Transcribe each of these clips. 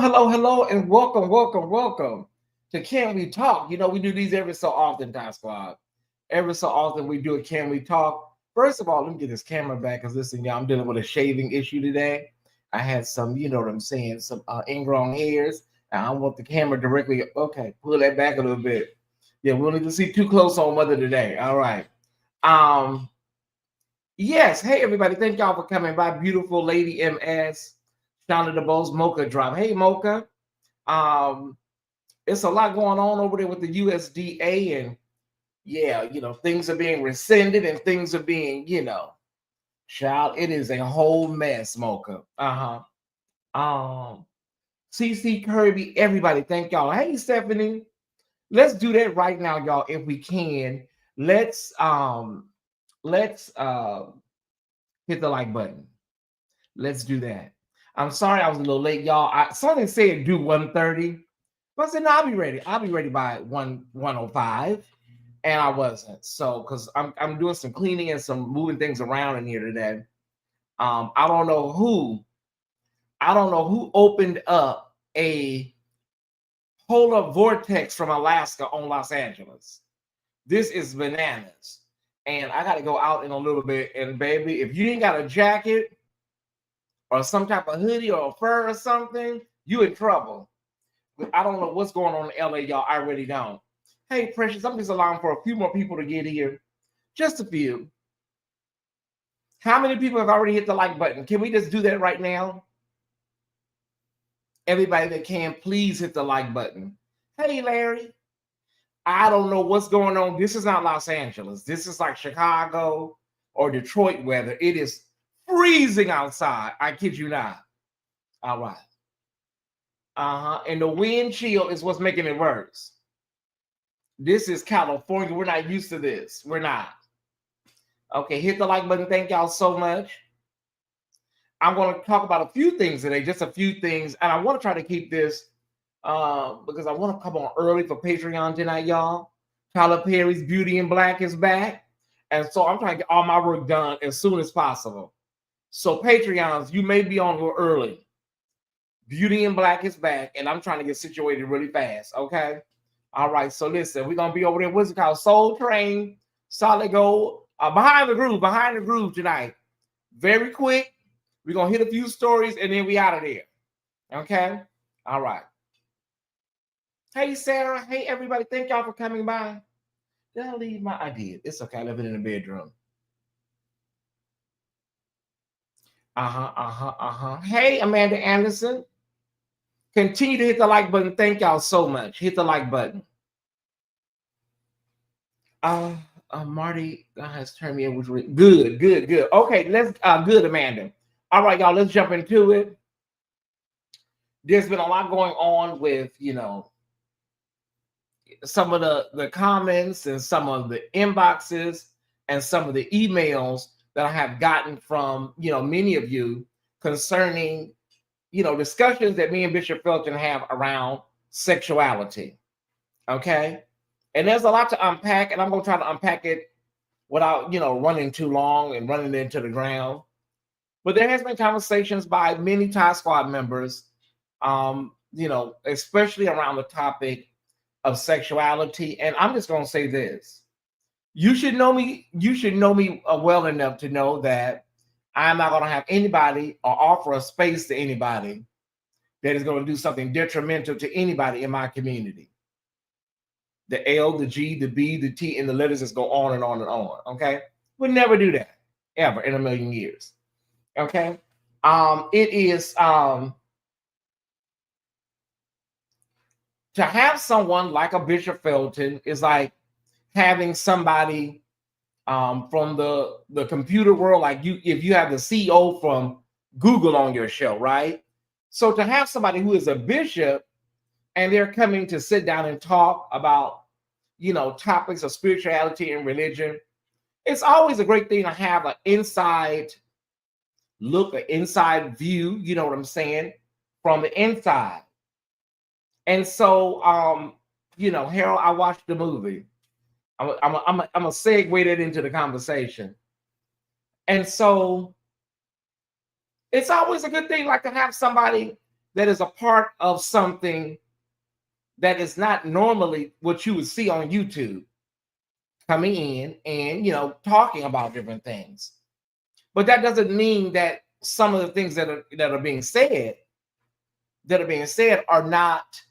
hello, and welcome to Can We Talk? You know, we do these every so often, Time Squad. Every so often we do a Can We Talk? First of all, let me get this camera back because listen, y'all, I'm dealing with a shaving issue today. I had some, you know what I'm saying, some ingrown hairs. And I want the camera directly. Okay, pull that back a little bit. Yeah, we don't need to see too close on Mother today. All right. Yes. Hey, everybody. Thank y'all for coming by. Beautiful Lady MS. Shauna DeBose, Mocha drop. Hey, Mocha. It's a lot going on over there with the USDA, and yeah, you know, things are being rescinded and things are being, you know, child, it is a whole mess, Mocha. CC Kirby, everybody, thank y'all. Hey, Stephanie, let's do that right now, y'all, if we can. Let's hit the like button. Let's do that. I'm sorry I was a little late, y'all. Something said do 1:30. But I said, no, I'll be ready. I'll be ready by 1:05. And I wasn't. So, because I'm doing some cleaning and some moving things around in here today. I don't know who opened up a polar vortex from Alaska on Los Angeles. This is bananas. And I got to go out in a little bit. And baby, if you ain't got a jacket or some type of hoodie or a fur or something, you in trouble. I don't know what's going on in LA, y'all. I really don't. Hey, Precious, I'm just allowing for a few more people to get here. Just a few. How many people have already hit the like button? Can we just do that right now? Everybody that can, please hit the like button. Hey, Larry. I don't know what's going on. This is not Los Angeles. This is like Chicago or Detroit weather. It is freezing outside. I kid you not. All right. And the wind chill is what's making it worse. This is California. We're not used to this. We're not. Okay, hit the like button. Thank y'all so much. I'm going to talk about a few things today, just a few things. And I want to try to keep this because I want to come on early for Patreon tonight, y'all. Tyler Perry's Beauty in Black is back. And so I'm trying to get all my work done as soon as possible. So Patreons, you may be on here early. Beauty in Black is back, and I'm trying to get situated really fast, okay? All right, so listen, we're going to be over there, what's it called? Soul Train, Solid Gold, Behind the Groove tonight. Very quick. We're going to hit a few stories, and then we out of there, okay? All right. Hey, Sarah. Hey, everybody. Thank y'all for coming by. Did I leave my... I did. It's okay. I left it in the bedroom. Hey, Amanda Anderson. Continue to hit the like button. Thank y'all so much. Hit the like button. Marty has turned me over. Good. Okay, let's good, Amanda. All right, y'all, let's jump into it. There's been a lot going on with, you know, some of the comments and some of the inboxes and some of the emails that I have gotten from, you know, many of you concerning, you know, discussions that me and Bishop Felton have around sexuality. Okay. And there's a lot to unpack, and I'm going to try to unpack it without, you know, running too long and running into the ground. But there has been conversations by many Tyesse Squad members, you know, especially around the topic of sexuality. And I'm just going to say this. You should know me well enough to know that I'm not going to have anybody or offer a space to anybody that is going to do something detrimental to anybody in my community. The L, the G, the B, the T, and the letters just go on and on and on. Okay? We'll never do that ever in a million years. Okay? It is to have someone like a Bishop Felton is like having somebody from the computer world, like you, if you have the CEO from Google on your show, right? So to have somebody who is a bishop and they're coming to sit down and talk about, you know, topics of spirituality and religion, it's always a great thing to have an inside look, an inside view, you know what I'm saying, from the inside. And so, you know, Harold, I watched the movie. I'm a segue that into the conversation. And so it's always a good thing, like, to have somebody that is a part of something that is not normally what you would see on YouTube, coming in and, talking about different things. But that doesn't mean that some of the things that are being said are not,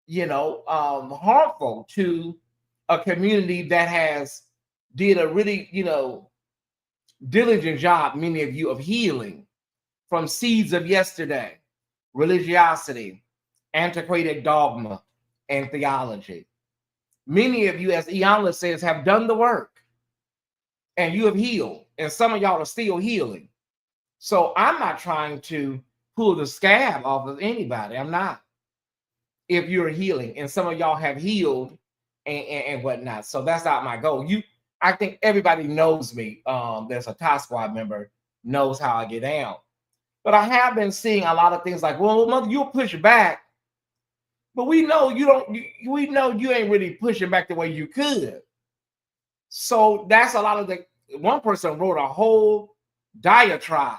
harmful to a community that has did a really, diligent job, many of you, of healing from seeds of yesterday, religiosity, antiquated dogma, and theology. Many of you, as Iyanla says, have done the work and you have healed, and some of y'all are still healing. So I'm not trying to pull the scab off of anybody. I'm not. If you're healing, and some of y'all have healed and whatnot. So that's not my goal. I think everybody knows me. There's a Tyesse Squad member, knows how I get down. But I have been seeing a lot of things like, well, mother, you'll push back. But we know you don't, we know you ain't really pushing back the way you could. So that's a lot of one person wrote a whole diatribe,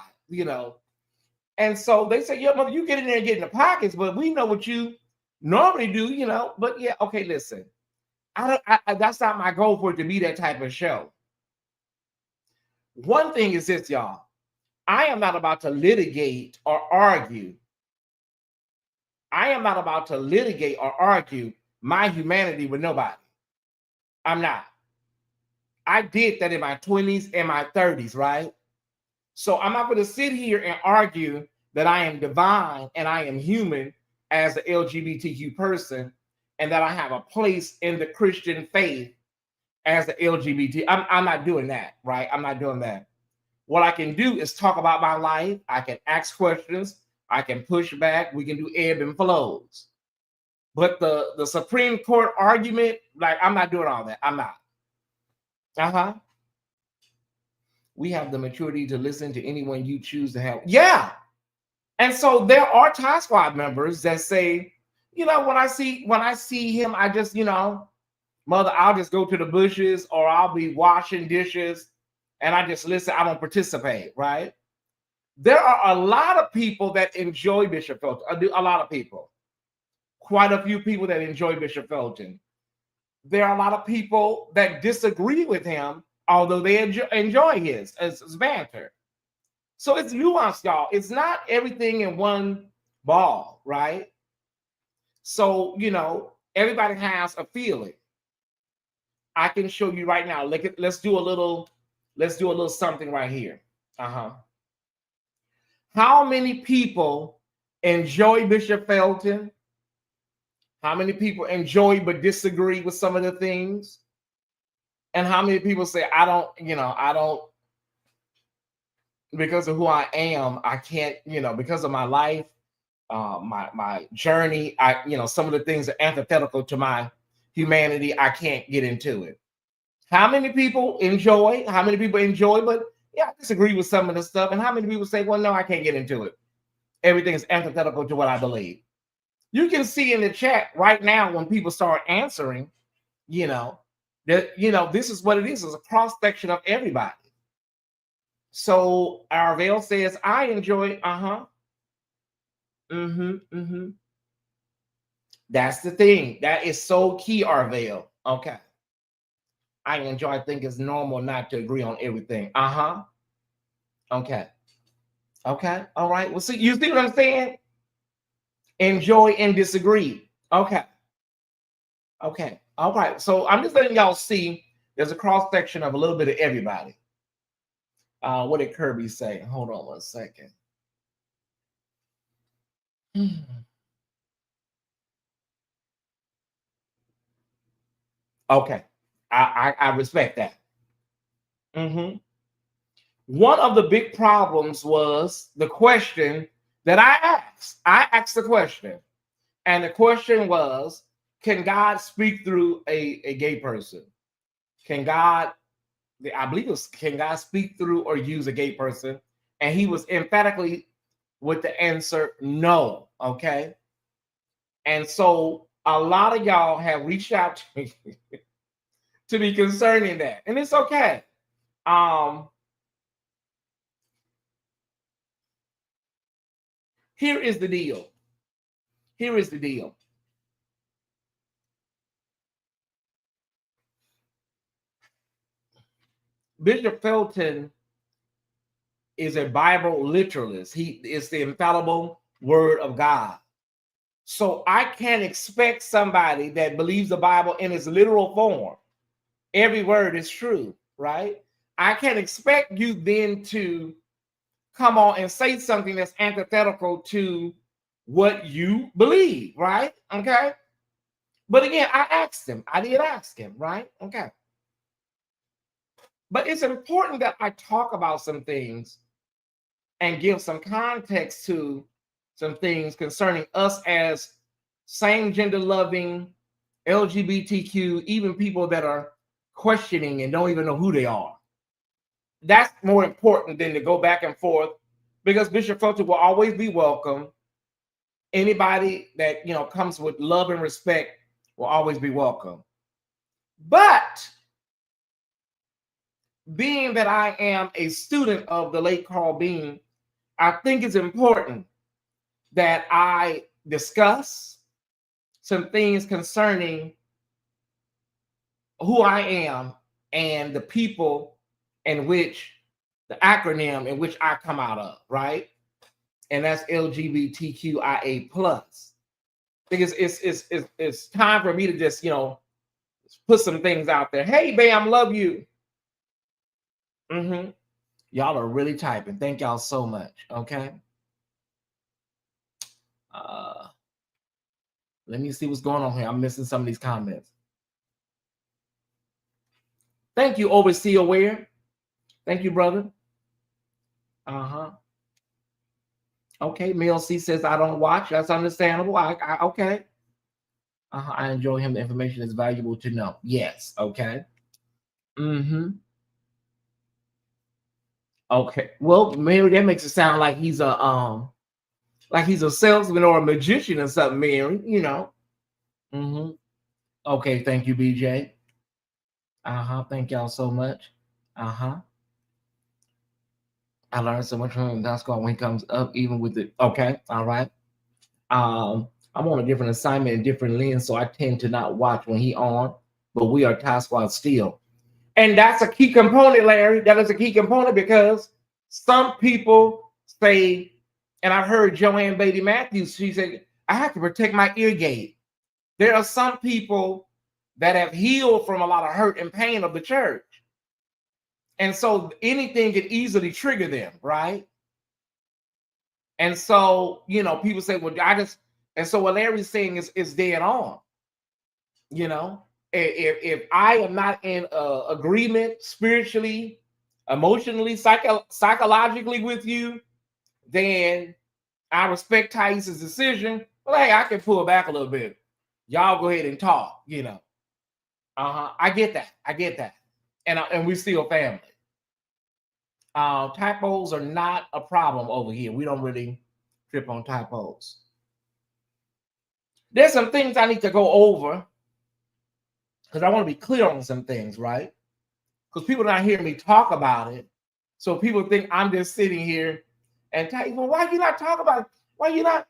And so they say, yeah, mother, you get in there and get in the pockets, but we know what you normally do, But yeah, okay, listen. That's not my goal for it to be that type of show. One thing is this, y'all. I am not about to litigate or argue. I am not about to litigate or argue my humanity with nobody. I'm not. I did that in my 20s and my 30s, right? So I'm not going to sit here and argue that I am divine and I am human as an LGBTQ person, and that I have a place in the Christian faith as the LGBT. I'm not doing that, right? I'm not doing that. What I can do is talk about my life. I can ask questions. I can push back. We can do ebb and flows. But the Supreme Court argument, like, I'm not doing all that. I'm not. We have the maturity to listen to anyone you choose to have. Yeah. And so there are Tyesse Squad members that say, when I see him, I just, mother, I'll just go to the bushes, or I'll be washing dishes and I just listen. I don't participate, right? There are a lot of people that enjoy Bishop Felton. A lot of people. Quite a few people that enjoy Bishop Felton. There are a lot of people that disagree with him, although they enjoy his banter. So it's nuanced, y'all. It's not everything in one ball, right? So, everybody has a feeling. I can show you right now. Let's do a little something right here. How many people enjoy Bishop Felton? How many people enjoy but disagree with some of the things? And how many people say, I don't, because of who I am, I can't, because of my life, my journey, some of the things are antithetical to my humanity. I can't get into it. How many people enjoy? How many people enjoy, but I disagree with some of the stuff? And how many people say, well, no, I can't get into it. Everything is antithetical to what I believe. You can see in the chat right now when people start answering, that, this is what it is. It's a cross section of everybody. So Arvell says, I enjoy, That's the thing. That is so key, Arvell. Okay. I enjoy, I think it's normal not to agree on everything. Okay. Okay. All right. Well, see, you see what I'm saying? Enjoy and disagree. Okay. Okay. All right. So I'm just letting y'all see there's a cross section of a little bit of everybody. What did Kirby say? Hold on one second. Okay. I respect that. One of the big problems was the question that I asked. I asked the question. And the question was, can God speak through a gay person? Can God speak through or use a gay person? And he was emphatically with the answer, no. Okay. And so a lot of y'all have reached out to me to be concerning that. And it's okay. Here is the deal. Here is the deal. Bishop Felton is a Bible literalist. He is the infallible word of God. So I can't expect somebody that believes the Bible in its literal form. Every word is true, right? I can't expect you then to come on and say something that's antithetical to what you believe, right? Okay. But again, I asked him. I did ask him, right? Okay. But it's important that I talk about some things and give some context to some things concerning us as same gender loving, LGBTQ, even people that are questioning and don't even know who they are. That's more important than to go back and forth, because Bishop Felton will always be welcome. Anybody that comes with love and respect will always be welcome. But being that I am a student of the late Carl Bean, I think it's important that I discuss some things concerning who I am and the people in which, the acronym in which I come out of, right? And that's LGBTQIA+. Because it's time for me to just, put some things out there. Hey, Bam, love you. Y'all are really typing. Thank y'all so much. Okay. Let me see what's going on here. I'm missing some of these comments. Thank you, Overseer Ware. Thank you, brother. Okay, Mel C says I don't watch. That's understandable. Okay. I enjoy him. The information is valuable to know. Yes. Okay. Okay. Well, Mary, that makes it sound like he's a salesman or a magician or something, Mary. Okay. Thank you, BJ. Thank y'all so much. I learned so much from him. That's called when he comes up, even with it. Okay. All right. I'm on a different assignment and different lens, so I tend to not watch when he on, but we are Tyesse Squad still. And that's a key component, Larry. That is a key component, because some people say, and I've heard Joanne Beatty Matthews, she said, I have to protect my ear gate. There are some people that have healed from a lot of hurt and pain of the church. And so anything can easily trigger them, right? And so, people say, well, and so what Larry's saying is dead on. If I am not in agreement spiritually, emotionally, psychologically with you, then I respect Tyesse's decision. Well, hey, I can pull back a little bit. Y'all go ahead and talk, I get that. And we're still family. Typos are not a problem over here. We don't really trip on typos. There's some things I need to go over, because I want to be clear on some things, right? Because people are not hearing me talk about it. So people think I'm just sitting here and tell you, well, why you not talk about it? Why you not?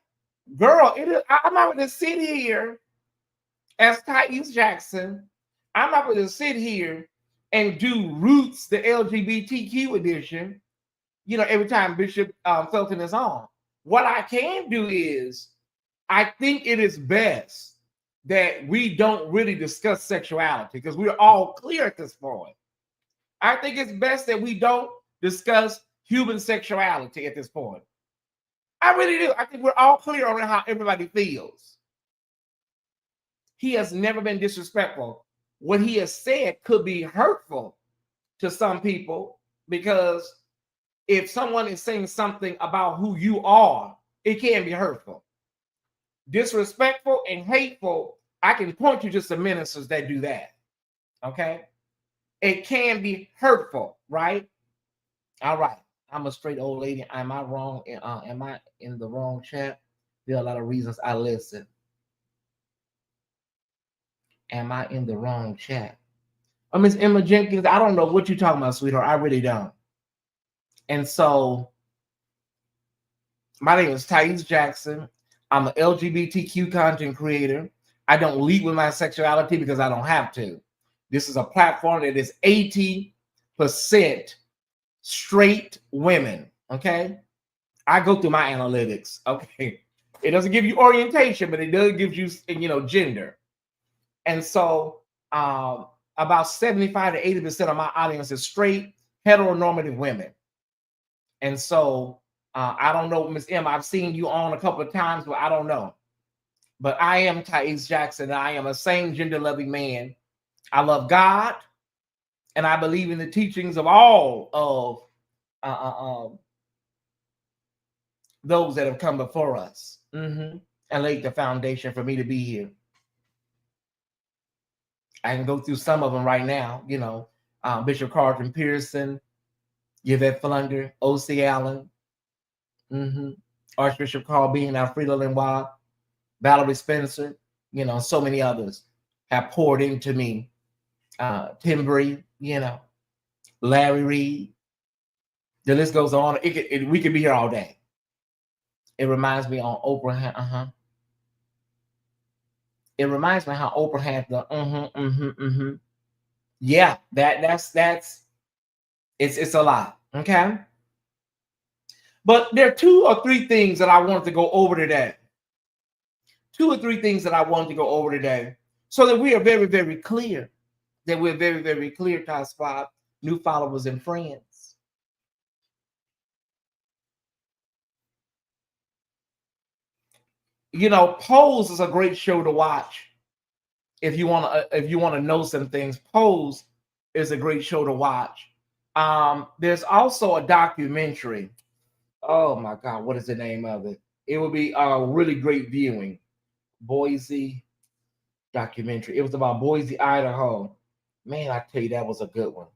Girl, I'm not going to sit here as Tyesse Jackson. I'm not going to sit here and do Roots, the LGBTQ edition, every time Bishop Felton is on. What I can do is, I think it is best that we don't really discuss sexuality, because we're all clear at this point. I think it's best that we don't discuss human sexuality at this point. I really do. I think we're all clear on how everybody feels. He has never been disrespectful. What he has said could be hurtful to some people, because if someone is saying something about who you are, it can be hurtful. Disrespectful and hateful, I can point you to some ministers that do that. Okay? It can be hurtful, right? All right. I'm a straight old lady. Am I wrong? Am I in the wrong chat? There are a lot of reasons I listen. Am I in the wrong chat? Miss Emma Jenkins, I don't know what you're talking about, sweetheart. I really don't. And so, my name is Tyesse Jackson. I'm an LGBTQ content creator. I don't lead with my sexuality because I don't have to. This is a platform that is 80% straight women. Okay. I go through my analytics. Okay. It doesn't give you orientation, but it does give you, gender. And so about 75 to 80% of my audience is straight, heteronormative women. And so I don't know, Miss M, I've seen you on a couple of times, but I don't know. But I am Tyesse Jackson. I am a same gender loving man. I love God, and I believe in the teachings of all of those that have come before us, and laid the foundation for me to be here. I can go through some of them right now. Bishop Carlton Pearson, Yvette Flunder, O.C. Allen, Archbishop Carl Bean, Alfredo Lenoir, Valerie Spencer, so many others have poured into me. Tim Bree, Larry Reed. The list goes on. We could be here all day. It reminds me on Oprah. It reminds me how Oprah had the Yeah, that's it's a lot. Okay. But there are 2 or 3 things that I wanted to go over today. 2 or 3 things that I wanted to go over today, so that we are very, very clear. That we're very, very clear, Tyesse, new followers and friends. Pose is a great show to watch. If you want to know some things, Pose is a great show to watch. There's also a documentary. Oh my God, what is the name of it? It would be a really great viewing. Boise documentary. It was about Boise, Idaho. Man, I tell you, that was a good one.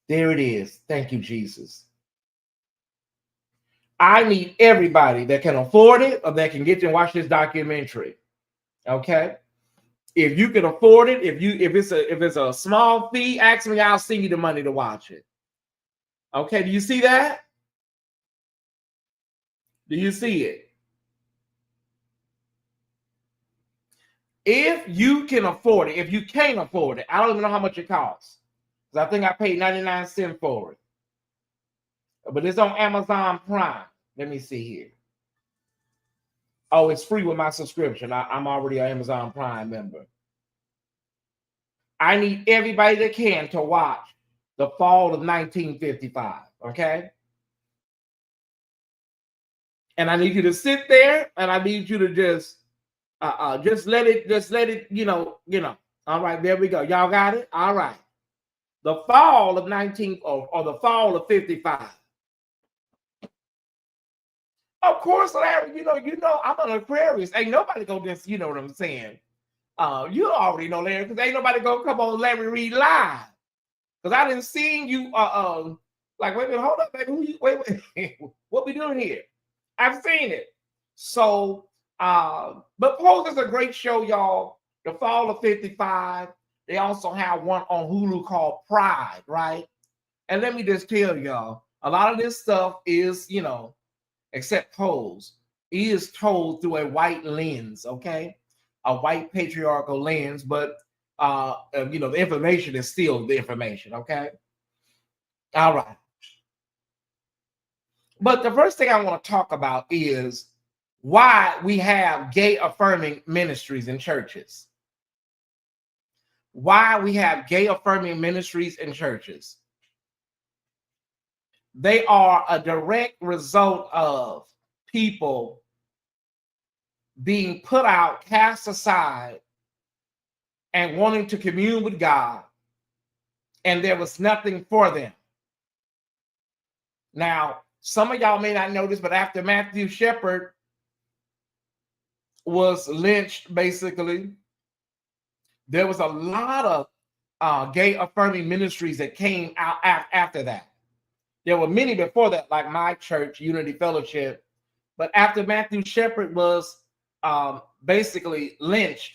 There it is. Thank you, Jesus. I need everybody that can afford it or that can get to watch this documentary. Okay. If you can afford it, if it's a small fee, ask me, I'll send you the money to watch it. Okay, do you see that? Do you see it? If you can afford it, if you can't afford it, I don't even know how much it costs. Because I think I paid 99 cents for it. But it's on Amazon Prime. Let me see here. Oh, it's free with my subscription. I'm already an Amazon Prime member. I need everybody that can to watch The Fall of 1955. Okay? And I need you to sit there, and I need you to just let it, All right, there we go. Y'all got it? All right. The fall of 19 or the fall of 55. Of course, Larry, I'm an Aquarius. Ain't nobody go just, you know what I'm saying? You already know, Larry, because ain't nobody go come on Larry Reed live. Because I didn't see you like, wait a minute, hold up, baby. Wait. What we doing here? I've seen it. So but Pose is a great show, y'all. The Fall of 55. They also have one on Hulu called Pride, right? And let me just tell y'all, a lot of this stuff is, except Pose, is told through a white lens, okay? A white patriarchal lens, but the information is still the information, okay? All right. But the first thing I want to talk about is why we have gay affirming ministries in churches. Why we have gay affirming ministries in churches. They are a direct result of people being put out, cast aside, and wanting to commune with God, and there was nothing for them. Now, some of y'all may not know this, but after Matthew Shepard was lynched, basically, there was a lot of gay affirming ministries that came out after that. There were many before that, like my church, Unity Fellowship. But after Matthew Shepard was basically lynched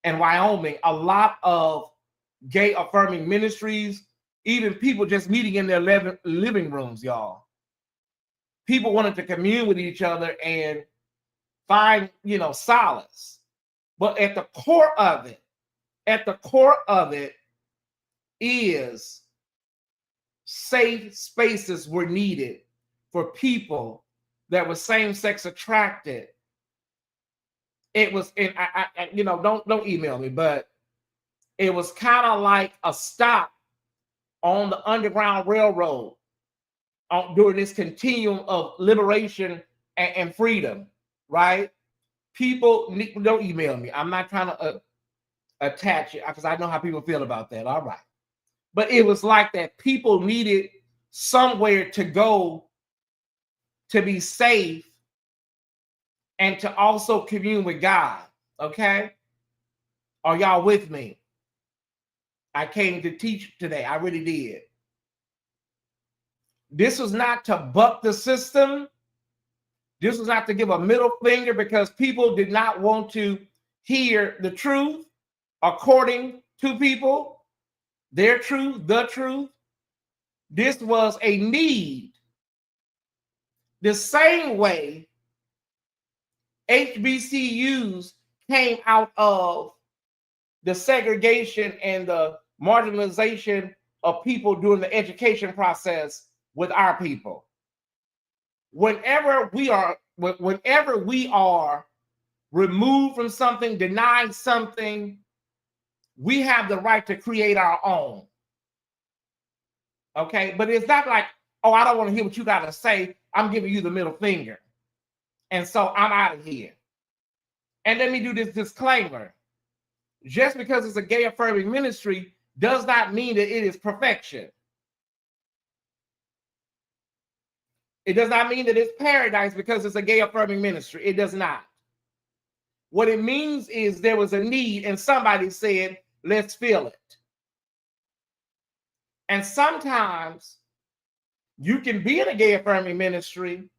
in Wyoming, a lot of gay affirming ministries, even people just meeting in their living rooms, y'all, people wanted to commune with each other and find, solace. But at the core of it is safe spaces were needed for people that were same-sex attracted. It was, and don't email me, but it was kind of like a stop on the Underground Railroad during this continuum of liberation and freedom, right? People don't email me. I'm not trying to attach it because I know how people feel about that. All right. But it was like that. People needed somewhere to go to be safe and to also commune with God. Okay? Are y'all with me? I came to teach today. I really did. This was not to buck the system. This was not to give a middle finger because people did not want to hear the truth according to people, their truth, the truth. This was a need. The same way HBCUs came out of the segregation and the marginalization of people during the education process with our people. Whenever we are removed from something, denied something, we have the right to create our own. Okay, but it's not like, oh, I don't want to hear what you got to say. I'm giving you the middle finger. And so I'm out of here. And let me do this disclaimer. Just because it's a gay affirming ministry does not mean that it is perfection. It does not mean that it's paradise because it's a gay affirming ministry. It does not. What it means is there was a need and somebody said, let's fill it. And sometimes you can be in a gay affirming ministry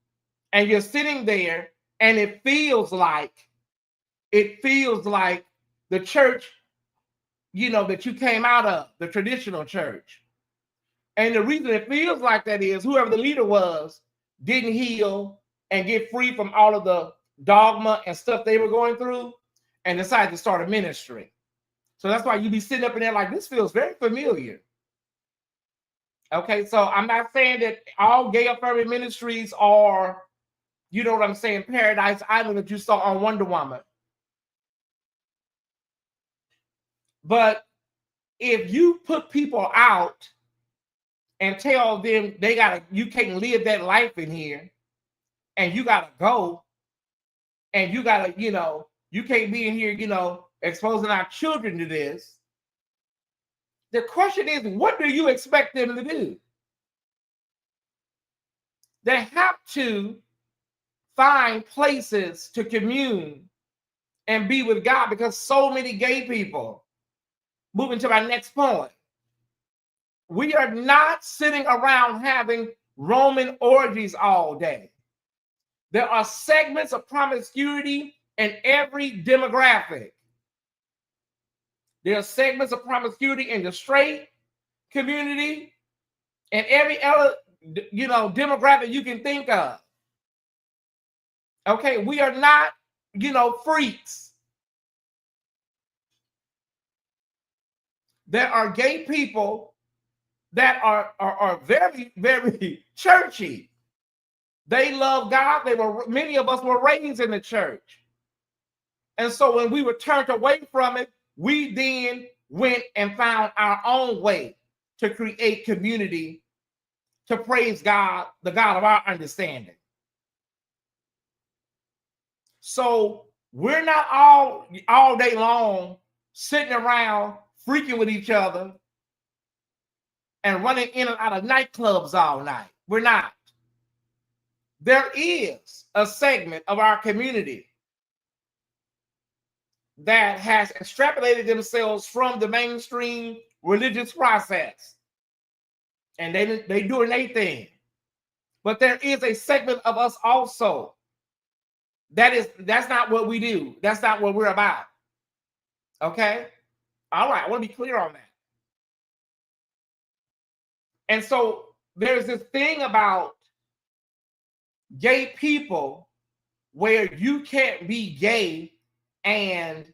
and you're sitting there and it feels like the church, that you came out of, the traditional church. And the reason it feels like that is whoever the leader was didn't heal and get free from all of the dogma and stuff they were going through and decided to start a ministry. So that's why you be sitting up in there like, this feels very familiar. Okay, so I'm not saying that all gay affirming ministries are, you know what I'm saying, Paradise Island that you saw on Wonder Woman. But if you put people out and tell them you can't live that life in here, and you gotta go, and you gotta, you can't be in here, exposing our children to this. The question is, what do you expect them to do? They have to find places to commune and be with God because so many gay people, moving to my next point, we are not sitting around having Roman orgies all day. There are segments of promiscuity in every demographic. There are segments of promiscuity in the straight community and every other, demographic you can think of. Okay, we are not, freaks. There are gay people that are very, very churchy. They love God. Many of us were raised in the church. And so when we were turned away from it, we then went and found our own way to create community, to praise God, the God of our understanding. So we're not all day long sitting around freaking with each other and running in and out of nightclubs all night. We're not. There is a segment of our community that has extrapolated themselves from the mainstream religious process. And they doing their thing. But there is a segment of us also that's not what we do. That's not what we're about. Okay? All right, I want to be clear on that. And so there's this thing about gay people where you can't be gay and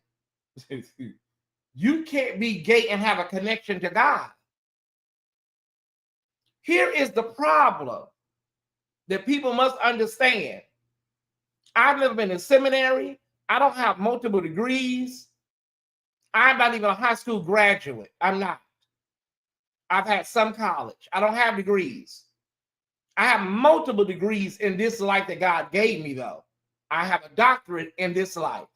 you can't be gay and have a connection to God. Here is the problem that people must understand. I've never been in seminary. I don't have multiple degrees. I'm not even a high school graduate. I'm not. I've had some college. I don't have degrees. I have multiple degrees in this life that God gave me, though. I have a doctorate in this life.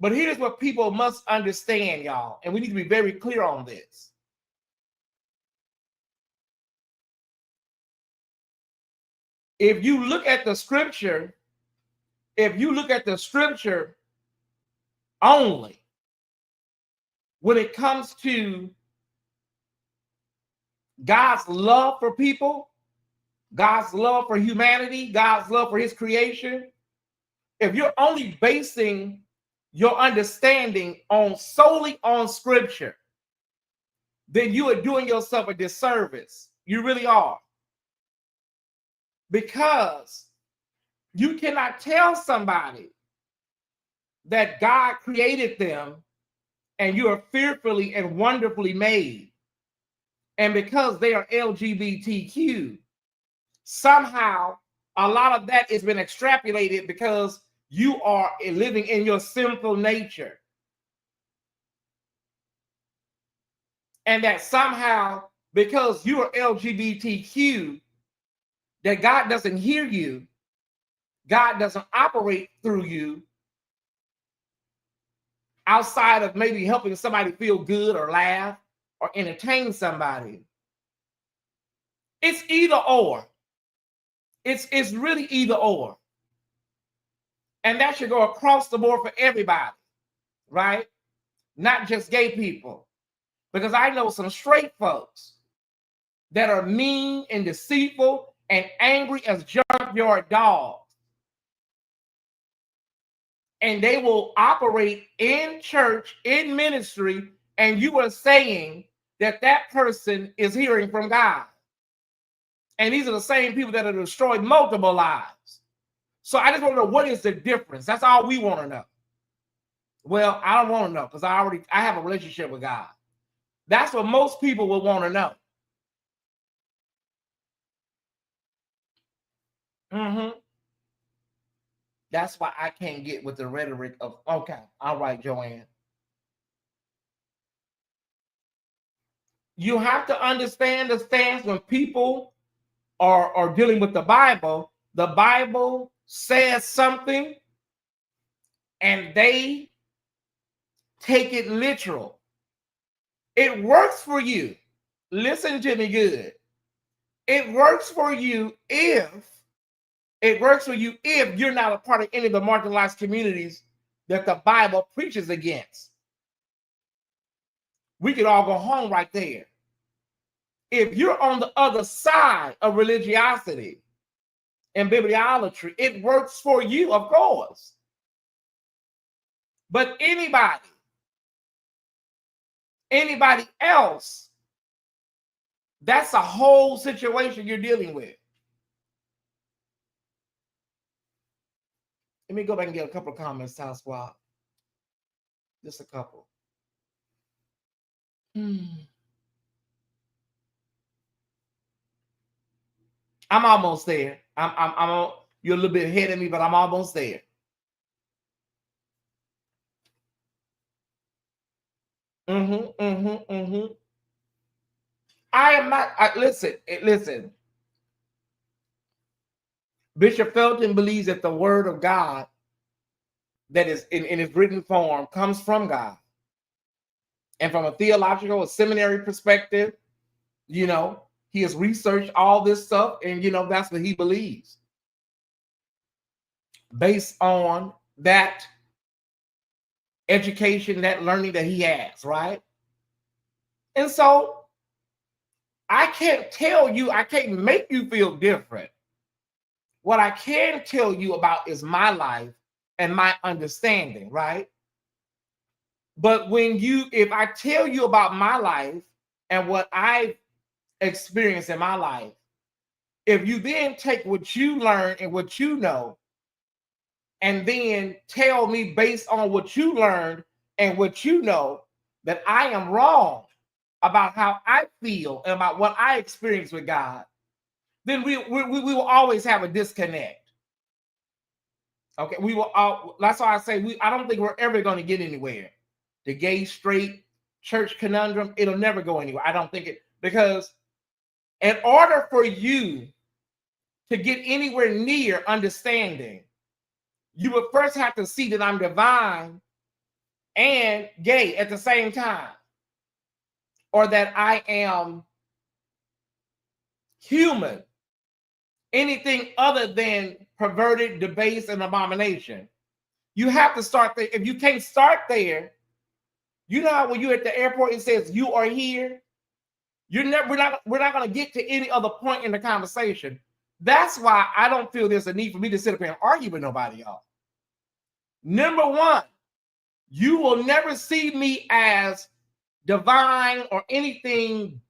But here's what people must understand, y'all, and we need to be very clear on this. If you look at the scripture, only, when it comes to God's love for people, God's love for humanity, God's love for his creation, if you're only basing your understanding solely on scripture, then you are doing yourself a disservice. You really are. Because you cannot tell somebody that God created them and you are fearfully and wonderfully made. And because they are LGBTQ, somehow a lot of that has been extrapolated because you are living in your sinful nature. And that somehow, because you are LGBTQ, that God doesn't hear you, God doesn't operate through you outside of maybe helping somebody feel good or laugh or entertain somebody. It's either or. It's really either or. And that should go across the board for everybody, right? Not just gay people. Because I know some straight folks that are mean and deceitful and angry as junkyard dogs. And they will operate in church, in ministry, and you are saying that that person is hearing from God. And these are the same people that have destroyed multiple lives. So I just want to know, what is the difference? That's all we want to know. Well, I don't want to know because I have a relationship with God. That's what most people will want to know. That's why I can't get with the rhetoric of, okay, all right, Joanne. You have to understand the stance when people are dealing with the Bible says something and they take it literal. It works for you. Listen to me good. It works for you if you're not a part of any of the marginalized communities that the Bible preaches against. We could all go home right there. If you're on the other side of religiosity and bibliolatry, it works for you, of course. But anybody else, that's a whole situation you're dealing with. Let me go back and get a couple of comments, Tyesse. Wow. Just a couple. I'm almost there. You're a little bit ahead of me, but I'm almost there. I am not. Listen. Bishop Felton believes that the word of God that is in its written form comes from God. And from a theological, a seminary perspective, he has researched all this stuff, and that's what he believes. Based on that education, that learning that he has, right? And so I can't tell you, I can't make you feel different. What I can tell you about is my life and my understanding, right? But if I tell you about my life and what I've experienced in my life, if you then take what you learn and what you know, and then tell me based on what you learned and what you know that I am wrong about how I feel and about what I experience with God, then we will always have a disconnect. Okay, we will all. That's why I say I don't think we're ever going to get anywhere. The gay, straight, church conundrum, it'll never go anywhere. I don't think it, because in order for you to get anywhere near understanding, you would first have to see that I'm divine and gay at the same time, or that I am human, anything other than perverted, debased, and abomination. You have to start there. If you can't start there, you know how when you're at the airport, it says you are here. We're not going to get to any other point in the conversation. That's why I don't feel there's a need for me to sit up here and argue with nobody, y'all. Number one, you will never see me as divine or anything,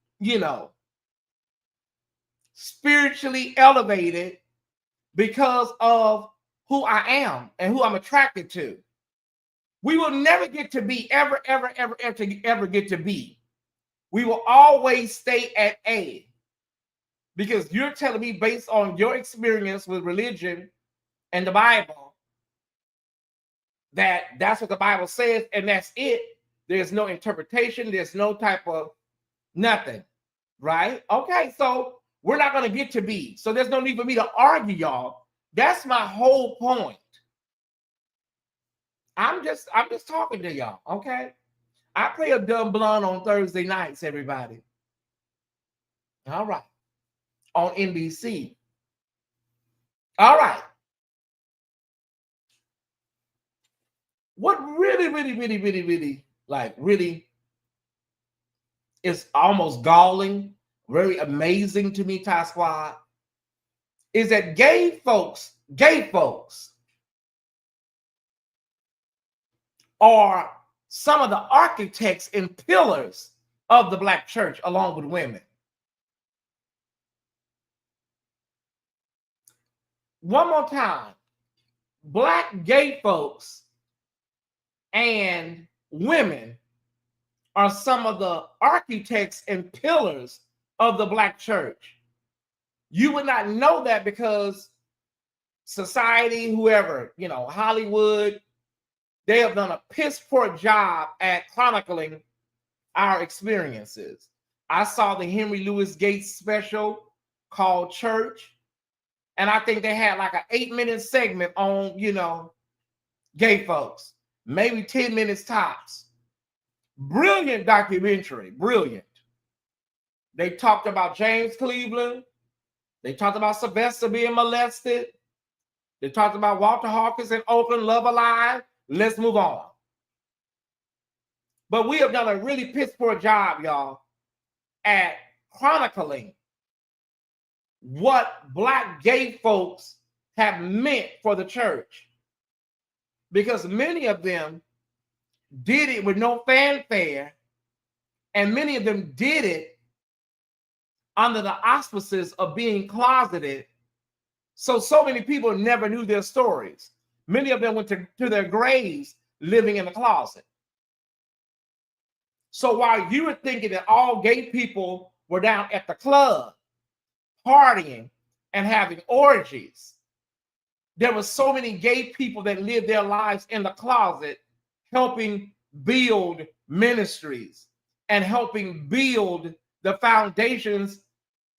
spiritually elevated because of who I am and who I'm attracted to. We will never get to be, ever get to be. We will always stay at A, because you're telling me based on your experience with religion and the Bible that that's what the Bible says and that's it. There's no interpretation. There's no type of nothing, right? Okay, so we're not going to get to B. So there's no need for me to argue, y'all. That's my whole point. I'm just talking to y'all, okay? I play a dumb blonde on Thursday nights, everybody. All right. On NBC. All right. What really is almost galling, very amazing to me, Ty Squad, is that gay folks are some of the architects and pillars of the Black church, along with women. One more time. Black gay folks and women are some of the architects and pillars of the Black church. You would not know that because society, whoever, Hollywood, they have done a piss poor job at chronicling our experiences. I saw the Henry Louis Gates special called Church, and I think they had like an 8-minute segment on, gay folks, maybe 10 minutes tops. Brilliant documentary, brilliant. They talked about James Cleveland. They talked about Sylvester being molested. They talked about Walter Hawkins in Oakland, Love Alive. Let's move on. But we have done a really piss poor job, y'all, at chronicling what Black gay folks have meant for the church. Because many of them did it with no fanfare, and many of them did it under the auspices of being closeted. So many people never knew their stories. Many of them went to their graves living in the closet. So while you were thinking that all gay people were down at the club, partying and having orgies, there were so many gay people that lived their lives in the closet, helping build ministries and helping build the foundations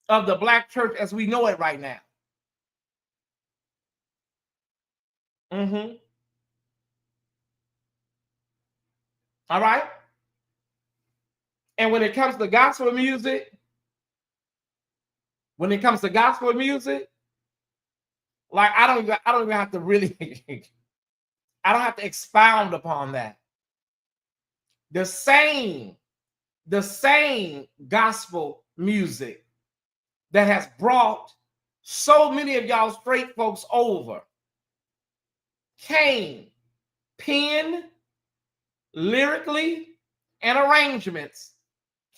of the Black church as we know it right now. All right. And when it comes to gospel music, like I don't even have to really I don't have to expound upon that. The same gospel music that has brought so many of y'all straight folks over came pen, lyrically, and arrangements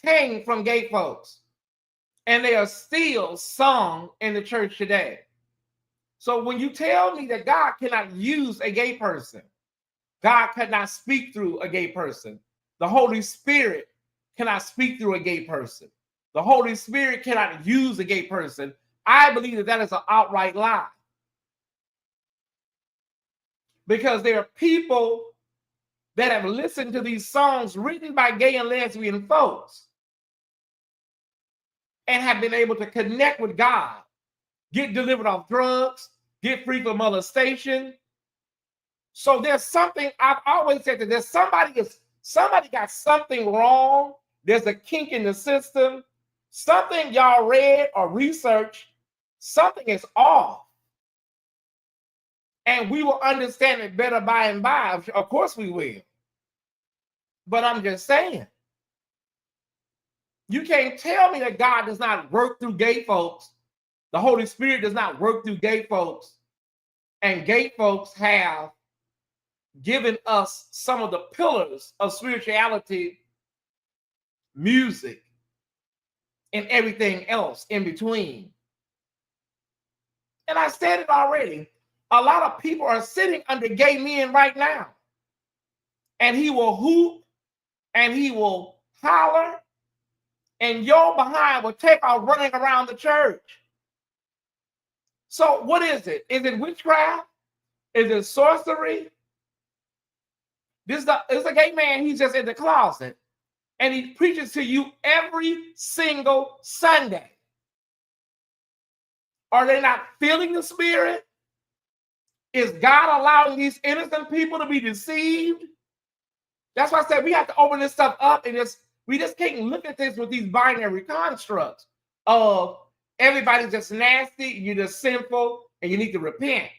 came from gay folks. and they are still sung in the church today. So when you tell me that God cannot use a gay person, God cannot speak through a gay person, the Holy Spirit cannot speak through a gay person, the Holy Spirit cannot use a gay person, I believe that that is an outright lie. Because there are people that have listened to these songs written by gay and lesbian folks and have been able to connect with God, get delivered off drugs, get free from molestation. So there's something, I've always said that there's somebody got something wrong. There's a kink in the system. Something y'all read or researched, something is off. And we will understand it better by and by. Of course we will. But I'm just saying, you can't tell me that God does not work through gay folks. The Holy Spirit does not work through gay folks. And gay folks have given us some of the pillars of spirituality, music, and everything else in between. And I said it already. A lot of people are sitting under gay men right now. And he will hoop and he will holler, and your behind will take off running around the church. So what is it? Is it witchcraft? Is it sorcery? This is a gay man. He's just in the closet, and he preaches to you every single Sunday. Are they not feeling the Spirit? Is God allowing these innocent people to be deceived? That's why I said we have to open this stuff up, and we just can't look at this with these binary constructs of everybody's just nasty, you're just sinful, and you need to repent.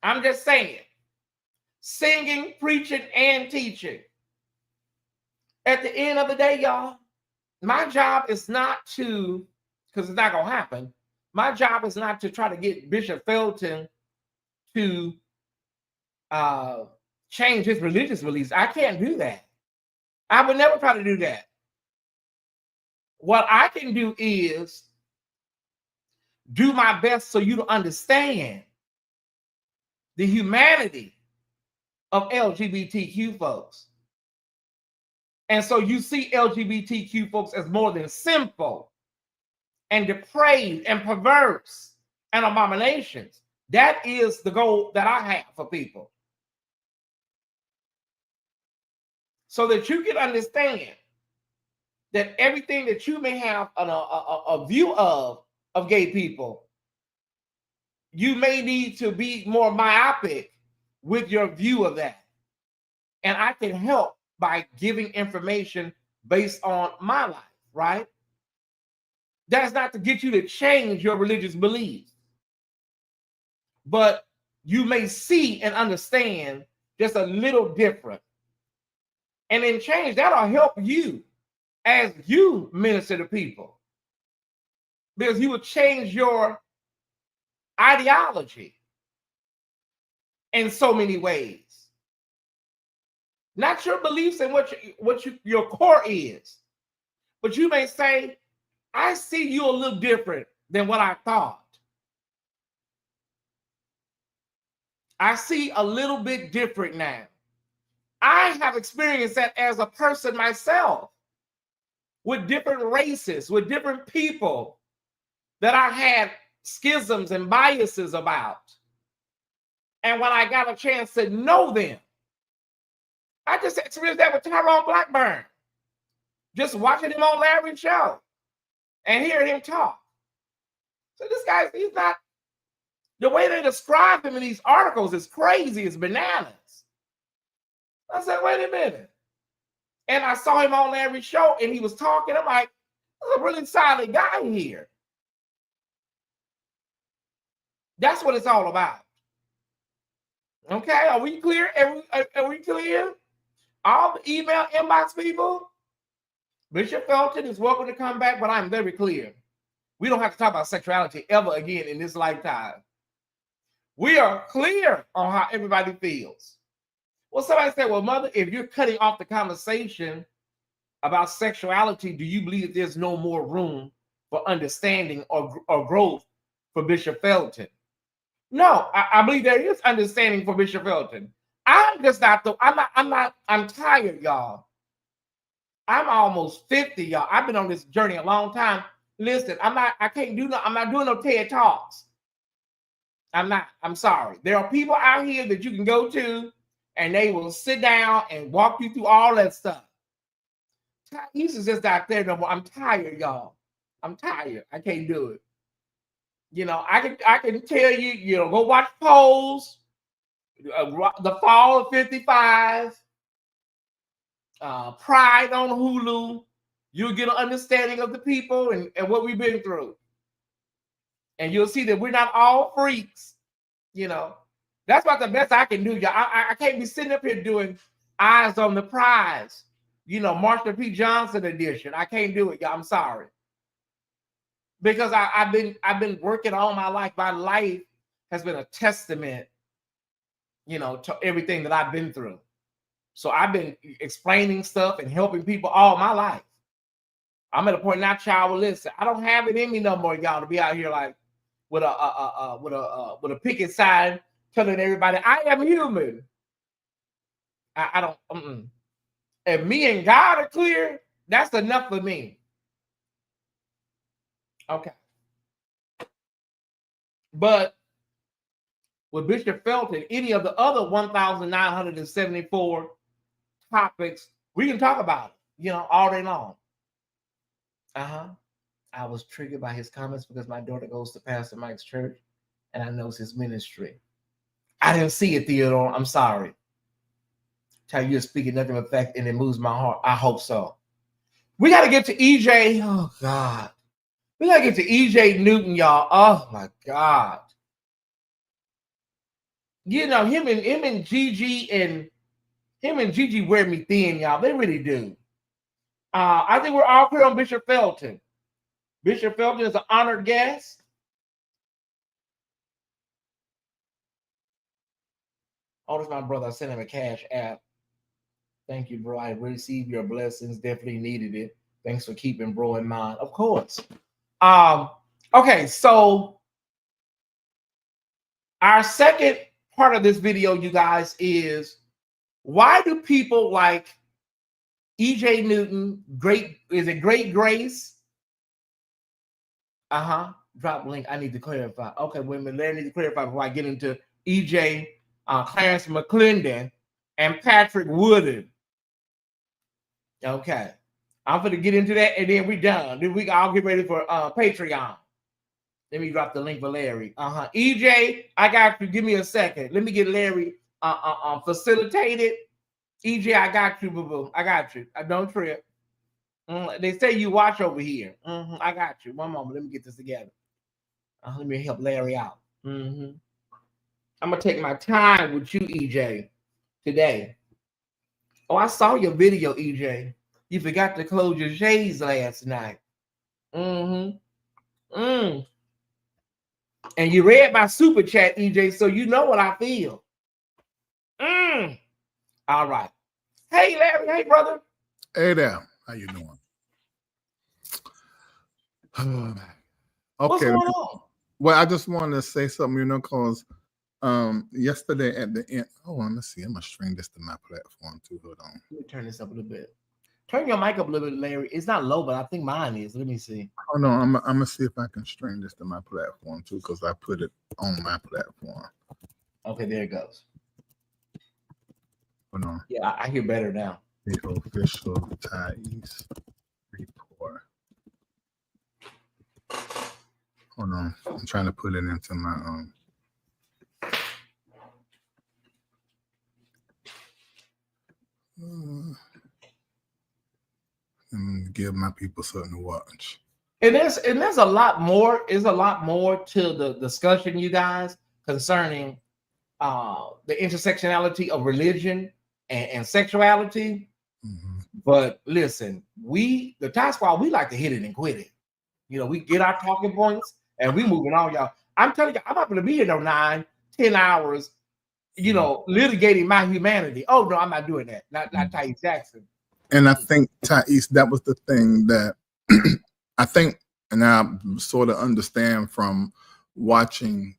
I'm just saying, singing, preaching, and teaching. At the end of the day, y'all, my job is not to, because it's not going to happen, my job is not to try to get Bishop Felton to change his religious beliefs. I can't do that. I would never try to do that. What I can do is do my best so you to understand the humanity of LGBTQ folks. And so you see LGBTQ folks as more than sinful and depraved and perverse and abominations. That is the goal that I have for people. So that you can understand that everything that you may have a view of gay people, you may need to be more myopic with your view of that. And I can help by giving information based on my life, right? That's not to get you to change your religious beliefs. But you may see and understand just a little different. And in change, that'll help you as you minister to people. Because you will change your ideology in so many ways. Not your beliefs and what your core is. But you may say, I see you a little different than what I thought. I see a little bit different now. I have experienced that as a person myself, with different races, with different people that I had schisms and biases about. And when I got a chance to know them, I just experienced that with Tyrone Blackburn. Just watching him on Larry's show and hearing him talk. So this guy, he's not, the way they describe him in these articles is crazy, it's bananas. I said, wait a minute. And I saw him on Larry's show and he was talking. I'm like, there's a really solid guy here. That's what it's all about. Okay, are we clear? Are we clear? All the email inbox people, Bishop Felton is welcome to come back, but I'm very clear. We don't have to talk about sexuality ever again in this lifetime. We are clear on how everybody feels. Well, somebody said, well, Mother, if you're cutting off the conversation, about sexuality, do you believe that there's no more room for understanding or growth for Bishop Felton? No, I believe there is understanding for Bishop Felton. I'm just not I'm tired, y'all. I'm almost 50, y'all. I've been on this journey a long time. Listen, I'm not doing no TED Talks. I'm sorry. There are people out here that you can go to and they will sit down and walk you through all that stuff. Tyesse just out there no more. I'm tired, y'all. I'm tired. I can't do it. You know, I can tell you, you know, go watch Pose, The Fall of 55, Pride on Hulu. You'll get an understanding of the people and what we've been through. And you'll see that we're not all freaks, you know. That's about the best I can do, y'all. I can't be sitting up here doing Eyes on the Prize, you know, Marsha P. Johnson edition. I can't do it, y'all. I'm sorry. Because I've been working all my life. My life has been a testament, you know, to everything that I've been through. So I've been explaining stuff and helping people all my life. I'm at a point now, child. Well, listen, I don't have it in me no more, y'all, to be out here like with a picket sign telling everybody I am human. I don't. If me and God are clear, that's enough for me. Okay. But with Bishop Felton, any of the other 1,974 topics, we can talk about it, you know, all day long. I was triggered by his comments because my daughter goes to Pastor Mike's church and I know his ministry. I didn't see it, Theodore. I'm sorry. Tell you, you're speaking nothing of effect and it moves my heart. I hope so. We got to get to EJ. Oh, God. We got to get to EJ Newton, y'all. Oh, my God. You know, him and Gigi wear me thin, y'all. They really do. I think we're all clear on Bishop Felton. Bishop Felton is an honored guest. Oh, this is my brother. I sent him a cash app. Thank you, bro. I received your blessings. Definitely needed it. Thanks for keeping bro in mind. Of course. Okay, so our second part of this video, you guys, is why do people like EJ Newton, Great Grace? Drop link. I need to clarify. Okay, wait a minute. I need to clarify before I get into EJ, Clarence McClendon, and Patrick Wooden. Okay. I'm going to get into that, and then we're done. Then I'll get ready for Patreon. Let me drop the link for Larry. EJ, I got you. Give me a second. Let me get Larry facilitated. EJ, I got you, boo-boo. I got you. I don't trip. They say you watch over here. I got you. One moment. Let me get this together. Let me help Larry out. I'm going to take my time with you, EJ, today. Oh, I saw your video, EJ. You forgot to close your shades last night. And you read my super chat, EJ, so you know what I feel. All right. Hey, Larry. Hey, brother. Hey there. How you doing? Okay. What's going on? Well, I just wanted to say something, you know, because yesterday at the end. Oh, let me see. I'm gonna string this to my platform too. Hold on. Let me turn this up a little bit. Turn your mic up a little bit, Larry. It's not low, but I think mine is. Let me see. Oh no, I'm gonna see if I can string this to my platform too, because I put it on my platform. Okay, there it goes. Hold on. Yeah, I hear better now. The official Tyesse Report. Hold on. I'm trying to put it into my and give my people something to watch. And there's a lot more. There's a lot more to the discussion, you guys, concerning the intersectionality of religion and sexuality. But listen, the Tyesse Squad, we like to hit it and quit it. You know, we get our talking points and we moving on, y'all. I'm telling you, I'm not going to be here no 9-10 hours, you know, litigating my humanity. Oh no, I'm not doing that. Not Tyesse Jackson. And I think, Tyesse, that was the thing that I think, and I sort of understand from watching,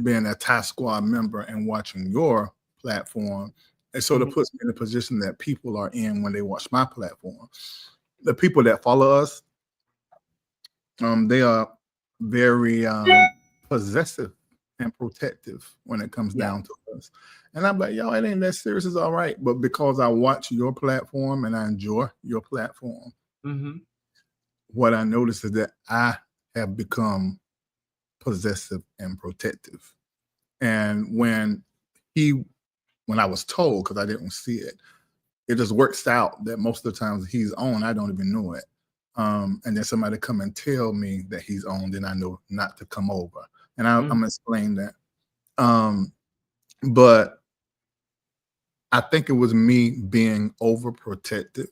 being a Task Squad member and watching your platform, it sort of puts me in a position that people are in when they watch my platform. The people that follow us, they are very possessive and protective when it comes down to us. And I'm like, yo, it ain't that serious. It's all right. But because I watch your platform and I enjoy your platform, what I notice is that I have become possessive and protective. And when I was told, because I didn't see it, it just works out that most of the times he's on, I don't even know it. And then somebody come and tell me that he's on, then I know not to come over. And I'm gonna explain that. But I think it was me being overprotected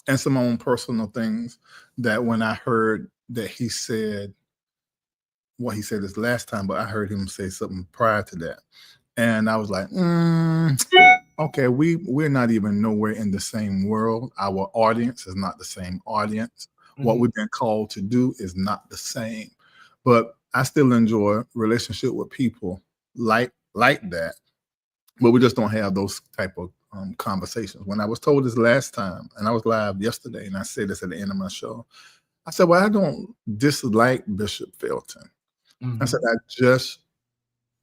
and some own personal things that when I heard that he said what he said this last time, but I heard him say something prior to that. And I was like, okay, we're not even nowhere in the same world. Our audience is not the same audience. What we've been called to do is not the same. But I still enjoy relationship with people like that. But we just don't have those type of conversations. When I was told this last time, and I was live yesterday, and I said this at the end of my show, I said, well, I don't dislike Bishop Felton. I said, I just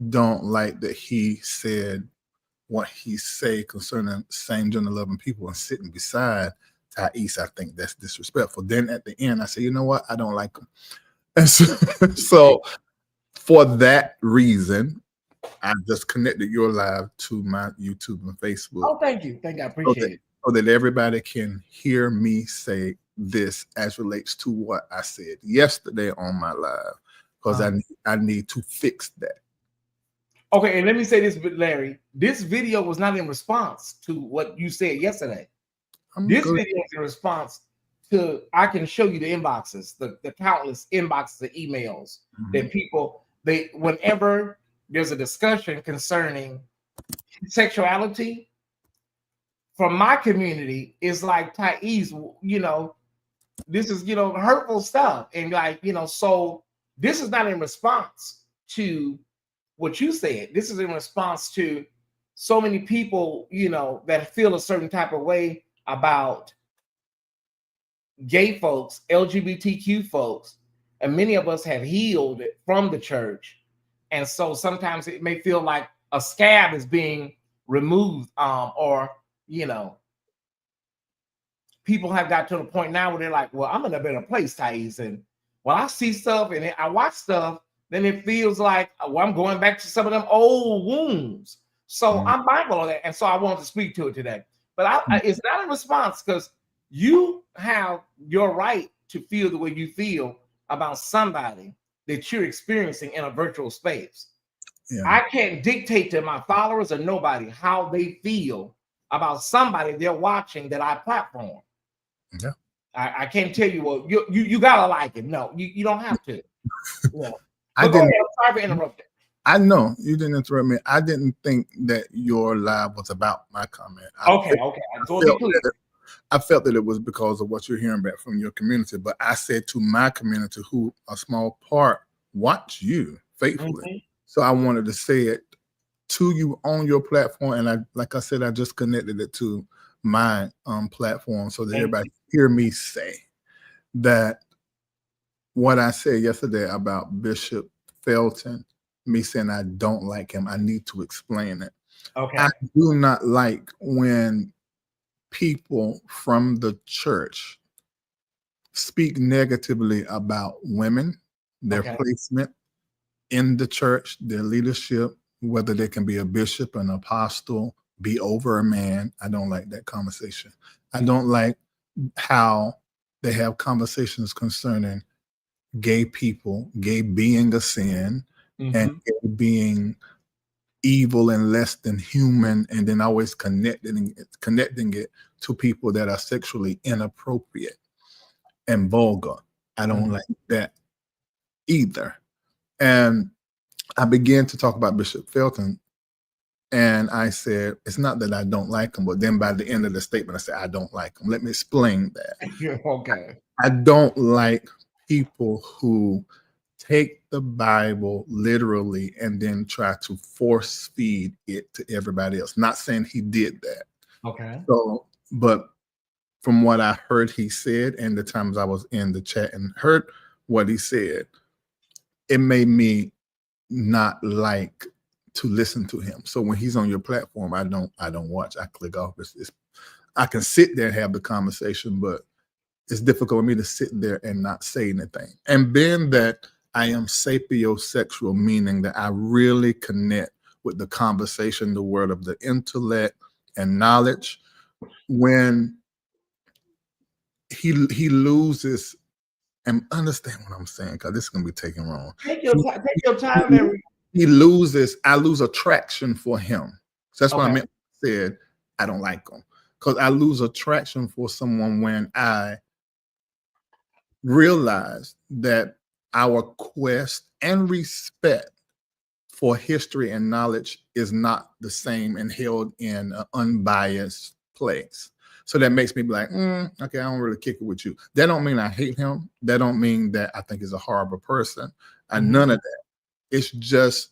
don't like that he said what he say concerning same gender loving people and sitting beside Tyesse. I think that's disrespectful. Then at the end, I said, you know what? I don't like him. And so for that reason, I just connected your live to my YouTube and Facebook. Oh, thank you. I appreciate it. So that everybody can hear me say this as relates to what I said yesterday on my live, because I need to fix that. Okay, and let me say this, Larry. This video was not in response to what you said yesterday. This video is in response to, I can show you the inboxes, the countless inboxes of emails that people, whenever there's a discussion concerning sexuality from my community, it's like, Tyesse, this is, hurtful stuff. And like, so this is not in response to what you said. This is in response to so many people, that feel a certain type of way about gay folks, LGBTQ folks, and many of us have healed from the church. And so sometimes it may feel like a scab is being removed, or, people have got to the point now where they're like, well, I'm in a better place, Tyesse. And when I see stuff and I watch stuff, then it feels like, well, I'm going back to some of them old wounds. So I'm mindful of that. And so I wanted to speak to it today. But it's not a response, because you have your right to feel the way you feel about somebody that you're experiencing in a virtual space. Yeah. I can't dictate to my followers or nobody how they feel about somebody they're watching that I platform. Yeah. I can't tell you, well, you gotta like it. No, you don't have to. Yeah. I'm sorry for interrupting. I know you didn't interrupt me. I didn't think that your live was about my comment. I felt that it was because of what you're hearing back from your community. But I said to my community, who a small part watch you faithfully. So I wanted to say it to you on your platform. And like I said, I just connected it to my platform so that everybody hear me say that what I said yesterday about Bishop Felton, me saying I don't like him, I need to explain it. Okay. I do not like when people from the church speak negatively about women, their placement in the church, their leadership, whether they can be a bishop, an apostle, be over a man. I don't like that conversation. I don't like how they have conversations concerning gay people, gay being a sin, and gay being evil and less than human, and then always connecting it to people that are sexually inappropriate and vulgar. I don't like that either. And I began to talk about Bishop Felton And I said, it's not that I don't like them, but then by the end of the statement, I said, I don't like them. Let me explain that. Okay. I don't like people who take the Bible literally and then try to force feed it to everybody else. Not saying he did that. Okay. So, but from what I heard he said, and the times I was in the chat and heard what he said, it made me not like to listen to him. So when he's on your platform, I don't watch. I click off. I can sit there and have the conversation, but it's difficult for me to sit there and not say anything. And being that I am sapiosexual, meaning that I really connect with the conversation, the word of the intellect and knowledge, when he loses, and understand what I'm saying, because this is going to be taken wrong. Take your time, Larry. He loses, I lose attraction for him. So that's what I Okay. meant. Said I don't like him, because I lose attraction for someone when I realize that our quest and respect for history and knowledge is not the same and held in an unbiased place. So that makes me be like, okay, I don't really kick it with you. That don't mean I hate him. That don't mean that I think he's a horrible person. None of that. It's just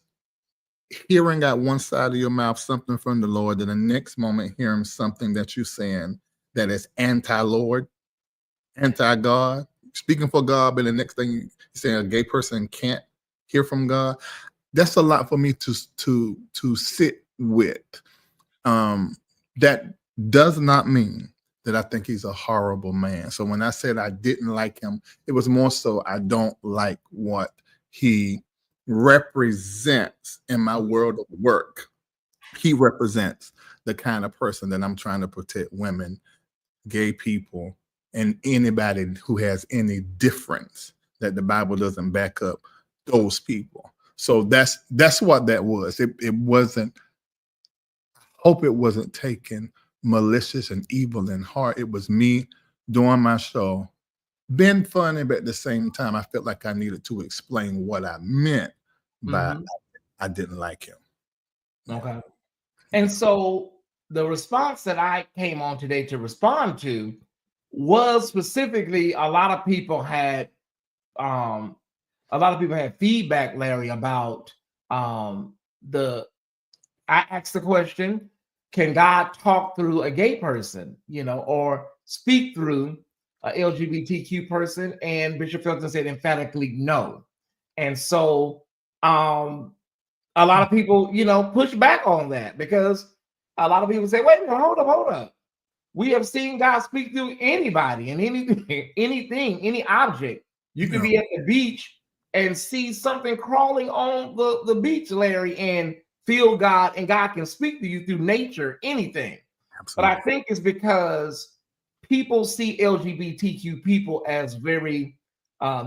hearing out one side of your mouth something from the Lord, then the next moment hearing something that you're saying that is anti-Lord, anti-God, speaking for God, but the next thing you're saying a gay person can't hear from God. That's a lot for me to sit with. That does not mean that I think he's a horrible man. So when I said I didn't like him, it was more so I don't like what he represents in my world of work. He represents the kind of person that I'm trying to protect: women, gay people, and anybody who has any difference that the Bible doesn't back up those people. So that's what that was. It wasn't, I hope it wasn't taken malicious and evil in heart. It was me doing my show, being funny, but at the same time, I felt like I needed to explain what I meant by I didn't like him. Okay. And so the response that I came on today to respond to was specifically a lot of people had feedback, Larry, about I asked the question, can God talk through a gay person, or speak through a LGBTQ person? And Bishop Felton said emphatically no. And so a lot of people, push back on that, because a lot of people say, wait a minute, hold up. We have seen God speak through anybody and anything, any object. You could be at the beach and see something crawling on the beach, Larry, and feel God, and God can speak to you through nature, anything. Absolutely. But I think it's because people see LGBTQ people as very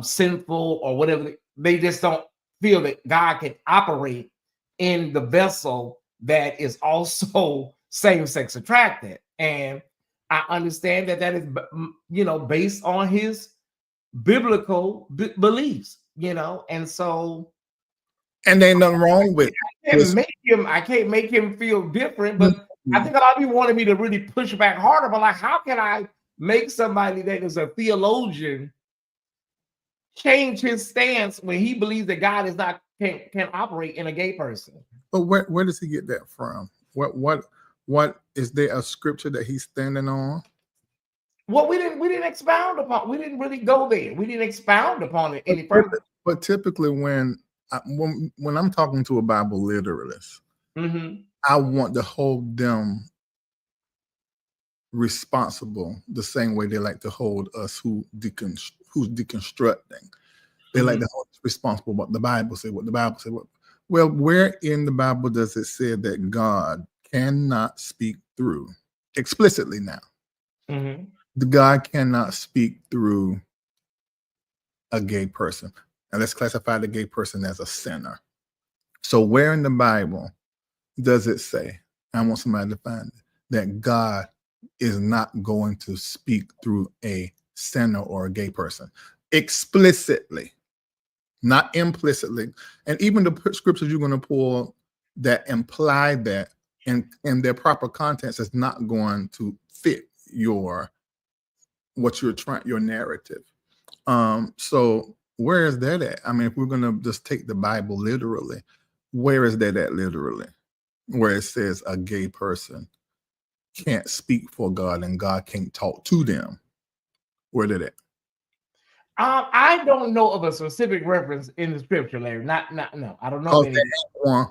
sinful or whatever. They just don't feel that God can operate in the vessel that is also same-sex attracted. And I understand that is, based on his biblical beliefs, and so. And ain't nothing wrong with I can't make him feel different, but I think a lot of people wanted me to really push back harder. But like, how can I make somebody that is a theologian change his stance when he believes that God is not can operate in a gay person? But where does he get that from? What is there a scripture that he's standing on? Well, we didn't expound upon. We didn't really go there. We didn't expound upon it any further. But typically, when I'm talking to a Bible literalist, I want to hold them responsible the same way they like to hold us who's deconstructing. They like to hold us responsible what the Bible say. What the Bible say. Well, where in the Bible does it say that God cannot speak through explicitly now? The God cannot speak through a gay person. And let's classify the gay person as a sinner. So where in the Bible does it say, I want somebody to find it, that God is not going to speak through a sinner or a gay person? Explicitly, not implicitly. And even the scriptures you're going to pull that imply that in their proper context is not going to fit your narrative. So where is that at? I mean, if we're gonna just take the Bible literally, where is that at literally? Where it says a gay person can't speak for God and God can't talk to them. Where did it? I don't know of a specific reference in the scripture, Larry. No, I don't know any. One.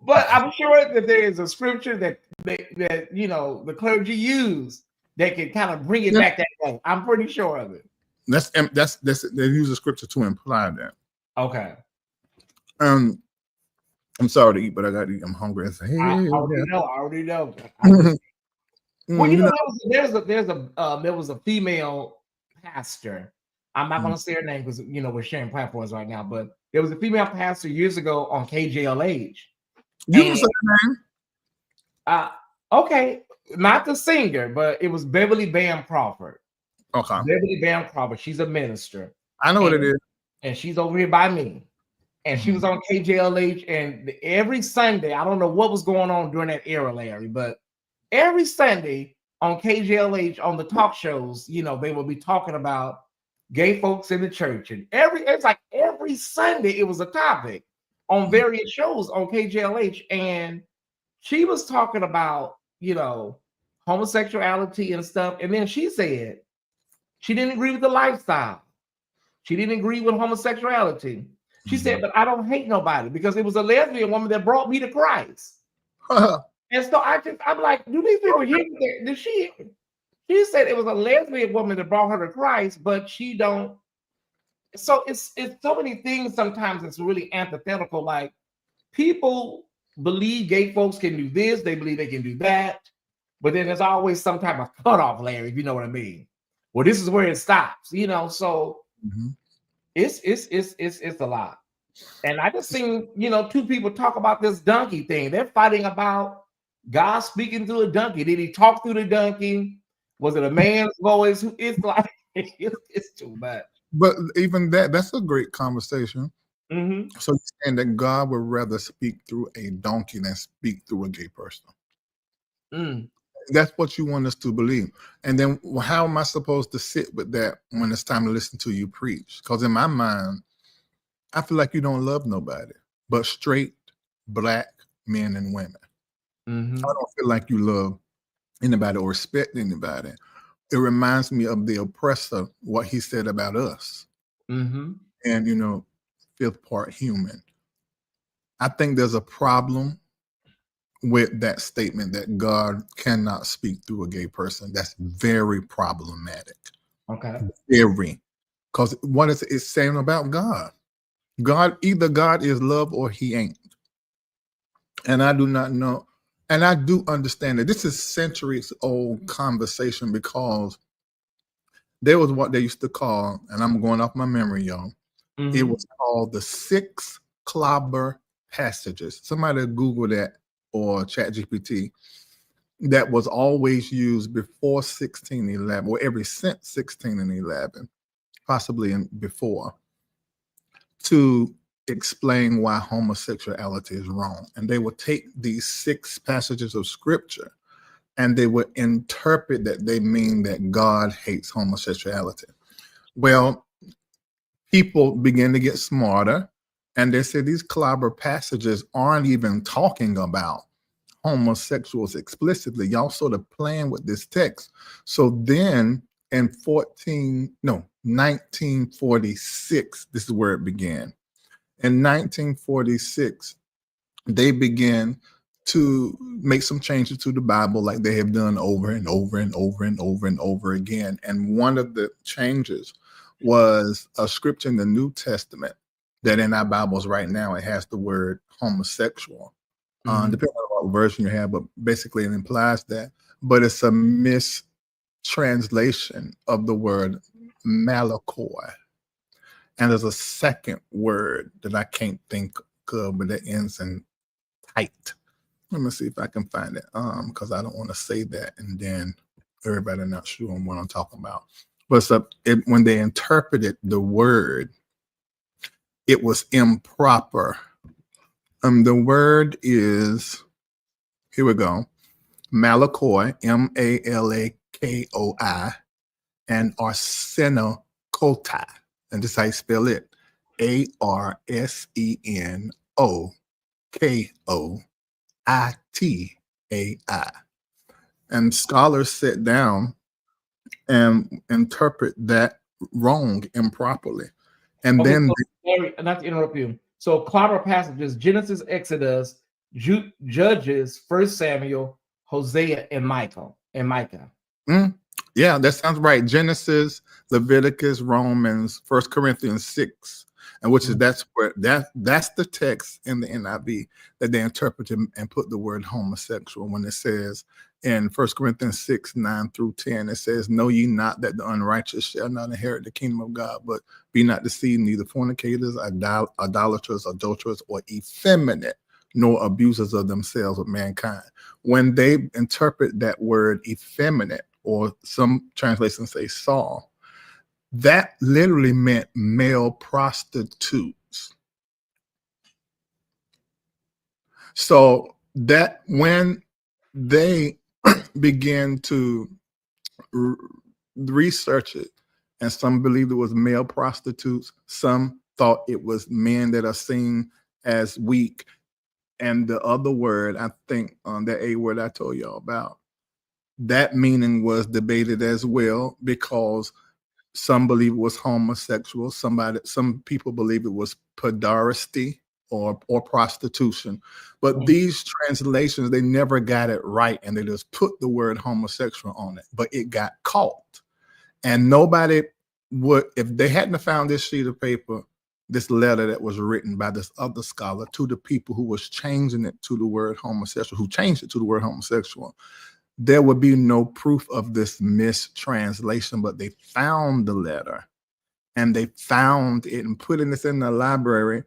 But I'm sure that there is a scripture that the clergy use that can kind of bring it back that way. I'm pretty sure of it. That's they use the scripture to imply that. Okay. I'm sorry to eat, but I got to eat. I'm hungry. I already know. Well, there was a female pastor. I'm not going to say her name because we're sharing platforms right now. But there was a female pastor years ago on KJLH. You can say her name. Okay, not the singer, but it was Beverly Bam Crawford. Okay, Beverly Bam Crawford. She's a minister. I know what it is, and she's over here by me. And she was on KJLH, and every Sunday, I don't know what was going on during that era, Larry, but every Sunday on KJLH on the talk shows, they would be talking about gay folks in the church, and it's like every Sunday it was a topic on various shows on KJLH, and she was talking about homosexuality and stuff, and then she said she didn't agree with the lifestyle, she didn't agree with homosexuality. She said, but I don't hate nobody because it was a lesbian woman that brought me to Christ. And so I'm like, do these people hear that? Did she said it was a lesbian woman that brought her to Christ, but she don't. So it's so many things sometimes it's really antithetical. Like people believe gay folks can do this, they believe they can do that, but then there's always some type of cutoff, Larry, if you know what I mean. Well, this is where it stops, so it's a lot. And I just seen, two people talk about this donkey thing. They're fighting about God speaking through a donkey. Did he talk through the donkey? Was it a man's voice? It's like it's too much. But even that's a great conversation. Mm-hmm. So you're saying that God would rather speak through a donkey than speak through a gay person. That's what you want us to believe. And then how am I supposed to sit with that when it's time to listen to you preach? Because in my mind, I feel like you don't love nobody but straight black men and women. I don't feel like you love anybody or respect anybody. It reminds me of the oppressor, what he said about us. And, fifth part human. I think there's a problem with that statement that God cannot speak through a gay person. That's very problematic. Okay. Very. Because what is it saying about God? Either God is love or he ain't. And I do not know. And I do understand that this is centuries old conversation because there was what they used to call, and I'm going off my memory, y'all. It was called the 6 clobber passages. Somebody Google that or ChatGPT. That was always used before 1611 or ever since 1611, possibly before, to explain why homosexuality is wrong. And they would take these 6 passages of scripture and they would interpret that they mean that God hates homosexuality. Well, people begin to get smarter and they say these clobber passages aren't even talking about homosexuals explicitly. Y'all sort of playing with this text. So then in 1946, this is where it began. In 1946, they began to make some changes to the Bible like they have done over and over and over and over and over again. And one of the changes was a scripture in the New Testament that in our Bibles right now, it has the word homosexual. Depending on what version you have, but basically it implies that. But it's a mistranslation of the word malakoi. And there's a second word that I can't think of, but that ends in tight. Let me see if I can find it, because I don't want to say that and then everybody not sure on what I'm talking about. But when they interpreted the word, it was improper The word is, here we go, malakoi, malakoi, and arsenokotai. And this is how you spell it, arsenokoitai. And scholars sit down and interpret that wrong, improperly. And Okay, then, so, Larry, not to interrupt you. So collateral passages: Genesis, Exodus, Judges, 1 Samuel, Hosea, and Micah. Yeah, that sounds right. Genesis, Leviticus, Romans, 1 Corinthians 6, and which is that's the text in the NIV that they interpreted and put the word homosexual when it says in 1 Corinthians 6, 9 through 10, it says, "Know ye not that the unrighteous shall not inherit the kingdom of God, but be not deceived, neither fornicators, idolaters, adulterers, or effeminate, nor abusers of themselves with mankind." When they interpret that word effeminate, or some translations say Saul, that literally meant male prostitutes. So that when they began to research it, and some believed it was male prostitutes, some thought it was men that are seen as weak. And the other word, I think, that A word I told y'all about, that meaning was debated as well, because some believe it was homosexual. Some people believe it was pederasty or prostitution. But these translations, they never got it right, and they just put the word homosexual on it. But it got caught, and nobody would, if they hadn't found this sheet of paper, this letter that was written by this other scholar to the people who was changing it to the word homosexual, who changed it to the word homosexual, there would be no proof of this mistranslation. But they found the letter, and they found it and put this in the library,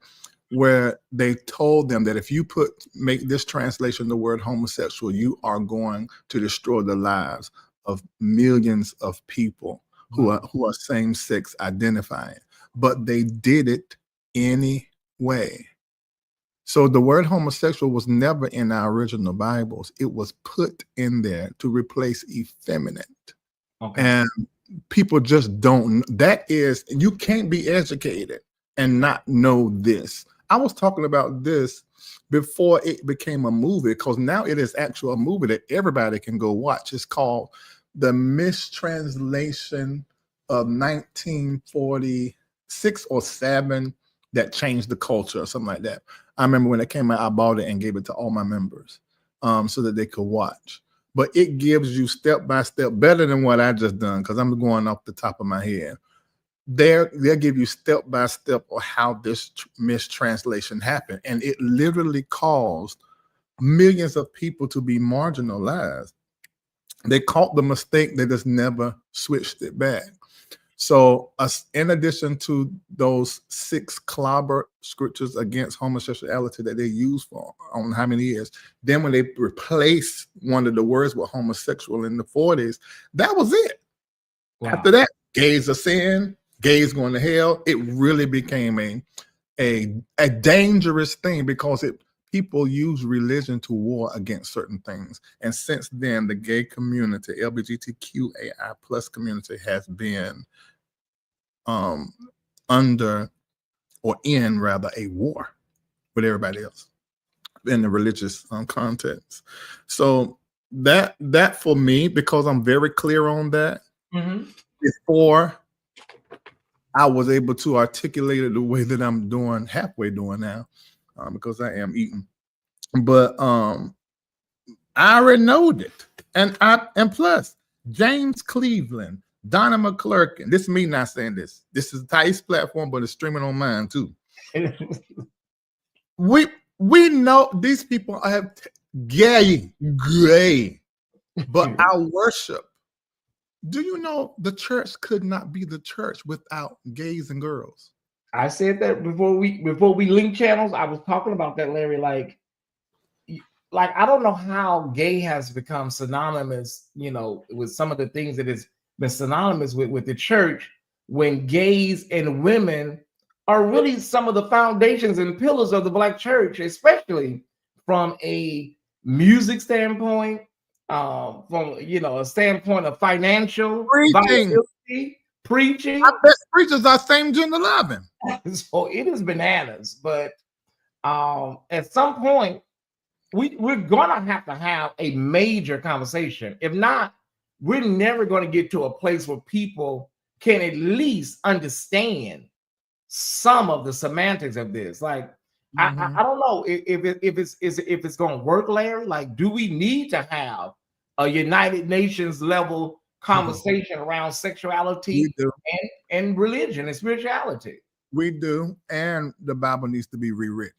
where they told them that if you make this translation the word homosexual, you are going to destroy the lives of millions of people who are same-sex identifying. But they did it anyway. So the word homosexual was never in our original Bibles. It was put in there to replace effeminate. Okay. And people just don't. That is, you can't be educated and not know this. I was talking about this before it became a movie, because now it is actually a movie that everybody can go watch. It's called The Mistranslation of 1946 or 7 that changed the culture, or something like that. I remember when it came out, I bought it and gave it to all my members so that they could watch. But it gives you step by step, better than what I just done, because I'm going off the top of my head. They'll give you step by step of how this mistranslation happened. And it literally caused millions of people to be marginalized. They caught the mistake, they just never switched it back. So in addition to those 6 clobber scriptures against homosexuality that they used for on how many years, then when they replaced one of the words with homosexual in the 40s, that was it. Wow. After that, gays are sin, gays going to hell. It really became a dangerous thing, because people use religion to war against certain things. And since then, the gay community, LGBTQAI plus community, has been under, or in rather, a war with everybody else in the religious context. So that for me, because I'm very clear on that, before I was able to articulate it the way that I'm halfway doing now, because I am eating. But I already know it. And plus, James Cleveland, Donna McClurkin. This is me not saying this. This is a Tyesse platform, but it's streaming on mine too. we know these people are gay, but our worship. Do you know the church could not be the church without gays and girls? I said that before we link channels. I was talking about that, Larry. Like I don't know how gay has become synonymous, with some of the things that has been synonymous with the church, when gays and women are really some of the foundations and pillars of the Black church, especially from a music standpoint, from a standpoint of financial Preaching. viability, preaching. I bet preachers are same gender loving. So it is bananas. But at some point, we're gonna have to have a major conversation. If not, we're never going to get to a place where people can at least understand some of the semantics of this. Like, I don't know if it's going to work, Larry. Like, do we need to have a United Nations level conversation around sexuality and religion and spirituality? We do, and the Bible needs to be rewritten.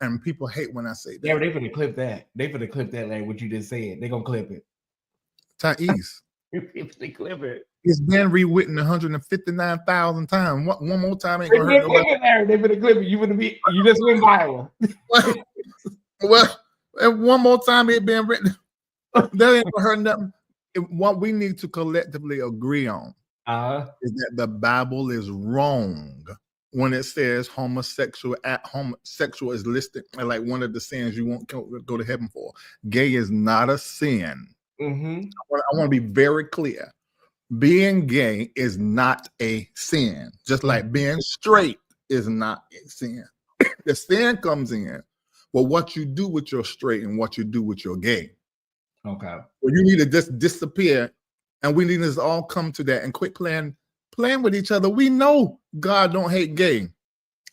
And people hate when I say that. Yeah, they're going to clip that. They're going to clip that, Larry. What you just said, they're going to clip it. Tyesse. They clip it. It's been rewritten 159,000 times. One more time ain't gonna hurt nobody. They're gonna clip it. You just went viral. Well, one more time it been written. That ain't gonna hurt nothing. What we need to collectively agree on is that the Bible is wrong when it says homosexual is listed like one of the sins you won't go to heaven for. Gay is not a sin. I want to be very clear. Being gay is not a sin, just like being straight is not a sin. The sin comes in, well, what you do with your straight and what you do with your gay. Okay. Well, you need to just disappear, and we need to all come to that and quit playing with each other. We know God don't hate gay.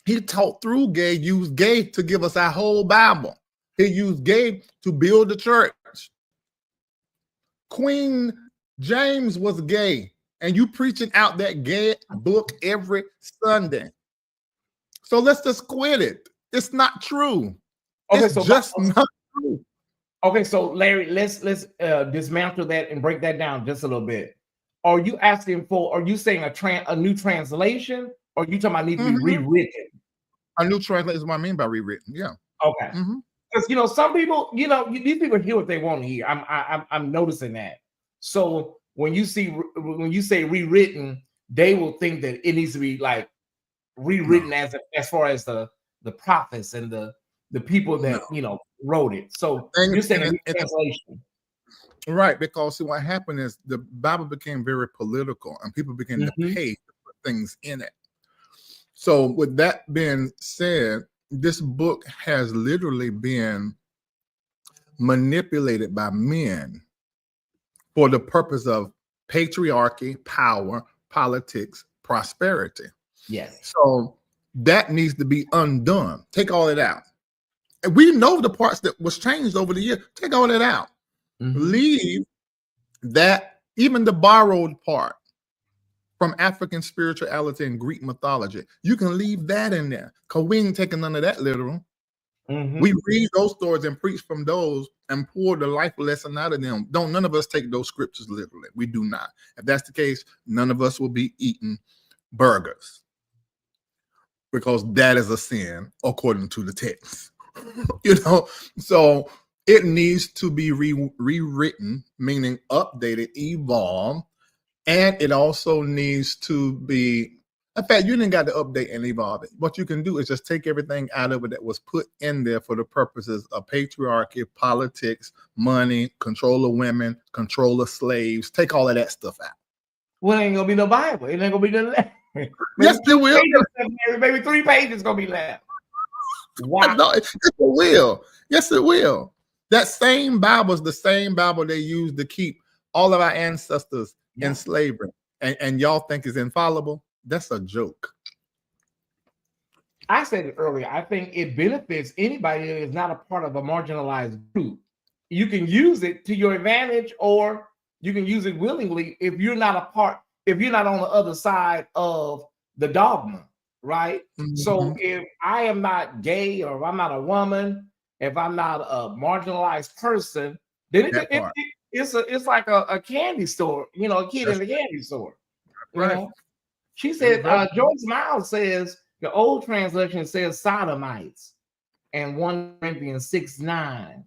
He taught through gay, used gay to give us our whole Bible. He used gay to build the church. Queen James was gay, and you preaching out that gay book every Sunday. So let's just quit it. It's not true. Okay, it's just not true. Okay, so Larry, let's dismantle that and break that down just a little bit. Are you saying a new translation, or are you talking about need to be rewritten? A new translation is what I mean by rewritten. Yeah. Okay. Because some people, these people hear what they want to hear. I'm noticing that. So when you say rewritten, they will think that it needs to be like rewritten as far as the prophets and the people that wrote it. So you're saying a new translation. Right, because see, what happened is the Bible became very political and people began to pay to put things in it. So with that being said, this book has literally been manipulated by men for the purpose of patriarchy, power, politics, prosperity. Yes. So that needs to be undone. Take all it out. And we know the parts that was changed over the years. Take all that out. Leave that, even the borrowed part from African spirituality and Greek mythology. You can leave that in there because we ain't taking none of that literal. We read those stories and preach from those and pour the life lesson out of them. Don't none of us take those scriptures literally. We do not. If that's the case, none of us will be eating burgers because that is a sin according to the text. So it needs to be rewritten, meaning updated, evolved, and it also needs to be, in fact, you didn't got to update and evolve it. What you can do is just take everything out of it that was put in there for the purposes of patriarchy, politics, money, control of women, control of slaves. Take all of that stuff out. Well, it ain't gonna be no Bible. It ain't gonna be no. Yes, it will. Maybe 3 pages gonna be left. Wow. No, it will. Yes, it will. That same Bible is the same Bible they used to keep all of our ancestors in slavery. And y'all think is infallible? That's a joke. I said it earlier. I think it benefits anybody that is not a part of a marginalized group. You can use it to your advantage, or you can use it willingly if you're not on the other side of the dogma, right? So if I am not gay, or if I'm not a woman, if I'm not a marginalized person, then it's like a candy store, a kid in the candy store. Right. She said, Joyce Miles says the old translation says sodomites, and 1 Corinthians 6:9.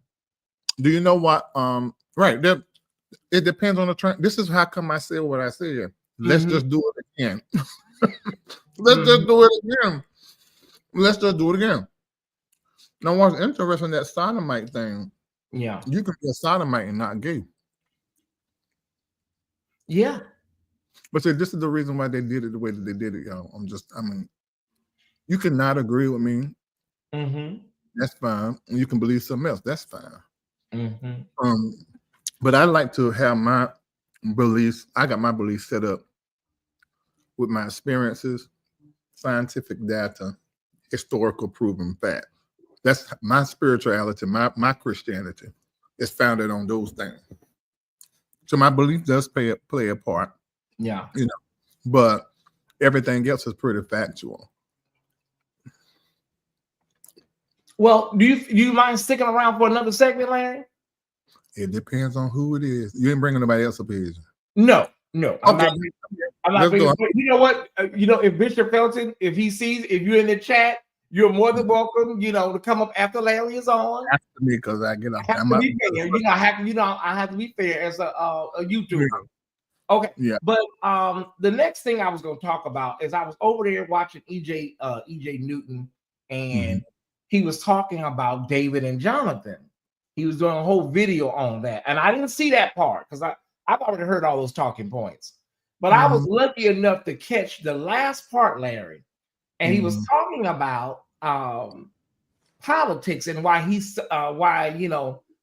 Do you know what? Right. It depends on the trend. This is how come I say what I say here. Let's just do it again. Let's just do it again. Let's just do it again. Now, what's interesting, that sodomite thing, Yeah. you can be a sodomite and not gay. Yeah. But see, this is the reason why they did it the way that they did it, y'all. You cannot agree with me. That's fine. You can believe something else. That's fine. But I like to have my beliefs. I got my beliefs set up with my experiences, scientific data, historical proven fact. That's my spirituality, my Christianity is founded on those things. So my belief does play a part. Yeah. You know, but everything else is pretty factual. Well, do you mind sticking around for another segment, Larry? It depends on who it is. You ain't bringing nobody else up here. No. I'm Okay. not bringing, you know what? If Bishop Felton, if you're in the chat, you're more than welcome, to come up after Larry is on. After me, because I get off. I have to be fair as a YouTuber. Yeah. Okay. Yeah. But the next thing I was going to talk about is I was over there watching EJ Newton, and he was talking about David and Jonathan. He was doing a whole video on that, and I didn't see that part because I've already heard all those talking points. But I was lucky enough to catch the last part, Larry, and he was talking about politics and why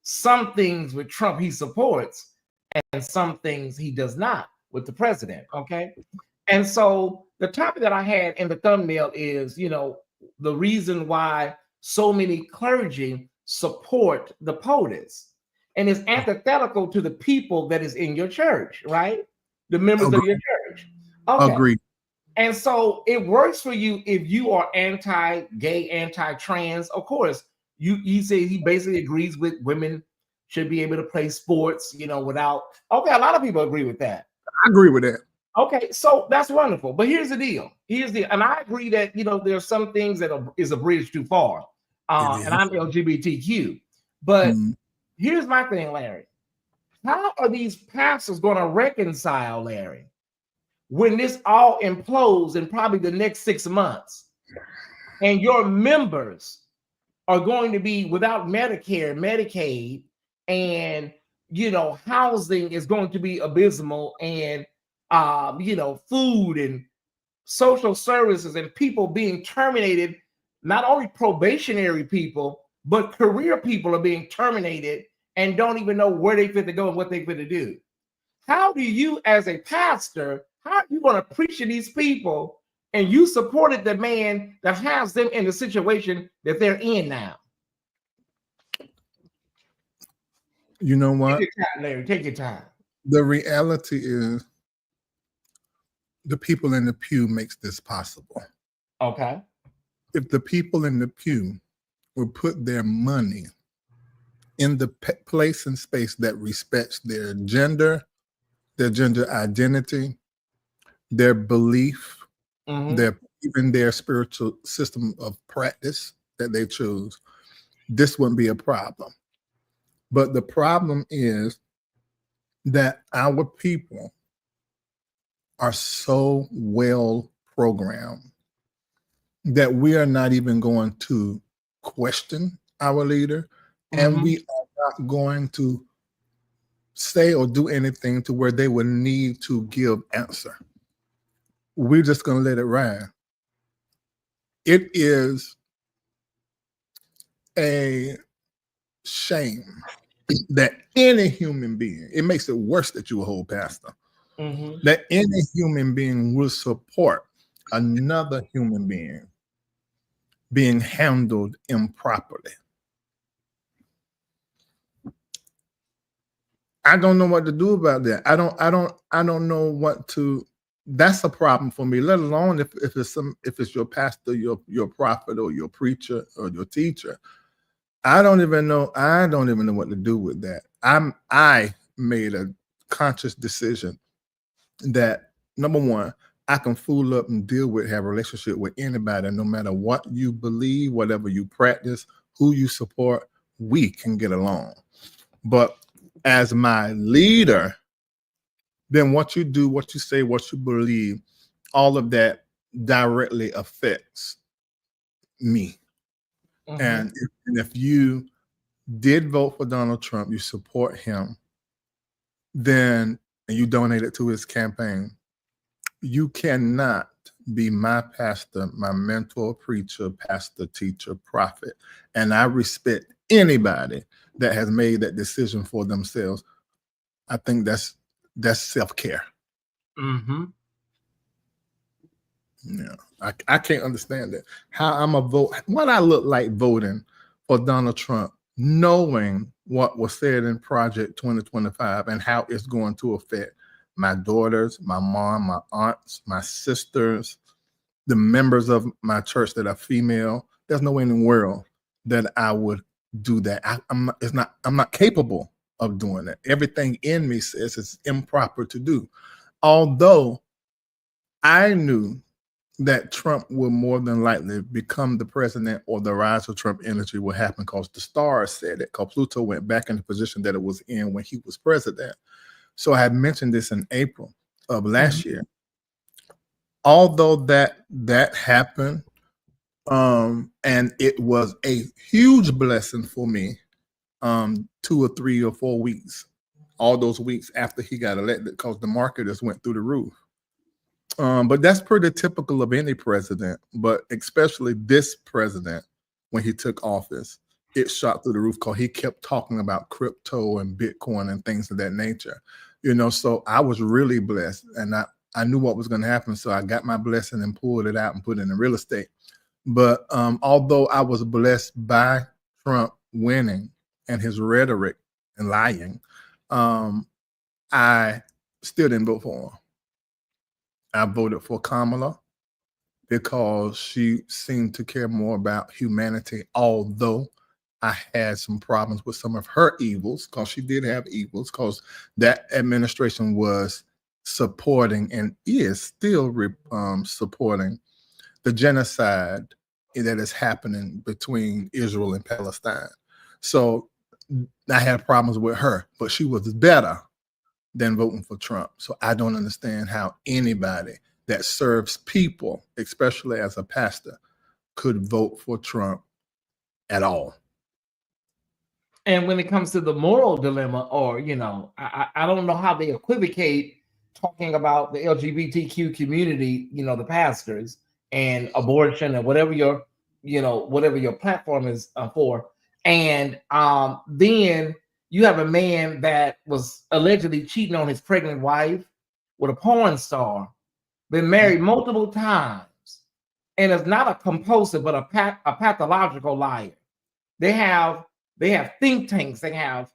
some things with Trump he supports and some things he does not with the president. Okay. And so the topic that I had in the thumbnail is, the reason why so many clergy support the POTUS, and it's antithetical to the people that is in your church, right? The members of your church. Okay. Agreed. And so it works for you if you are anti-gay, anti-trans. Of course, he says he basically agrees with women should be able to play sports, without. Okay, a lot of people agree with that. I agree with that. Okay, so that's wonderful. But here's the deal. And I agree that there are some things that is a bridge too far. And I'm LGBTQ. But here's my thing, Larry. How are these pastors going to reconcile, Larry, when this all implodes in probably the next 6 months, and your members are going to be without Medicare, Medicaid, and housing is going to be abysmal, and food and social services and people being terminated, not only probationary people, but career people are being terminated and don't even know where they fit to go and what they fit to do. How do you, as a pastor, how are you going to preach to these people and you supported the man that has them in the situation that they're in now? You know what? Take your time, Larry. Take your time. The reality is the people in the pew makes this possible. Okay. If the people in the pew would put their money in the place and space that respects their gender identity, their belief, even their spiritual system of practice that they choose, this wouldn't be a problem. But the problem is that our people are so well programmed that we are not even going to question our leader, and we are not going to say or do anything to where they would need to give answer. We're just going to let it ride. It is a shame that any human being, it makes it worse that you're a whole pastor, that any human being will support another human being being handled improperly. I don't know what to do about that. I don't know what to. That's a problem for me. Let alone if it's your pastor, your prophet, or your preacher, or your teacher. I don't even know what to do with that. I made a conscious decision that, number one, I can fool up and have a relationship with anybody, no matter what you believe, whatever you practice, who you support, we can get along. But as my leader, then what you do, what you say, what you believe all of that directly affects me. And if you did vote for Donald Trump, you support him, then and you donated to his campaign, you cannot be my pastor, my mentor, preacher, pastor, teacher, prophet. And I respect anybody that has made that decision for themselves. I think that's self-care. Yeah, I can't understand that. How I'm a vote, what I look like voting for Donald Trump, knowing what was said in Project 2025 and how it's going to affect my daughters, my mom, my aunts, my sisters, the members of my church that are female. There's no way in the world that I would do that. I'm not capable of doing that. Everything in me says it's improper to do. Although I knew that Trump will more than likely become the president, or the rise of Trump energy will happen, because the stars said it, because Pluto went back in the position that it was in when he was president. So I had mentioned this in April of last year. Although that happened, and it was a huge blessing for me, 2 or 3 or 4 weeks, all those weeks after he got elected, because the market just went through the roof. But that's pretty typical of any president, but especially this president, when he took office, it shot through the roof because he kept talking about crypto and Bitcoin and things of that nature. So I was really blessed, and I knew what was going to happen. So I got my blessing and pulled it out and put it in real estate. But although I was blessed by Trump winning and his rhetoric and lying, I still didn't vote for him. I voted for Kamala because she seemed to care more about humanity, although I had some problems with some of her evils, because she did have evils, because that administration was supporting and is still supporting the genocide that is happening between Israel and Palestine. So I had problems with her, but she was better than voting for Trump. So I don't understand how anybody that serves people, especially as a pastor, could vote for Trump at all. And when it comes to the moral dilemma, or, I don't know how they equivocate talking about the LGBTQ community, the pastors, and abortion, and whatever your platform is for. And then you have a man that was allegedly cheating on his pregnant wife with a porn star, been married multiple times, and is not a compulsive, but a pathological liar. They have think tanks, they have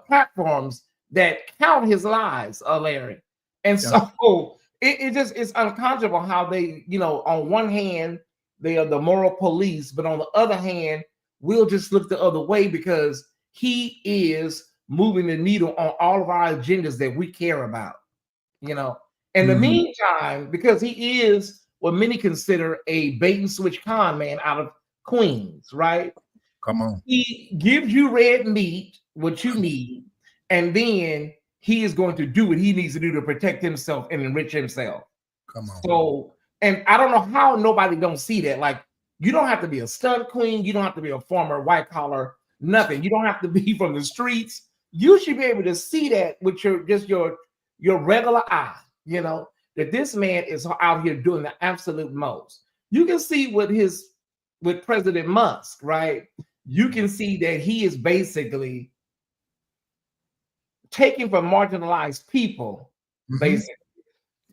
platforms that count his lies, Larry. And so it's unconscionable how they, on one hand, they are the moral police, but on the other hand, we'll just look the other way because he is moving the needle on all of our agendas that we care about. In the meantime, because he is what many consider a bait and switch con man out of Queens, right? Come on. He gives you red meat, what you need, and then he is going to do what he needs to do to protect himself and enrich himself. Come on. So, and I don't know how nobody don't see that. Like, you don't have to be a stunt queen. You don't have to be a former white collar, nothing. You don't have to be from the streets. You should be able to see that with your regular eye, that this man is out here doing the absolute most. You can see with President Musk, right? You can see that he is basically taking from marginalized people, basically.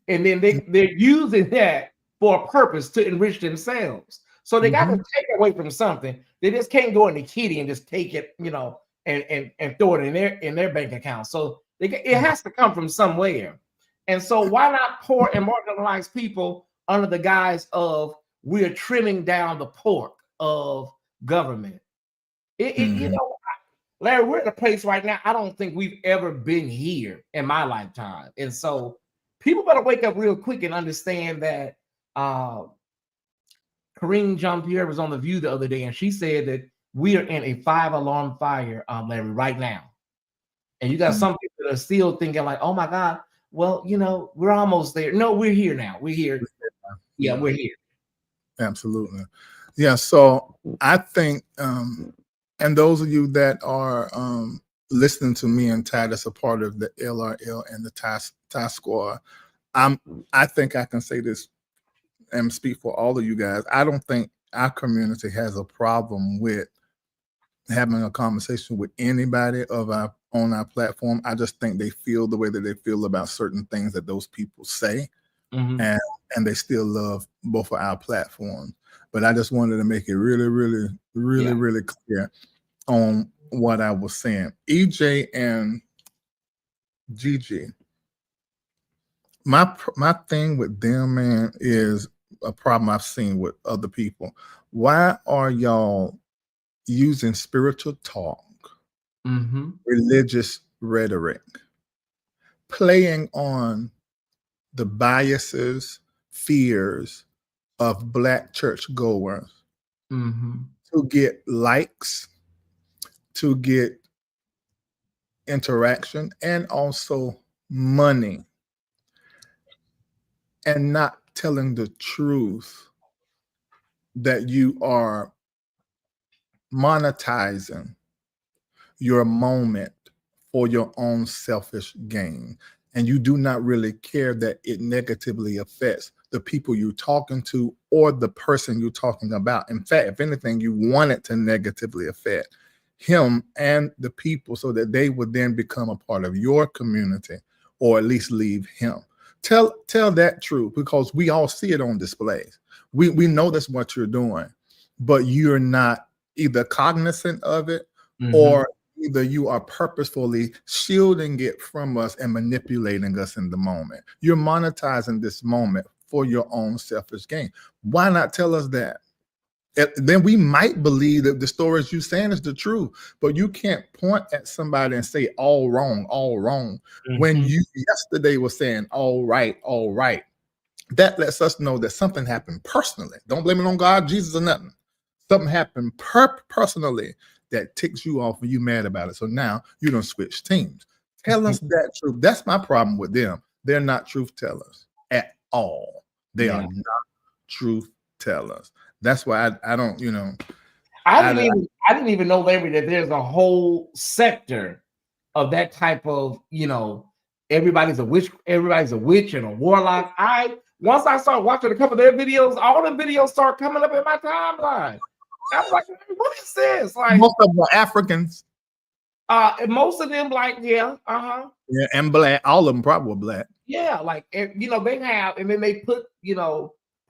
And then they're using that for a purpose to enrich themselves. So they got to take away from something. They just can't go in the kitty and just take it, and throw it in their bank account. So it has to come from somewhere. And so why not poor and marginalized people under the guise of we're trimming down the pork of government? Larry, we're at a place right now, I don't think we've ever been here in my lifetime. And so people better wake up real quick and understand that Karine Jean-Pierre was on The View the other day, and she said that we are in a 5-alarm fire, Larry, right now. And you got some people that are still thinking like, oh my God, well, we're almost there. No, we're here now. We're here. Yeah, we're here. Absolutely. Yeah. So I think, and those of you that are listening to me and Ty, that's a part of the LRL and the Ty Squad, I think I can say this and speak for all of you guys. I don't think our community has a problem with having a conversation with anybody on our platform. I just think they feel the way that they feel about certain things that those people say, and they still love both of our platforms. But I just wanted to make it really, really, really, really clear on what I was saying. EJ and Gigi, my thing with them, man, is a problem I've seen with other people. Why are y'all using spiritual talk, religious rhetoric, playing on the biases, fears of Black church goers to get likes, to get interaction, and also money, and not telling the truth that you are monetizing your moment for your own selfish gain. And you do not really care that it negatively affects the people you're talking to or the person you're talking about. In fact, if anything, you want it to negatively affect him and the people so that they would then become a part of your community, or at least leave him. Tell that truth, because we all see it on displays. We know that's what you're doing, but you're not either cognizant of it, or either you are purposefully shielding it from us and manipulating us in the moment. You're monetizing this moment for your own selfish gain. Why not tell us that? Then we might believe that the stories you're saying is the truth, but you can't point at somebody and say all wrong, when you yesterday was saying all right. That lets us know that something happened personally. Don't blame it on God, Jesus, or nothing. Something happened personally that ticks you off and you mad about it. So now you don't switch teams. Tell us that truth. That's my problem with them. They're not truth tellers at all. They are not truth tellers. That's why I don't, I didn't even know, Larry, that there's a whole sector of that type of, everybody's a witch and a warlock. Once I started watching a couple of their videos, all the videos start coming up in my timeline. I was like, what is this? Like, most of them are Africans. Most of them, like, yeah, and Black. All of them probably Black. Yeah, like, they have, and then they put,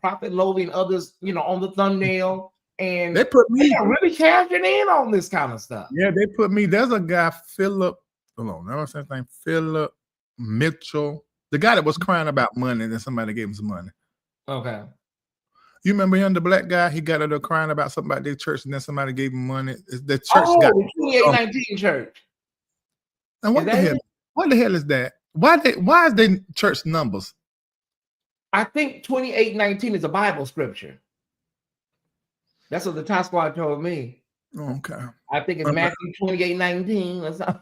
Prophet Lowy and others, on the thumbnail, and they are really cashing in on this kind of stuff. Yeah, they put me. There's a guy, Philip. Hold on, that was his name, Philip Mitchell, the guy that was crying about money, and then somebody gave him some money. Okay. You remember him, the Black guy? He got out there crying about something about their church, and then somebody gave him money. The church got the 2819 church. And what the hell? What the hell is that? Why is they church numbers? I think 2819 is a Bible scripture. That's what the Top Squad told me. Okay. I think it's Matthew 28:19 or something.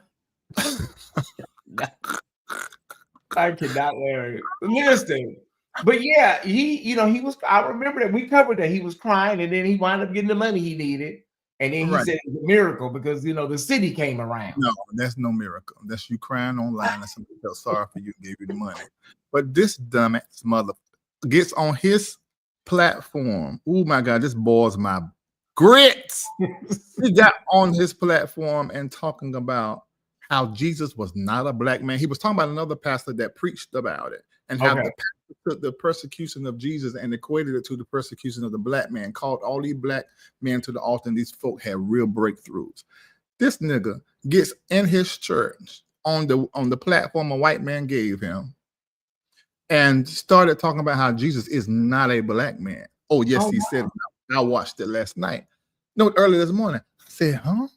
I cannot, Larry. Listen. But yeah, he was, I remember that we covered that he was crying, and then he wound up getting the money he needed. And then he said it was a miracle because, the city came around. No, that's no miracle. That's you crying online and somebody felt sorry for you and gave you the money. But this dumbass mother gets on his platform. Oh my God, this boils my grits. He got on his platform and talking about how Jesus was not a Black man. He was talking about another pastor that preached about it, and how the pastor took the persecution of Jesus and equated it to the persecution of the Black man, called all these Black men to the altar, and these folk had real breakthroughs. This nigga gets in his church on the platform a white man gave him and started talking about how Jesus is not a Black man. Oh, yes, he said. I watched it last night. No, early this morning. I said, huh?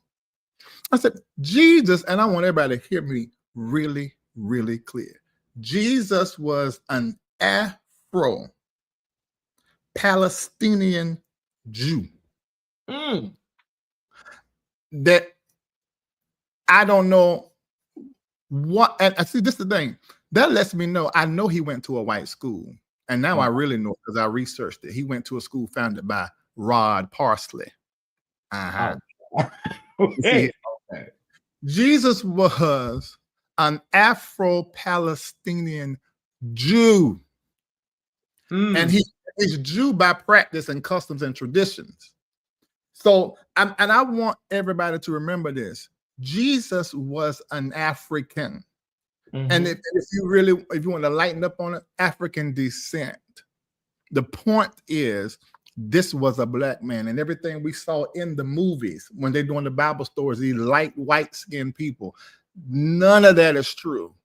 I said, Jesus, and I want everybody to hear me really, really clear. Jesus was an Afro-Palestinian Jew. That I don't know what, and I see this is the thing. That lets me know, I know he went to a white school. And now I really know because I researched it. He went to a school founded by Rod Parsley. Oh. You see, Okay. Jesus was an Afro-Palestinian Jew. And he's Jew by practice and customs and traditions. So, and I want everybody to remember this. Jesus was an African. And if you want to lighten up on it, African descent. The point is, this was a black man, and everything we saw in the movies when they're doing the Bible stories, these light, white-skinned people, none of that is true.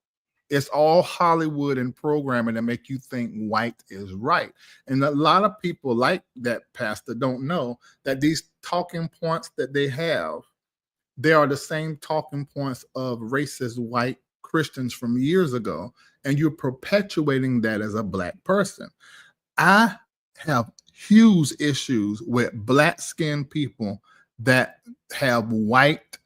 It's all Hollywood and programming to make you think white is right. And a lot of people like that, Pastor, don't know that these talking points that they have, they are the same talking points of racist white Christians from years ago, and you're perpetuating that as a black person. I have huge issues with black-skinned people that have white,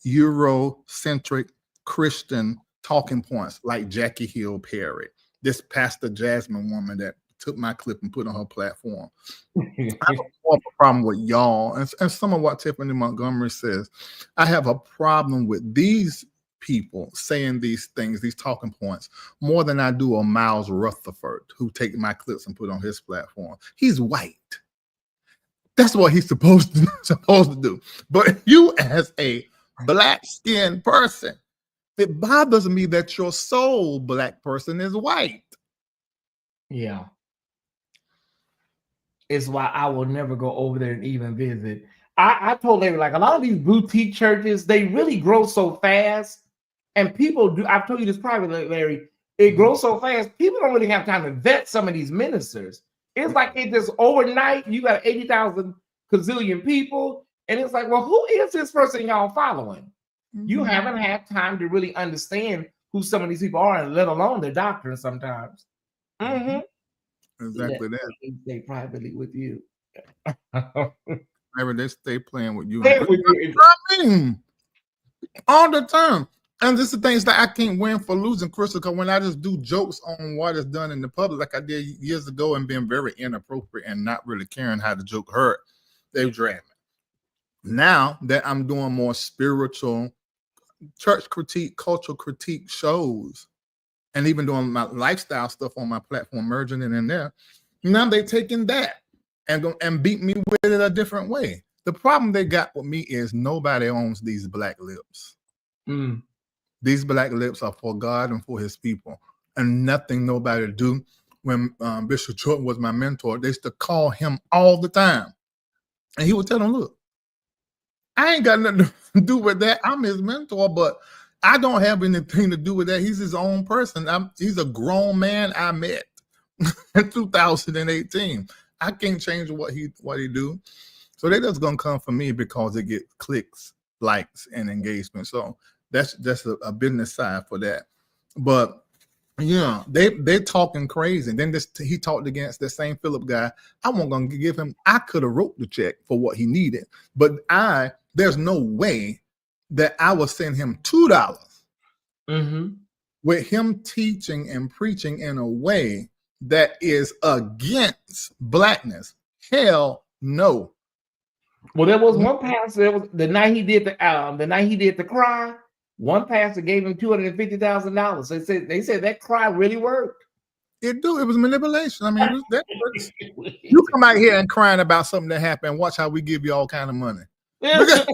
Eurocentric Christian talking points like Jackie Hill Perry, this Pastor Jasmine woman that took my clip and put on her platform. I have a problem with y'all, and some of what Tiffany Montgomery says. I have a problem with these people saying these things, these talking points, more than I do on Miles Rutherford, who take my clips and put on his platform. He's white. That's what he's supposed to do. But you, as a black-skinned person, it bothers me that your sole black person is white. Yeah. It's why I will never go over there and even visit. I told Larry, like a lot of these boutique churches, they really grow so fast. And people do, I've told you this privately, Larry, it grows so fast, people don't really have time to vet some of these ministers. It's like it just overnight, you got 80,000 gazillion people. And it's like, well, who is this person y'all following? You haven't had time to really understand who some of these people are, and let alone their doctrine sometimes. Exactly that. They privately with you. Maybe they stay playing with you. All the time. And this is the things that I can't win for losing, Crystal, because when I just do jokes on what is done in the public, like I did years ago, and being very inappropriate and not really caring how the joke hurt, they drag me. Now that I'm doing more spiritual church critique, cultural critique shows, and even doing my lifestyle stuff on my platform, merging it in there, now they're taking that and beat me with it a different way. The problem they got with me is nobody owns these black lips. These black lips are for God and for his people, and nothing nobody do. When Bishop Jordan was my mentor, they used to call him all the time, and he would tell them, look, I ain't got nothing to do with that. I'm his mentor, but I don't have anything to do with that. He's his own person. He's a grown man I met in 2018. I can't change what he do. So they just gonna come for me because it gets clicks, likes, and engagement. So that's a business side for that. But yeah, they talking crazy. And then he talked against the same Philip guy. I wasn't gonna give him. I could have wrote the check for what he needed, but there's no way that I would send him $2 with him teaching and preaching in a way that is against blackness. Hell no. Well, there was one pastor. The night he did the cry. One pastor gave him $250,000. They said that cry really worked. It do. It was manipulation. I mean, that works. You come out here and crying about something that happened. Watch how we give you all kind of money. That's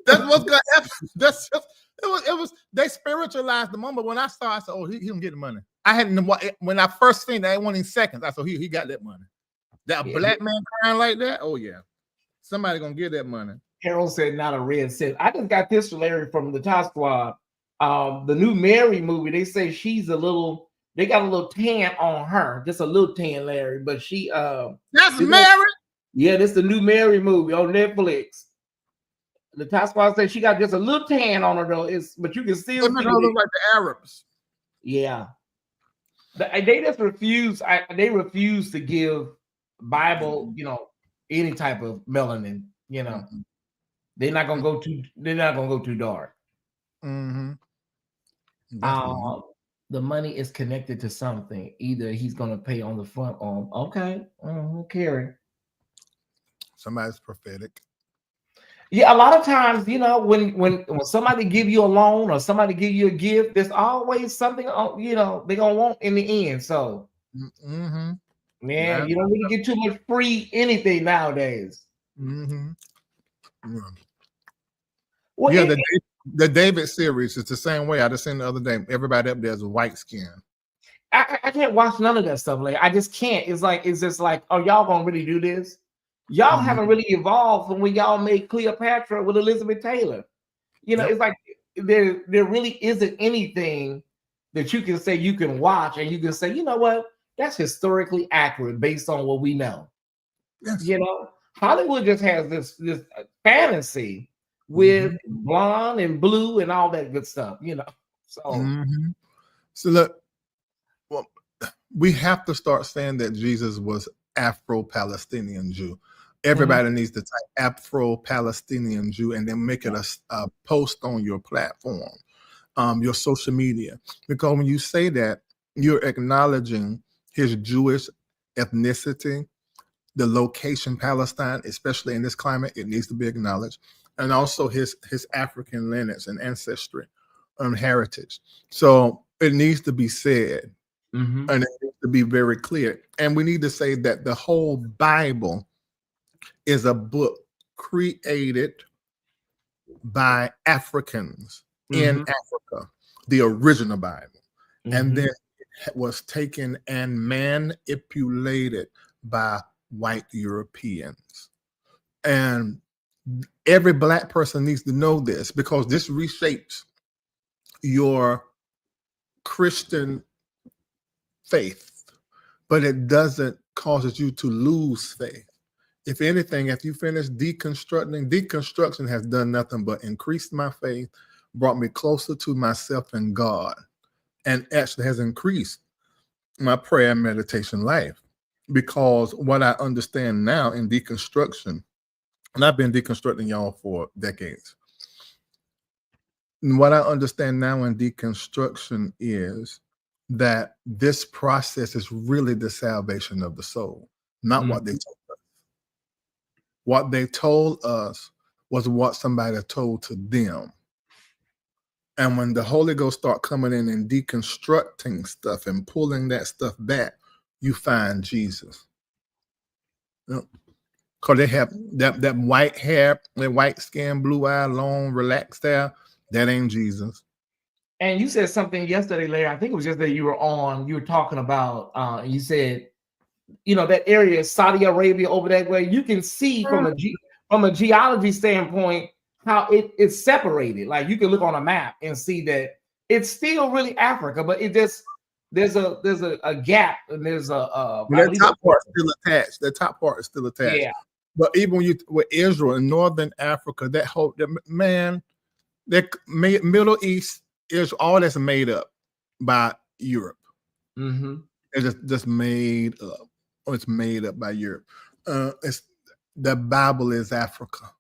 what's gonna happen. That's just it was. They spiritualized the moment. When I saw, I said, "Oh, he don't get the money." I hadn't when I first seen that. It wasn't in seconds. I said, "He got that money." That black man crying like that. Oh yeah, somebody gonna get that money. Harold said, "Not a red cent." I just got this, Larry, from the Top Squad. The new Mary movie. They say she's a little. They got a little tan on her, just a little tan, Larry. But she. That's Mary. Yeah, this is the new Mary movie on Netflix. The Top Squad said she got just a little tan on her though. But you can still see her look like the Arabs. Yeah, they just refuse. They refuse to give Bible, any type of melanin. They're not gonna go too. They're not gonna go too dark. the money is connected to something. Either he's going to pay on the front arm. Okay, Carrie. Somebody's prophetic. Yeah, a lot of times, you know, when somebody give you a loan or somebody give you a gift, there's always something, you know, they're gonna want in the end. So, Mm-hmm. man, you don't really get too much free anything nowadays. Mm-hmm. Yeah, Well, yeah, the David series is the same way. I just seen the other day. Everybody up there is white skin. I can't watch none of that stuff. Like, I just can't. It's just like, oh, y'all gonna really do this? Y'all haven't really evolved from when y'all made Cleopatra with Elizabeth Taylor. You know, Yep. it's like there really isn't anything that you can say you can watch and you can say, you know what, that's historically accurate based on what we know. Yes. You know, Hollywood just has this fantasy with blonde and blue and all that good stuff. You know, so so look, well, we have to start saying that Jesus was Afro-Palestinian Jew. Everybody needs to type Afro-Palestinian Jew and then make it a post on your platform, your social media. Because when you say that, you're acknowledging his Jewish ethnicity, the location Palestine, especially in this climate, it needs to be acknowledged, and also his African lineage and ancestry, heritage. So it needs to be said, and it needs to be very clear. And we need to say that the whole Bible is a book created by Africans in Africa, the original Bible, and then it was taken and manipulated by white Europeans. And every Black person needs to know this, because this reshapes your Christian faith, but it doesn't cause you to lose faith. If anything, if you finish deconstruction has done nothing but increased my faith, brought me closer to myself and God, and actually has increased my prayer and meditation life. Because what I understand now in deconstruction, and I've been deconstructing y'all for decades, and what I understand now in deconstruction is that this process is really the salvation of the soul, not what they told us. What they told us was what somebody told to them. And when the Holy Ghost start coming in and deconstructing stuff and pulling that stuff back, you find Jesus. Because they have that white hair, that white skin, blue eye, long, relaxed hair. That ain't Jesus. And you said something yesterday, Larry. I think it was just that you were talking about, you said, you know, that area, Saudi Arabia over that way, you can see from a geology standpoint how it's separated. Like, you can look on a map and see that it's still really Africa, but it just there's a gap, and there's that top part is still attached. That top part is still attached. Yeah. But even when you with Israel and Northern Africa, that Middle East is all that's made up by Europe. It's just made up. It's made up by Europe. It's the Bible is Africa.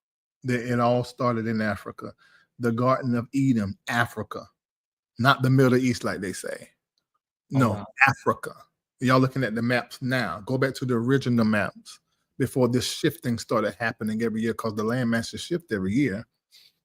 It all started in Africa. The Garden of Eden, Africa, not the Middle East like they say. No, Africa. Y'all looking at the maps now. Go back to the original maps before this shifting started happening every year, because the landmasses shift every year.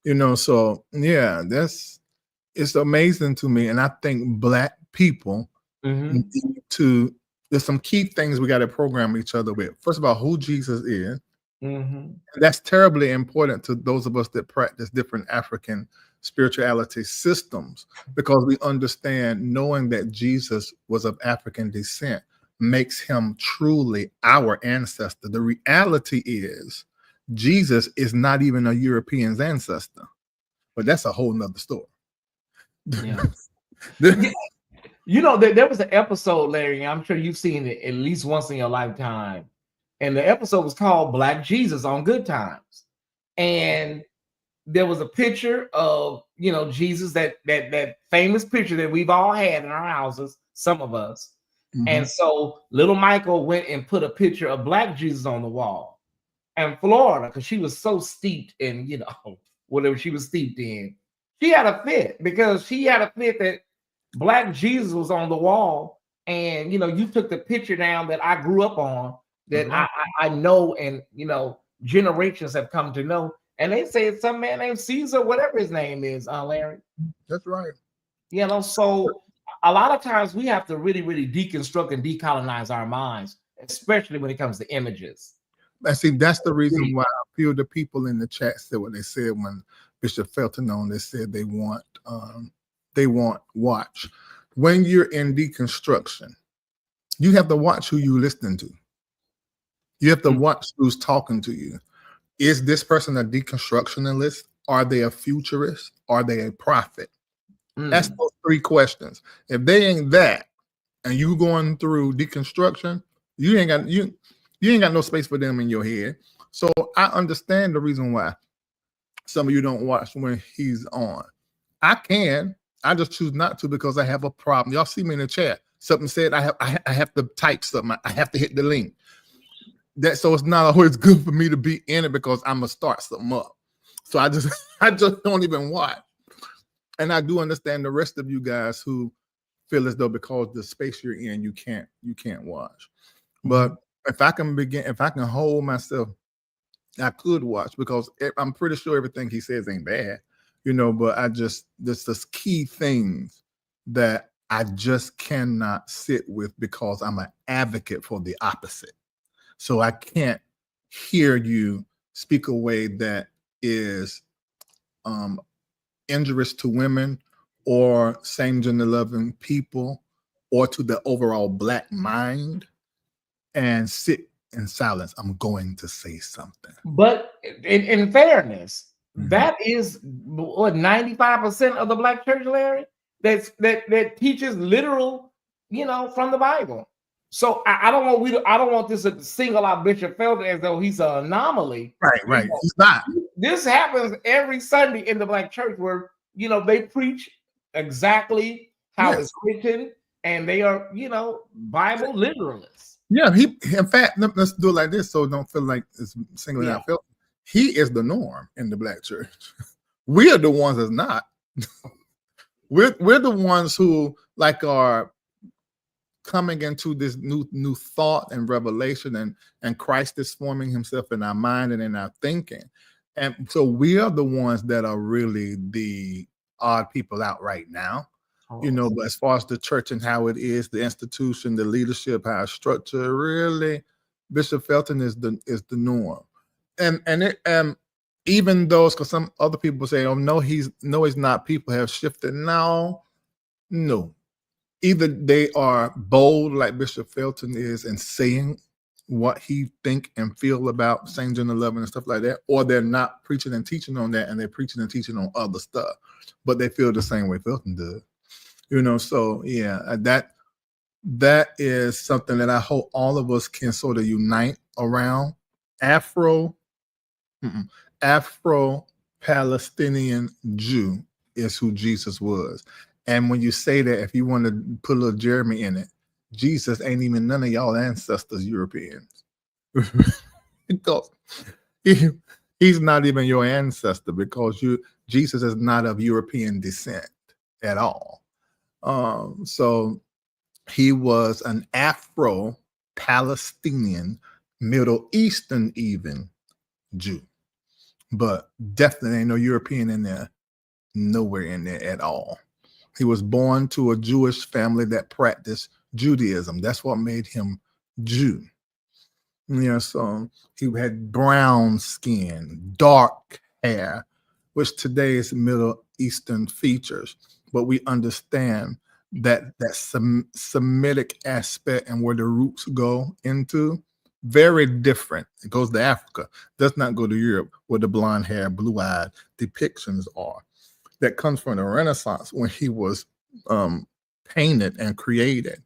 You know, so yeah, it's amazing to me. And I think Black people need to, there's some key things we got to program each other with. First of all, who Jesus is. And that's terribly important to those of us that practice different African spirituality systems, because we understand knowing that Jesus was of African descent makes him truly our ancestor. The reality is Jesus is not even a European's ancestor, but that's a whole nother story. Yeah. You know, there was an episode, Larry, I'm sure you've seen it at least once in your lifetime, and the episode was called Black Jesus on Good Times. And there was a picture of, you know, Jesus, that famous picture that we've all had in our houses, some of us. And so little Michael went and put a picture of Black Jesus on the wall. And Florida, because she was so steeped in, you know, whatever she was steeped in, she had a fit, because she had a fit that Black Jesus was on the wall, and you took the picture down that I grew up on, that I know, and generations have come to know, and they say it's some man named Caesar, whatever his name is, Larry. That's right. So a lot of times we have to really, really deconstruct and decolonize our minds, especially when it comes to images. And see, that's the reason why a few of the people in the chat said what they said when Bishop Felton on. They said they want watch. When you're in deconstruction, you have to watch who you listening to. You have to watch who's talking to you. Is this person a deconstructionalist? Are they a futurist? Are they a prophet? That's those three questions. If they ain't that, and you going through deconstruction, you ain't got no space for them in your head. So I understand the reason why some of you don't watch when he's on. I can. I just choose not to because I have a problem. Y'all see me in the chat. Something said I have to type something. I have to hit the link. So it's not always good for me to be in it because I'm gonna start something up. So I just don't even watch. And I do understand the rest of you guys who feel as though because the space you're in, you can't watch. But if I can hold myself, I could watch because I'm pretty sure everything he says ain't bad, but there's this key things that I just cannot sit with because I'm an advocate for the opposite. So I can't hear you speak a way that is injurious to women or same-gender loving people or to the overall Black mind and sit in silence. I'm going to say something. But in fairness, that is what 95% of the Black church, Larry, that teaches literal, from the Bible. So I don't want this to single out Bishop Felton as though he's an anomaly. Right. He's not. This happens every Sunday in the Black church where they preach exactly how it's written, and they are Bible literalists. Yeah, in fact, let's do it like this so don't feel like it's singling out Felton. He is the norm in the Black church. We are the ones that's not. We're the ones who are coming into this new thought and revelation, and Christ is forming himself in our mind and in our thinking. And so we are the ones that are really the odd people out right now. But as far as the church and how it is, the institution, the leadership, how it's structured, really, Bishop Felton is the norm. And even those, because some other people say, "Oh no, he's not." People have shifted. No. Either they are bold like Bishop Felton is and saying what he think and feel about same-gender loving and stuff like that, or they're not preaching and teaching on that, and they're preaching and teaching on other stuff, but they feel the same way Felton does. So yeah, that is something that I hope all of us can sort of unite around. Afro-Palestinian Jew is who Jesus was. And when you say that, if you want to put a little Jeremy in it, Jesus ain't even none of y'all ancestors Europeans. Because he's not even your ancestor, because Jesus is not of European descent at all. So he was an Afro-Palestinian, Middle Eastern even Jew, but definitely ain't no European in there, nowhere in there at all. He was born to a Jewish family that practiced Judaism. That's what made him Jew. So he had brown skin, dark hair, which today is Middle Eastern features. But we understand that Semitic aspect and where the roots go into, very different. It goes to Africa, does not go to Europe, where the blonde hair, blue-eyed depictions are. That comes from the Renaissance when he was painted and created.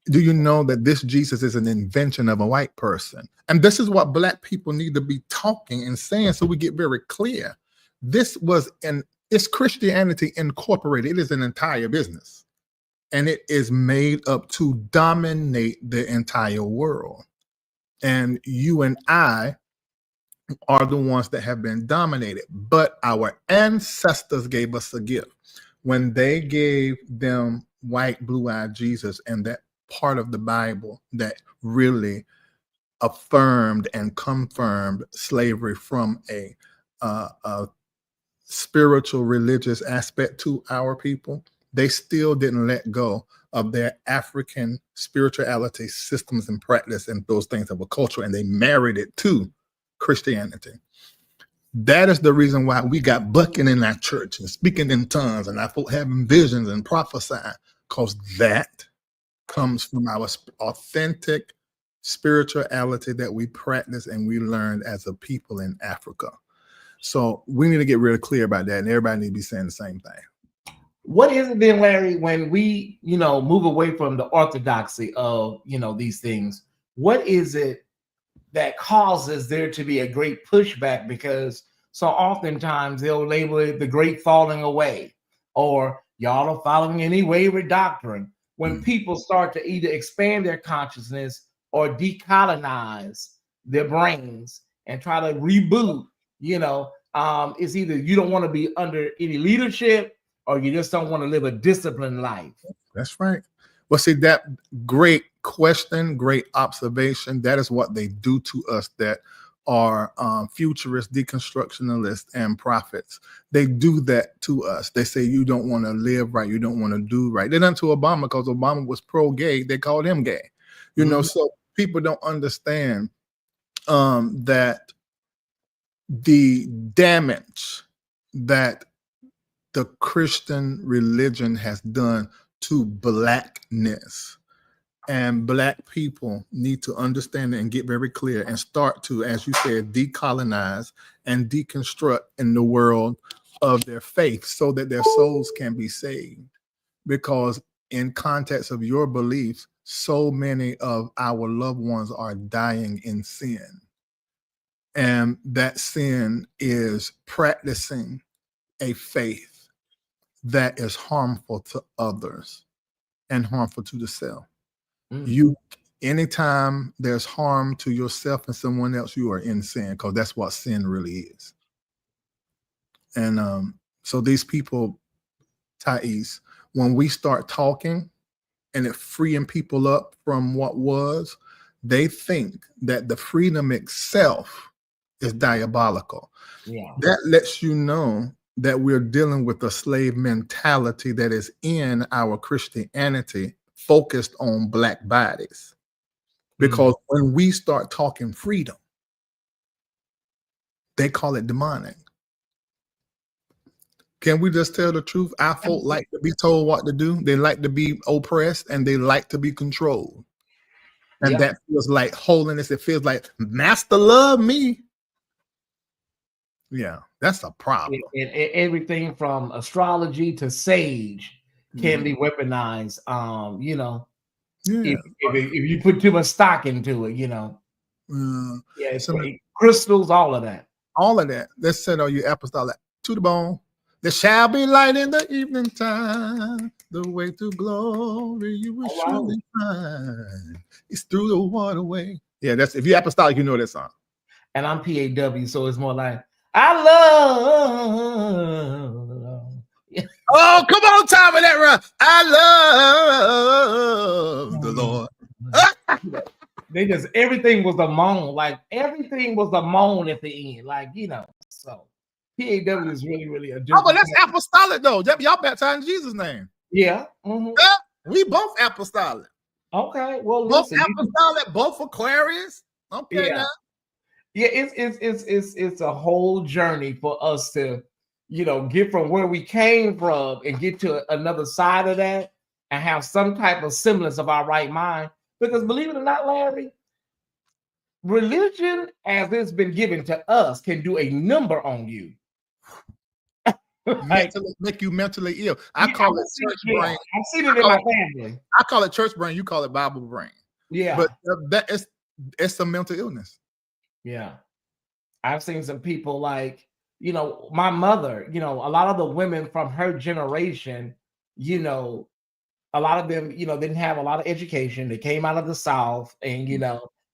Do you know that this Jesus is an invention of a white person? And this is what Black people need to be talking and saying, so we get very clear. It's Christianity Incorporated. It is an entire business, and it is made up to dominate the entire world. And you and I are the ones that have been dominated, but our ancestors gave us a gift when they gave them white, blue-eyed Jesus and that part of the Bible that really affirmed and confirmed slavery from a spiritual, religious aspect to our people, they still didn't let go of their African spirituality systems and practice and those things that were cultural, and they married it to Christianity. That is the reason why we got bucking in our church and speaking in tongues and our folk having visions and prophesying, because that comes from our authentic spirituality that we practice and we learned as a people in Africa. So we need to get really clear about that, and everybody need to be saying the same thing. What is it then, Larry, when we, move away from the orthodoxy of, these things? What is it that causes there to be a great pushback? Because so oftentimes they'll label it the great falling away, or y'all are following any wayward doctrine. When people start to either expand their consciousness or decolonize their brains and try to reboot, it's either you don't want to be under any leadership or you just don't want to live a disciplined life. That's right. Well, see, that great question, great observation, that is what they do to us that are futurists, deconstructionalists, and prophets. They do that to us. They say you don't want to live right, you don't want to do right. They done to Obama because Obama was pro-gay. They called him gay. So people don't understand that the damage that the Christian religion has done to Blackness, and Black people need to understand it and get very clear and start to, as you said, decolonize and deconstruct in the world of their faith so that their souls can be saved. Because in context of your beliefs, so many of our loved ones are dying in sin. And that sin is practicing a faith that is harmful to others and harmful to the self. Anytime there's harm to yourself and someone else, you are in sin, because that's what sin really is. And so these people, Tyesse, when we start talking and it freeing people up from what was, they think that the freedom itself is diabolical. Yeah. That lets you know that we're dealing with a slave mentality that is in our Christianity focused on Black bodies. Because when we start talking freedom, they call it demonic. Can we just tell the truth? Our folk like to be told what to do. They like to be oppressed and they like to be controlled. And that feels like holiness. It feels like master love me. Yeah, that's a problem. Everything from astrology to sage can be weaponized. If you put too much stock into it, crystals, all of that. All of that. Let's set all your apostolic to the bone. There shall be light in the evening time. The way to glory you will surely find. It's through the waterway. Yeah, that's if you're apostolic, you know that song. And I'm PAW, so it's more like I love. Oh, come on, time of that run. I love the Lord. They just everything was a moan, like everything was a moan at the end, so PAW is really a different. Oh, but that's apostolic though. Y'all baptized in Jesus' name. Yeah. We both apostolic. Okay. Well, both apostolic, both Aquarius. Okay. Yeah. Now. Yeah, it's a whole journey for us to, get from where we came from and get to another side of that and have some type of semblance of our right mind. Because believe it or not, Larry, religion, as it's been given to us, can do a number on you. Make you mentally ill. I call it church brain. I've seen it in my family. I call it church brain. You call it Bible brain. Yeah, but it's a mental illness. Yeah, I've seen some people like my mother. A lot of the women from her generation. A lot of them, didn't have a lot of education. They came out of the South, and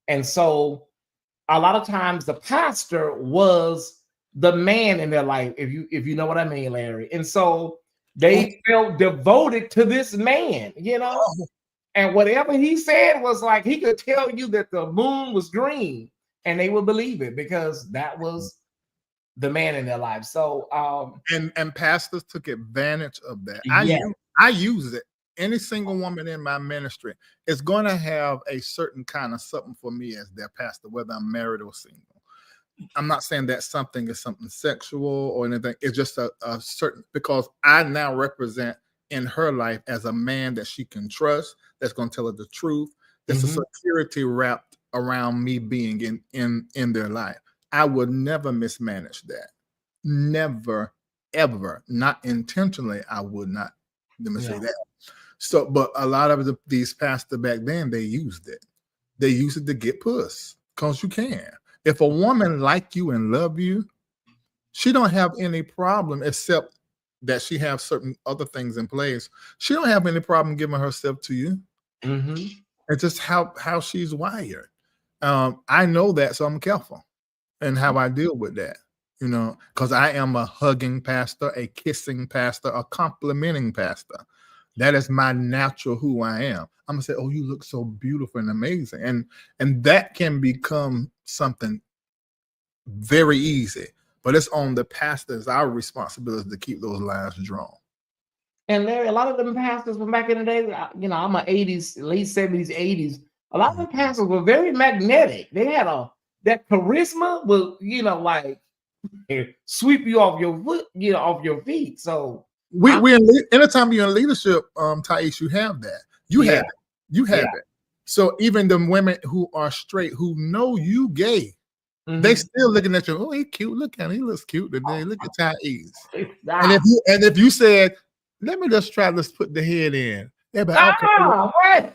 and so a lot of times the pastor was the man in their life, if you know what I mean, Larry. And so They felt devoted to this man, you know, and whatever he said was like he could tell you that the moon was green, and they would believe it because that was the man in their life. So, and pastors took advantage of that. yeah, I use it. Any single woman in my ministry is going to have a certain kind of something for me as their pastor, whether I'm married or single. I'm not saying that something is something sexual or anything. It's just a certain, because I now represent in her life as a man that she can trust, that's going to tell her the truth. There's a security wrapped around me being in their life. I would never mismanage that. Never, ever, not intentionally. I would not. Let me say that. So, but a lot of these pastors back then, they used it. They used it to get puss, because you can. If a woman like you and love you, she don't have any problem, except that she have certain other things in place. She don't have any problem giving herself to you. It's just how she's wired. I know that, so I'm careful in how I deal with that, you know, because I am a hugging pastor, a kissing pastor, a complimenting pastor. That is my natural who I am. I'm gonna say, "Oh, you look so beautiful and amazing," and that can become something very easy. But it's on the pastors, our responsibility to keep those lines drawn. And Larry, a lot of them pastors from back in the day, you know, I'm a 80s, late 70s, 80s. A lot of the pastors were very magnetic. They had that charisma will, you know, like sweep you off your foot, you know, off your feet. So anytime you're in leadership, Tyesse, you have that. You have it. You have it. So even the women who are straight, who know you gay, they still looking at you. Oh, he cute. Look at him. He looks cute today. Look at Tyesse. And if you said, let me just try, let's put the head in. They're like, okay.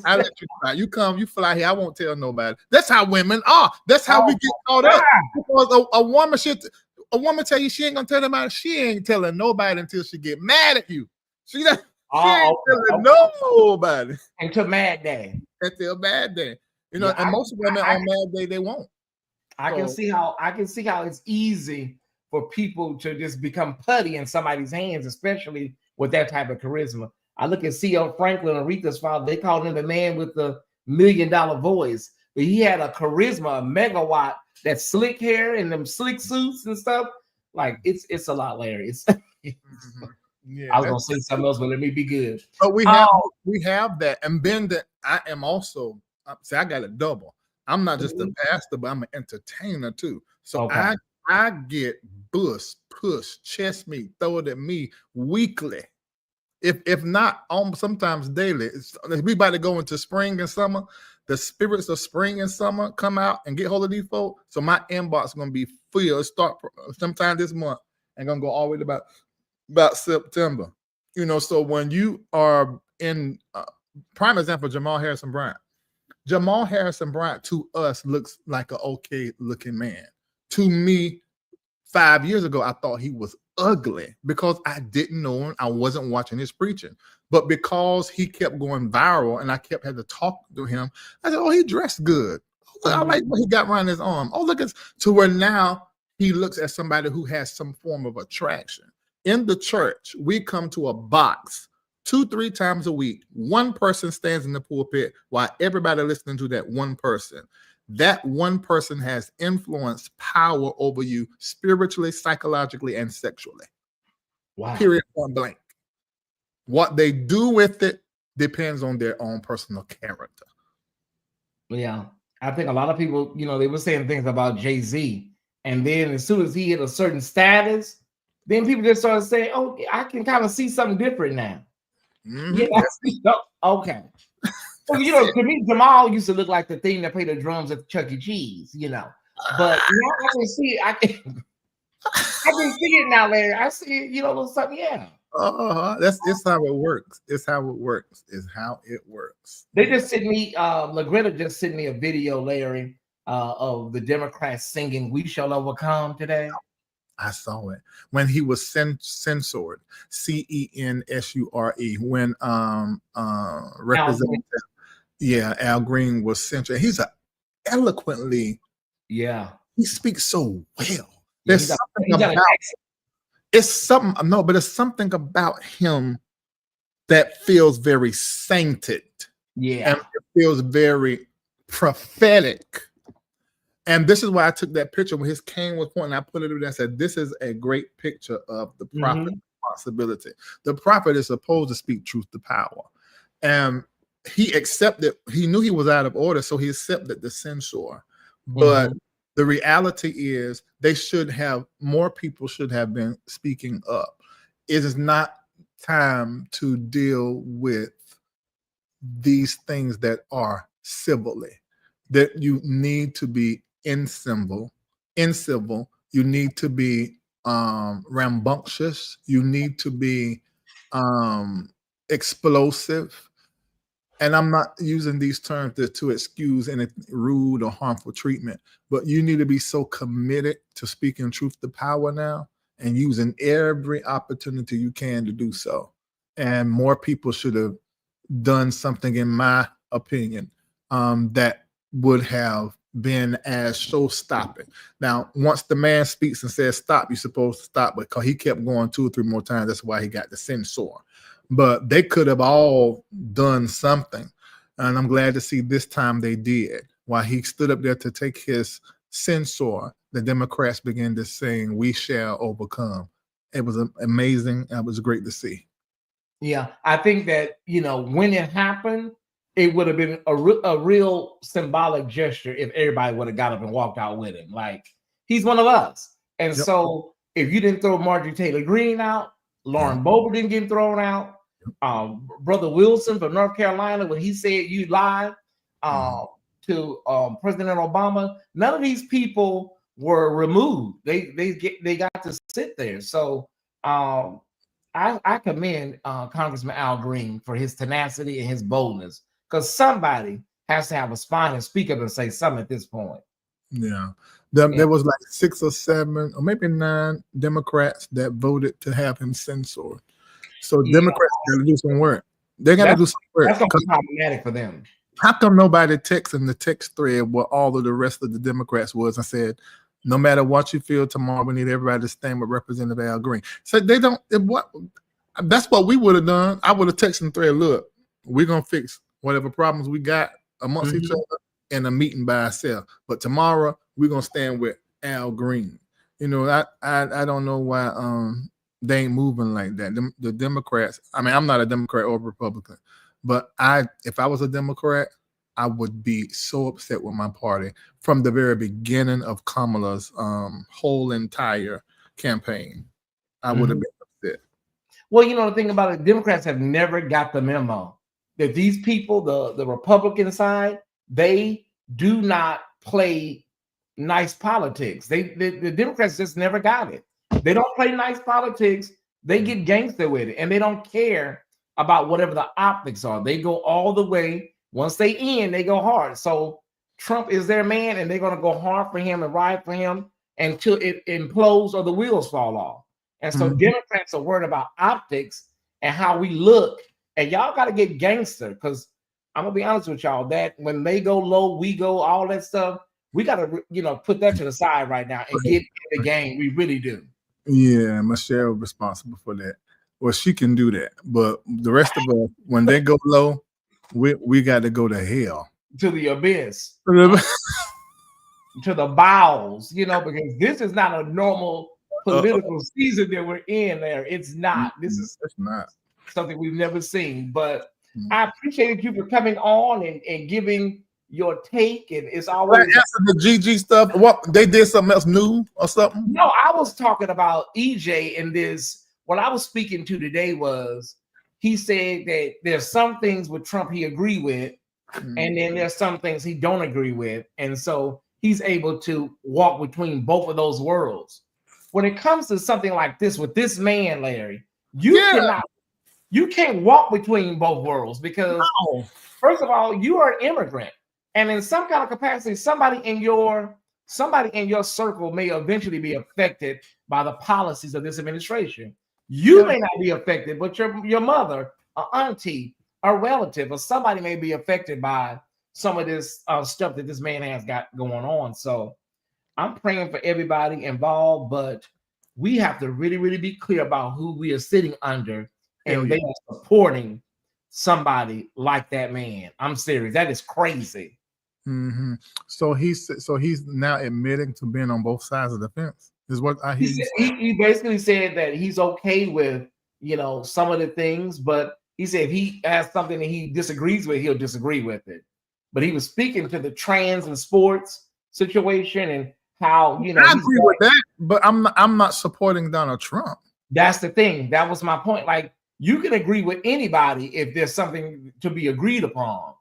I let you try. You come, you fly here. I won't tell nobody. That's how women are. That's how we get caught up. Because a woman tell you she ain't gonna tell nobody. She ain't telling nobody until she get mad at you. She ain't telling nobody until mad day. Until bad day. You know, and most women on mad day they won't. I can see how it's easy for people to just become putty in somebody's hands, especially with that type of charisma. I look at C.L. Franklin, Aretha's father. They called him the man with the $1 million voice, but he had a charisma, a megawatt, that slick hair and them slick suits and stuff. Like it's a lot, Larry. Yeah, I was gonna say something else, but let me be good. But we have that, and then that I am also. See, I got a double. I'm not just a pastor, but I'm an entertainer too. So I get push, chest meat, throw it at me weekly. If not, sometimes daily. We about to go into spring and summer. The spirits of spring and summer come out and get hold of these folks. So my inbox is gonna be full. Start sometime this month and gonna go all the way to about September. You know, so when you are in prime example, Jamal Harrison Bryant. Jamal Harrison Bryant to us looks like an okay looking man. To me, 5 years ago, I thought he was ugly because I didn't know him. I wasn't watching his preaching. But because he kept going viral and I kept having to talk to him, I said, oh, he dressed good. Oh, I like what he got around his arm. Oh, look, to where now he looks at somebody who has some form of attraction. In the church, we come to a box 2-3 times a week. One person stands in the pulpit while everybody listening to that one person. That one person has influence, power over you spiritually, psychologically, and sexually. Wow. Period, point blank. What they do with it depends on their own personal character. Yeah. I think a lot of people, you know, they were saying things about Jay-Z. And then as soon as he hit a certain status, then people just started saying, oh, I can kind of see something different now. Yeah. Okay. Well, you know, to me, Jamal used to look like the thing that played the drums at Chuck E. Cheese, you know. But now I can see it. I can see it now, Larry. I see it, you know, something, It's how it works. It's how it works. It's how it works. They just sent me, LaGreta just sent me a video, Larry, of the Democrats singing "We Shall Overcome" today. I saw it when he was censored, CENSURE, when Representative Al Green was censored. He's eloquently, he speaks so well. There's something about it's something. No, but it's something about him that feels very sainted. Yeah. And it feels very prophetic. And this is why I took that picture when his cane was pointing. I put it in there and said, this is a great picture of the prophet's responsibility. The prophet is supposed to speak truth to power. And he accepted, he knew he was out of order, so he accepted the censure. But the reality is more people should have been speaking up. It is not time to deal with these things that are civilly, that you need to be incivil, you need to be rambunctious, you need to be explosive. And I'm not using these terms to excuse any rude or harmful treatment, but you need to be so committed to speaking truth to power now and using every opportunity you can to do so. And more people should have done something, in my opinion, that would have been as show-stopping. Now, once the man speaks and says stop, you're supposed to stop, but because he kept going 2 or 3 more times, that's why he got the censor. But they could have all done something, and I'm glad to see this time they did. While he stood up there to take his censor, the Democrats began to sing, "We shall overcome." It was amazing. It was great to see. Yeah, I think that, when it happened, it would have been a real symbolic gesture if everybody would have got up and walked out with him. Like, he's one of us. And so if you didn't throw Marjorie Taylor Greene out, Lauren Boebert didn't get thrown out, Brother Wilson from North Carolina, when he said you lied to President Obama, none of these people were removed. They got to sit there. So I commend Congressman Al Green for his tenacity and his boldness, because somebody has to have a spine and speak up and say something at this point. Yeah. There was like 6 or 7 or maybe 9 Democrats that voted to have him censored. So Democrats got to do some work. They got to do some work. That's going to be problematic for them. How come nobody texted in the text thread what all of the rest of the Democrats was and said, no matter what you feel tomorrow, we need everybody to stand with Representative Al Green? So they don't. That's what we would have done. I would have texted the thread, look, we're going to fix whatever problems we got amongst each other in a meeting by ourselves. But tomorrow, we're going to stand with Al Green. I don't know why they ain't moving like that. The Democrats, I mean, I'm not a Democrat or Republican, but if I was a Democrat, I would be so upset with my party from the very beginning of Kamala's whole entire campaign. I would have been upset. Well, the thing about it, Democrats have never got the memo that these people, the Republican side, they do not play nice politics. The Democrats just never got it. They don't play nice politics. They get gangster with it, and they don't care about whatever the optics are. They go all the way. Once they in, they go hard. So Trump is their man, and they're going to go hard for him and ride for him until it implodes or the wheels fall off. And so Democrats are worried about optics and how we look. And y'all got to get gangster, because I'm going to be honest with y'all, that when they go low, we go, all that stuff, we got to, put that to the side right now and get in the game. We really do. Yeah, Michelle is responsible for that. Well, she can do that. But the rest of us, when they go low, we got to go to hell. To the abyss. To the bowels, because this is not a normal political season that we're in there. It's not. This is not something we've never seen. But I appreciated you for coming on and giving your take. And it's always the GG stuff. What, they did something else new or something? No, I was talking about EJ and this. What I was speaking to today was, he said that there's some things with Trump he agree with, and then there's some things he don't agree with. And so he's able to walk between both of those worlds. When it comes to something like this with this man, Larry, you can't walk between both worlds, because first of all, you are an immigrant, and in some kind of capacity, somebody in your circle may eventually be affected by the policies of this administration. You may not be affected, but your mother, an auntie, a relative, or somebody may be affected by some of this stuff that this man has got going on. So I'm praying for everybody involved, but we have to really, really be clear about who we are sitting under, Hell and yeah. they are supporting somebody like that man. I'm serious. That is crazy. Mm-hmm. So he's now admitting to being on both sides of the fence. Is what I hear you say? He basically said that he's okay with, you know, some of the things, but he said if he has something that he disagrees with, he'll disagree with it. But he was speaking to the trans and sports situation and how, you know, I agree with that, but I'm not supporting Donald Trump. That's the thing. That was my point. Like, you can agree with anybody if there's something to be agreed upon,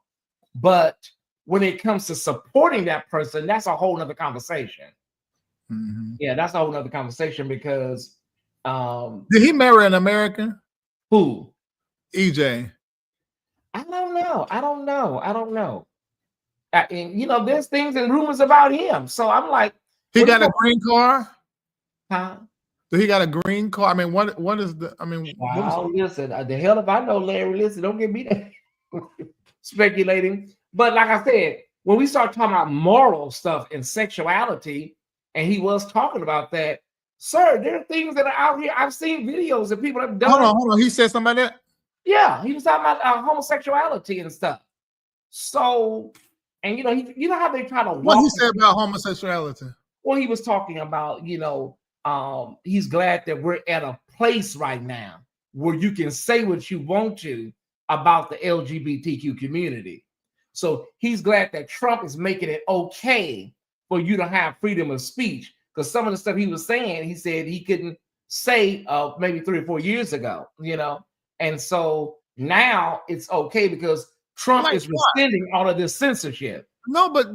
but when it comes to supporting that person, that's a whole nother conversation. Mm-hmm. Yeah, that's a whole nother conversation because did he marry an American? Who? EJ. I don't know. And you know, there's things and rumors about him. So I'm like, he got a green card? Huh? So he got a green card. I mean, what is the? I mean, listen, the hell if I know, Larry. Listen, don't get me that speculating. But like I said, when we start talking about moral stuff and sexuality, and he was talking about that, sir, there are things that are out here. I've seen videos that people have done. Hold on. He said something like that? Yeah, he was talking about homosexuality and stuff. So, and you know how they try to walk. What he said about homosexuality? Well, he was talking about, you know, he's glad that we're at a place right now where you can say what you want to about the LGBTQ community. So he's glad that Trump is making it okay for you to have freedom of speech, because some of the stuff he was saying, he said he couldn't say maybe 3 or 4 years ago, you know. And so now it's okay because Trump is rescinding all of this censorship. No, but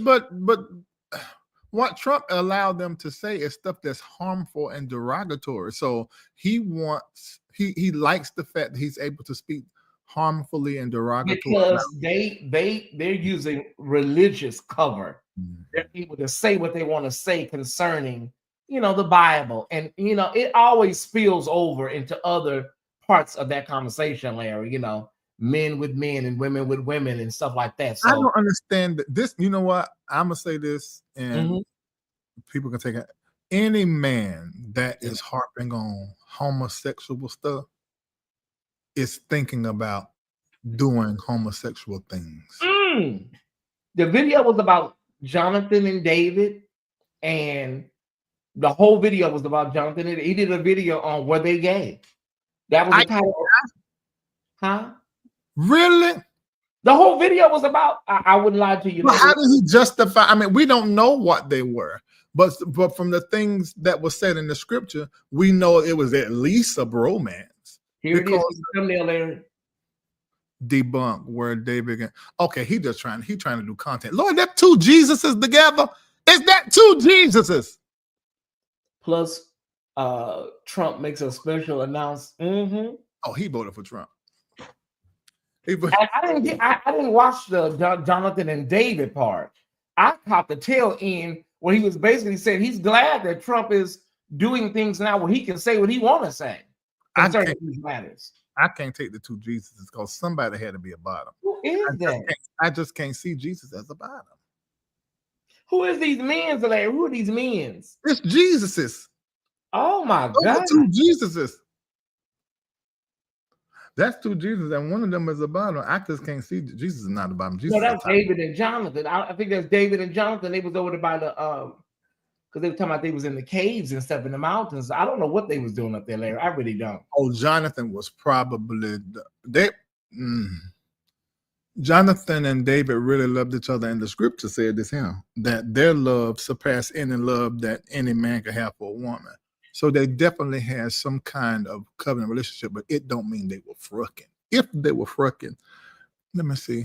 what Trump allowed them to say is stuff that's harmful and derogatory. So he likes the fact that he's able to speak harmfully and derogatory because they're using religious cover. They're able to say what they want to say concerning, you know, the Bible, and you know, it always spills over into other parts of that conversation, Larry. You know, men with men and women with women and stuff like that. So I don't understand this. You know what? I'm gonna say this, and people can take it. Any man that is harping on homosexual stuff is thinking about doing homosexual things. The video was about Jonathan and David, and the whole video was about Jonathan. And he did a video on were they gay. That was the title. Huh? Really? The whole video was about. I wouldn't lie to you. Well, how did he justify? I mean, we don't know what they were, but from the things that was said in the scripture, we know it was at least a bromance. Here it is. Thumbnail, Larry. Debunk where David. Okay, he trying to do content. Lord, that 2 Jesuses together. Is that 2 Jesuses? Plus, Trump makes a special announcement. Oh, he voted for Trump. I didn't watch the Jonathan and David part. I caught the tail end where he was basically saying he's glad that Trump is doing things now where he can say what he want to say concerning these matters. I can't take the 2 Jesuses because somebody had to be a bottom. Who is that? I just can't see Jesus as a bottom. Who is these men, Larry? Who are these men? It's Jesuses. Oh my God. 2 Jesuses. That's 2 Jesus, and one of them is a bottom. I just can't see Jesus is not the bottom. Jesus, no, that's David and Jonathan. I think that's David and Jonathan. They was over there by the because they were talking about they was in the caves and stuff in the mountains. I don't know what they was doing up there, Larry. I really don't. Oh, Jonathan was probably Jonathan and David really loved each other, and the scripture said this here, that their love surpassed any love that any man could have for a woman. So they definitely had some kind of covenant relationship, but it don't mean they were frucking. If they were frucking, let me see.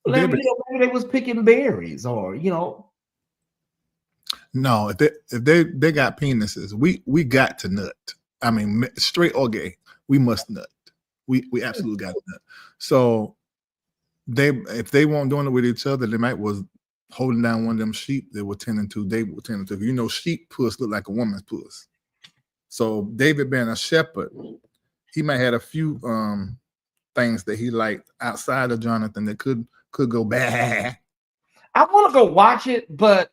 Maybe they was picking berries, or you know. No, if they got penises, we got to nut. I mean, straight or gay, we must nut. We absolutely got to nut. So if they weren't doing it with each other, they might was holding down one of them sheep they were tending to. They were tending to. You know, sheep puss look like a woman's puss. So David being a shepherd, he might have a few things that he liked outside of Jonathan that could go bad. I want to go watch it, but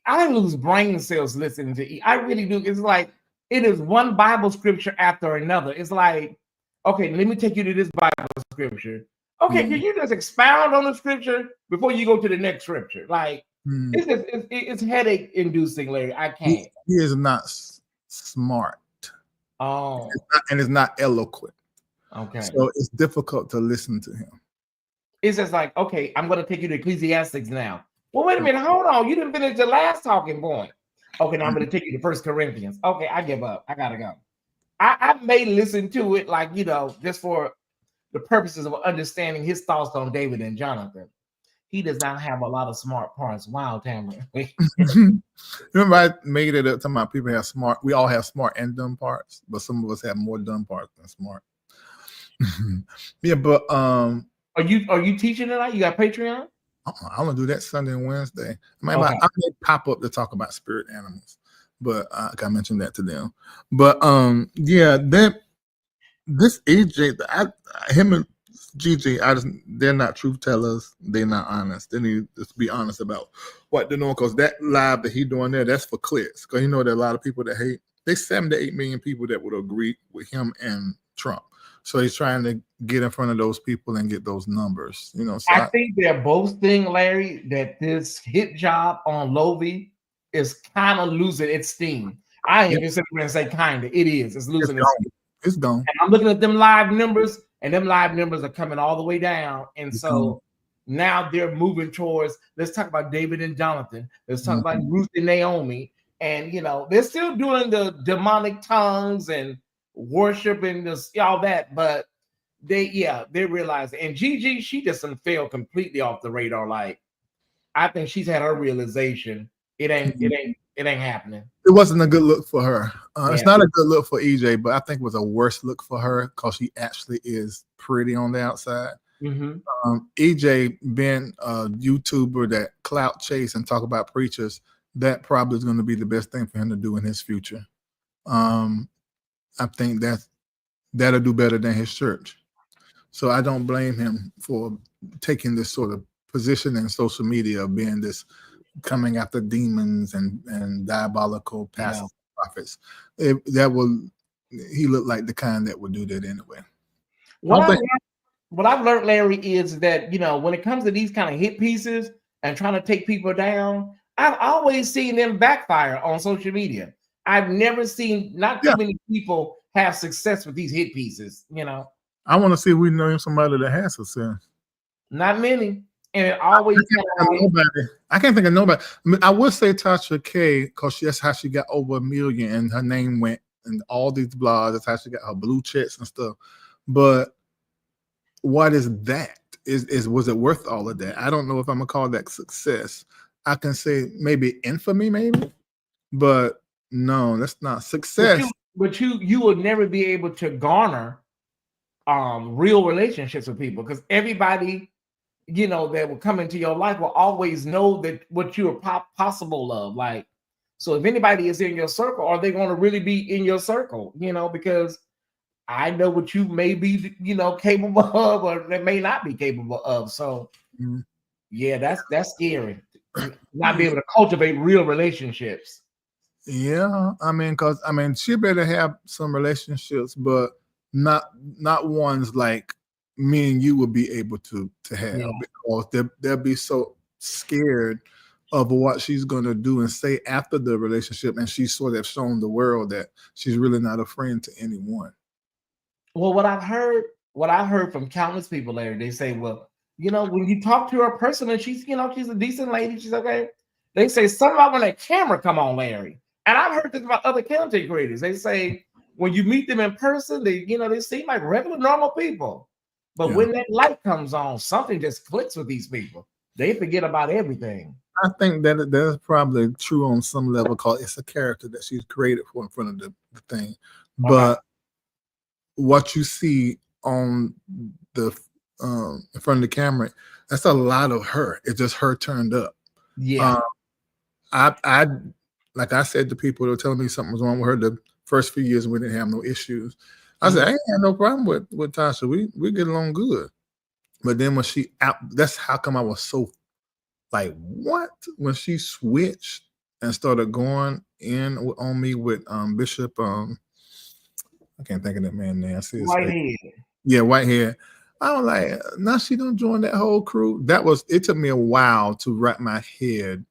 I lose brain cells listening to it. I really do. It's like it is one Bible scripture after another. It's like, okay, let me take you to this Bible scripture. Okay, can you just expound on the scripture before you go to the next scripture? Like, it's headache inducing, Larry. I can't. He is not smart. Oh, and it's not eloquent. okay. So it's difficult to listen to him. It's just like, okay, I'm going to take you to Ecclesiastics now. Well, wait a minute, hold on. You didn't finish the last talking point. Okay, now I'm going to take you to 1 Corinthians. Okay, I give up. I gotta go. I may listen to it, like, you know, just for the purposes of understanding his thoughts on David and Jonathan. He does not have a lot of smart parts. Wow, Tamara. Remember, I made it up to my people have smart. We all have smart and dumb parts, but some of us have more dumb parts than smart. Yeah, but are you teaching tonight? You got Patreon? I'm gonna do that Sunday and Wednesday. I may pop up to talk about spirit animals, but I mentioned that to them. But yeah, this AJ, him and GG, they're not truth tellers. They're not honest. They need to be honest about what they're doing, because that live that he doing there, that's for clicks. Because you know there are a lot of people that hate. There's 7 to 8 million people that would agree with him and Trump. So he's trying to get in front of those people and get those numbers. You know, so I think they're both saying, Larry, that this hit job on Lovey is kind of losing its steam. I ain't just sitting there and say kind of. It is. It's losing its steam. It's gone. And I'm looking at them live numbers, and them live numbers are coming all the way down. And so now they're moving towards, let's talk about David and Jonathan. Let's talk about Ruth and Naomi. And, you know, they're still doing the demonic tongues and worshiping this, all that. But they realize it. And Gigi, she just fell completely off the radar. Like, I think she's had her realization. It ain't happening. It wasn't a good look for her. It's not a good look for EJ, but I think it was a worse look for her because she actually is pretty on the outside. EJ being a YouTuber that clout chase and talk about preachers, that probably is going to be the best thing for him to do in his future. I think that'll do better than his church. So I don't blame him for taking this sort of position in social media of being this coming after demons and diabolical pastors, prophets. He looked like the kind that would do that anyway. What I've learned, Larry, is that, you know, when it comes to these kind of hit pieces and trying to take people down, I've always seen them backfire on social media. I've never seen not too many people have success with these hit pieces, you know. I want to see if we know somebody that has success. Not many. And it always I can't think of nobody. I mean, I would say Tasha K, because that's how she got over 1 million and her name went and all these blogs. That's how she got her blue checks and stuff. But what is that? Was it worth all of that? I don't know if I'm gonna call that success. I can say maybe infamy, maybe, but no, that's not success. But you will never be able to garner real relationships with people, because everybody, you know, that will come into your life will always know that what you are possible of. Like, so if anybody is in your circle, are they going to really be in your circle? You know, because I know what you may be, you know, capable of, or they may not be capable of. So yeah, that's scary. Not be able to cultivate real relationships. Yeah, I mean, she better have some relationships, but not ones like me and you would be able to have, because they'll be so scared of what she's going to do and say after the relationship, and she's sort of shown the world that she's really not a friend to anyone. Well, what I've heard from countless people, Larry, they say, well, you know, when you talk to her personally, she's, you know, she's a decent lady, she's okay. They say something about when that camera come on, Larry. And I've heard this about other content creators. They say when you meet them in person, they seem like regular, normal people. But when that light comes on, something just clicks with these people. They forget about everything. I think that's probably true on some level, because it's a character that she's created for in front of the thing. But what you see on the in front of the camera, that's a lot of her. It's just her turned up. Yeah. I like I said to people that were telling me something was wrong with her the first few years, and we didn't have no issues. I said, I ain't had no problem with Tasha. We get along good. But then when she out, that's how come I was so like, what? When she switched and started going in on me with Bishop. I can't think of that man's name. I see his face. Whitehead. Yeah, Whitehead. I was like, now she don't join that whole crew. It took me a while to wrap my head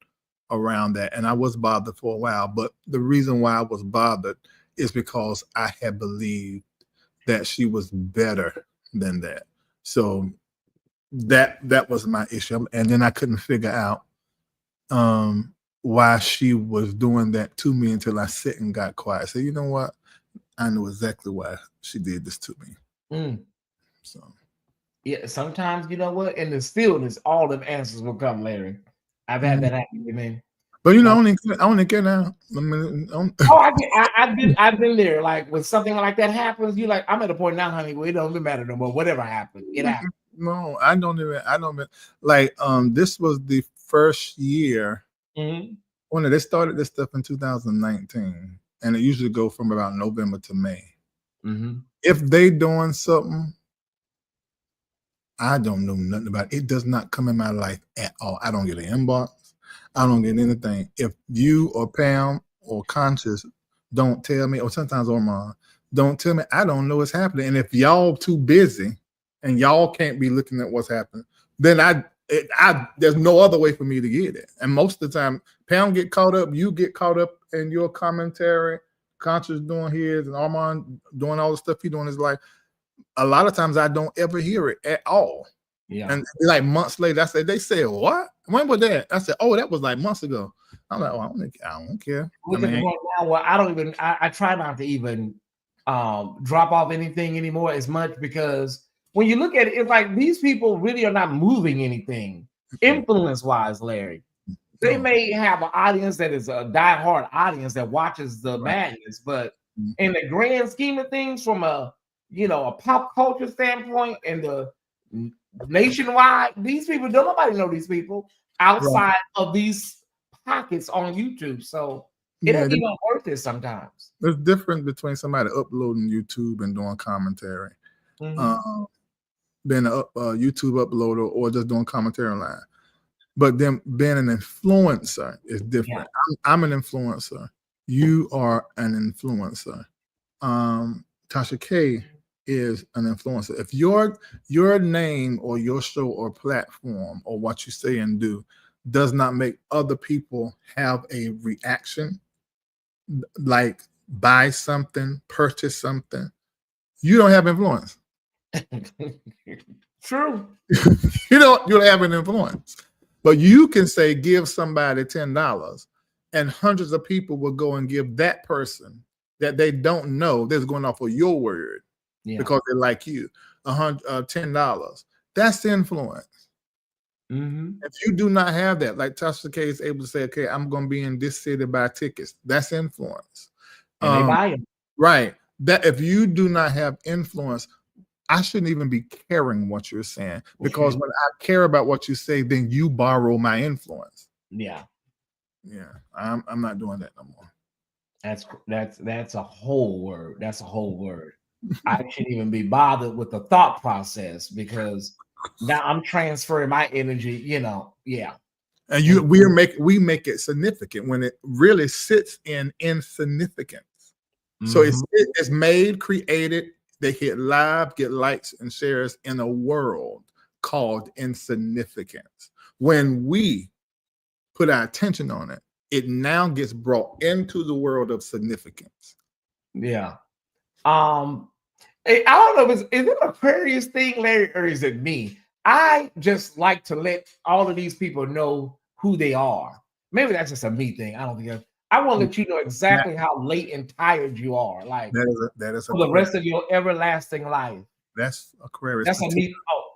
around that, and I was bothered for a while. But the reason why I was bothered is because I had believed that she was better than that. So that was my issue, and then I couldn't figure out why she was doing that to me until I sit and got quiet. So you know what? I know exactly why she did this to me. So yeah, sometimes you know what? In the stillness, all them answers will come, Larry. I've had that happen to me. But you know, I only care now. I've been there. Like when something like that happens, you like, I'm at a point now, honey, where it don't even matter no more. Whatever happens, it happens. No, I don't even like this was the first year when they started this stuff in 2019, and it usually go from about November to May. If they doing something I don't know nothing about it. It does not come in my life at all. I don't get an inbox. I don't get anything. If you or Pam or Conscious don't tell me, or sometimes Ormond don't tell me, I don't know what's happening. And if y'all too busy and y'all can't be looking at what's happening, then there's no other way for me to get it. And most of the time, Pam get caught up, you get caught up in your commentary, Conscious doing his, and Armand doing all the stuff he doing in his life. A lot of times I don't ever hear it at all. Yeah. And like months later, I said, they said, what? When was that? I said, oh, that was like months ago. I'm like, oh, I don't care. I try not to even drop off anything anymore as much, because when you look at it, it's like these people really are not moving anything influence-wise, Larry. They may have an audience that is a diehard audience that watches the madness, but in the grand scheme of things, from a pop culture standpoint and the nationwide, these people, nobody know these people outside of these pockets on YouTube. So it ain't even worth it sometimes. There's difference between somebody uploading YouTube and doing commentary than a YouTube uploader or just doing commentary online. But them being an influencer is different. Yeah. I'm an influencer. You are an influencer. Tasha K is an influencer. If your name or your show or platform or what you say and do does not make other people have a reaction, like buy something, purchase something, you don't have influence. True. You don't have an influence. But you can say, give somebody $10 and hundreds of people will go and give that person that they don't know, that's going off of your word because they like you, $10. That's influence. If you do not have that, like Tasha K is able to say, okay, I'm going to be in this city, buy tickets. That's influence. And they buy them. Right. That if you do not have influence, I shouldn't even be caring what you're saying, because when I care about what you say, then you borrow my influence. Yeah. I'm not doing that no more. That's a whole word. That's a whole word. I shouldn't even be bothered with the thought process, because now I'm transferring my energy. Yeah. And we make it significant when it really sits in insignificance. So it's made, created. They hit live, get likes and shares in a world called insignificance. When we put our attention on it, it now gets brought into the world of significance. Yeah. I don't know, is it an Aquarius thing, Larry, or is it me? I just like to let all of these people know who they are. Maybe that's just a me thing. I don't think I want to let you know exactly how late and tired you are. Like that is for the rest of your everlasting life. That's Aquarius. That's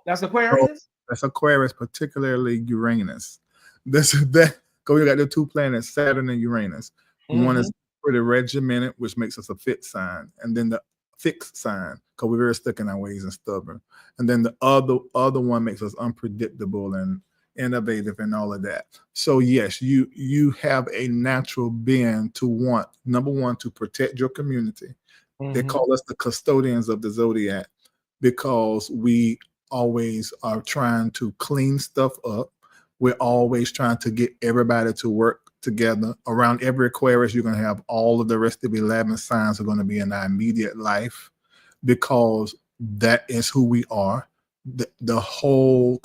that's Aquarius? That's Aquarius, particularly Uranus. Because we got the two planets, Saturn and Uranus. One is pretty regimented, which makes us a fit sign, and then the fixed sign, because we're very stuck in our ways and stubborn. And then the other one makes us unpredictable and innovative and all of that. So yes, you have a natural bend to want, number one, to protect your community. They call us the custodians of the zodiac, because we always are trying to clean stuff up. We're always trying to get everybody to work together. Around every Aquarius, you're going to have all of the rest of the 11 signs are going to be in our immediate life, because that is who we are. The whole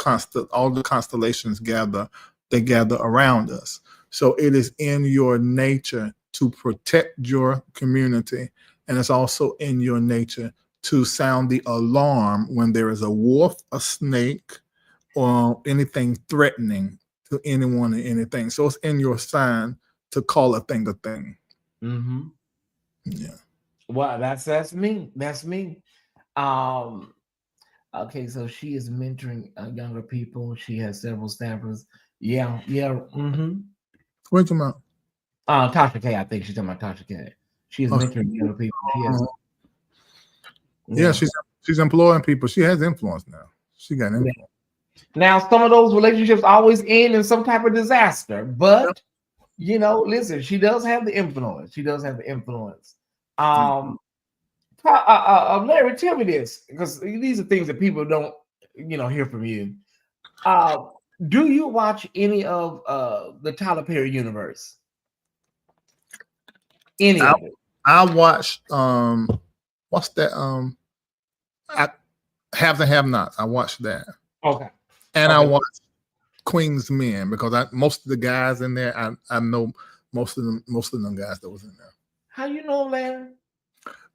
all the constellations gather around us. So it is in your nature to protect your community, and it's also in your nature to sound the alarm when there is a wolf, a snake, or anything threatening to anyone or anything. So it's in your sign to call a thing a thing. Mm-hmm. Yeah. Well, that's me. That's me. Okay, so she is mentoring younger people. She has several staffers. Yeah. Mm-hmm. What are you talking about? Tasha K. I think she's talking about Tasha K. She is mentoring younger people. She has. Yeah, she's employing people. She has influence now. She got influence. Now, some of those relationships always end in some type of disaster, but listen, she does have the influence. She does have the influence. Larry, tell me this, because these are things that people don't, hear from you. Do you watch any of the Tyler Perry universe? Any of it? I watched what's that? I Have and Have Nots. I watched that. Okay. And I watched Queen's Men, because most of the guys in there, I know most of them guys that was in there. How you know, Larry?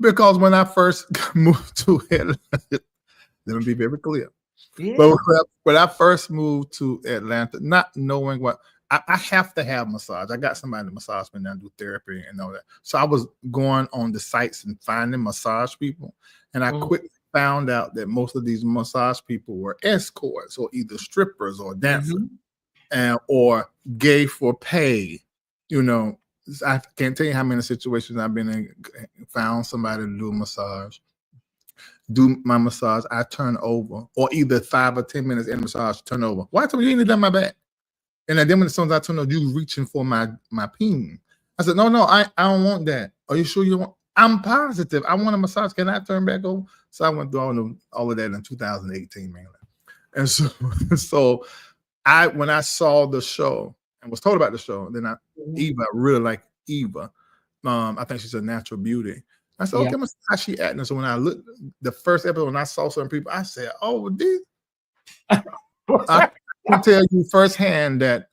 Because when I first moved to Atlanta, let me be very clear. Yeah. But when I first moved to Atlanta, not knowing what I have to have massage. I got somebody to massage me and do therapy and all that. So I was going on the sites and finding massage people, and I quickly found out that most of these massage people were escorts, or either strippers or dancers, or gay for pay. I can't tell you how many situations I've been in, found somebody to do a massage. Do my massage, I turn over, or either 5 or 10 minutes in the massage, turn over. Why told you ain't done my back? And then as soon as I turn over, you reaching for my peen. I said, no, I don't want that. Are you sure you want? I'm positive. I want a massage. Can I turn back over? So I went through all of that in 2018, mainly. And so when I saw the show and was told about the show, then I really like Eva. I think she's a natural beauty. I said, okay, how she acting? So when I looked the first episode, when I saw certain people, I said, oh, this. I can tell you firsthand that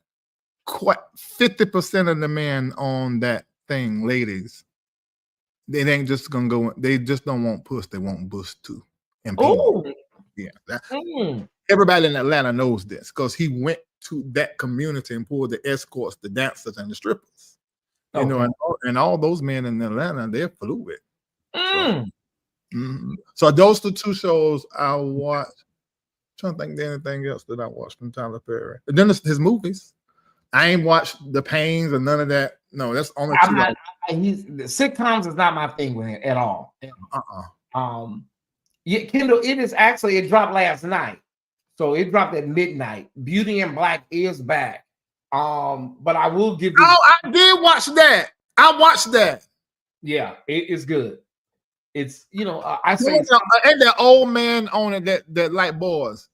quite 50% of the men on that thing, ladies, they ain't just gonna go. They just don't want puss. They want bush too. And everybody in Atlanta knows this, because he went to that community and pulled the escorts, the dancers, and the strippers. And all those men in Atlanta, they're fluid. So those are the 2 shows I watched. I'm trying to think of anything else that I watched from Tyler Perry. And then his movies. I ain't watched The Pains or none of that. No, that's only 2. The sitcoms is not my thing with him at all. Kendall, it dropped last night. So it dropped at midnight. Beauty in Black is back. But I will give you. Oh, I did watch that. I watched that. Yeah, it's good. It's I say and that old man on it that like boys.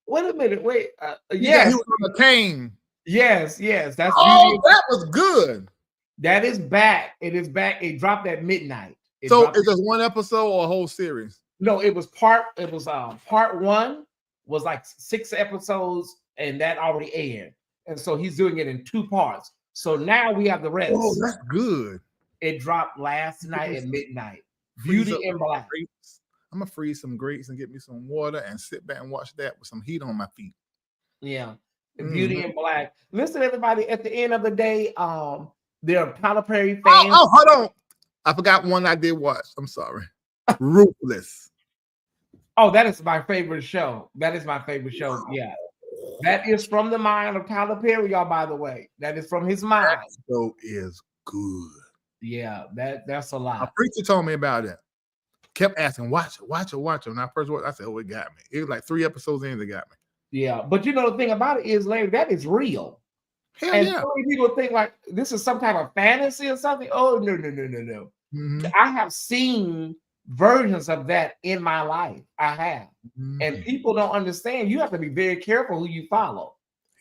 Wait a minute. Wait. He was on the cane. Yes. That's that was good. That is back. It is back. It dropped at midnight. So is this one episode or a whole series? No, it was part 1 was like 6 episodes, and that already aired. And so he's doing it in 2 parts. So now we have the rest. Oh, that's good. It dropped last night at midnight. Beauty in Black. I'm gonna freeze some grapes and get me some water and sit back and watch that with some heat on my feet. Yeah. Beauty in Black. Listen, everybody, at the end of the day, there are Tyler Perry fans. Oh, hold on. I forgot one I did watch. I'm sorry. Ruthless. Oh, that is my favorite show. Yeah. That is from the mind of Tyler Perry, y'all, by the way. That is from his mind. That show is good. Yeah, that's a lot. A preacher told me about it. Kept asking, watch it. When I first watched, I said, oh, it got me. It was like 3 episodes in that got me. Yeah, but the thing about it is, Larry, that is real. Hell and yeah. so many people think like this is some type of fantasy or something. Oh, no. Mm-hmm. I have seen versions of that in my life. I have. And people don't understand. You have to be very careful who you follow.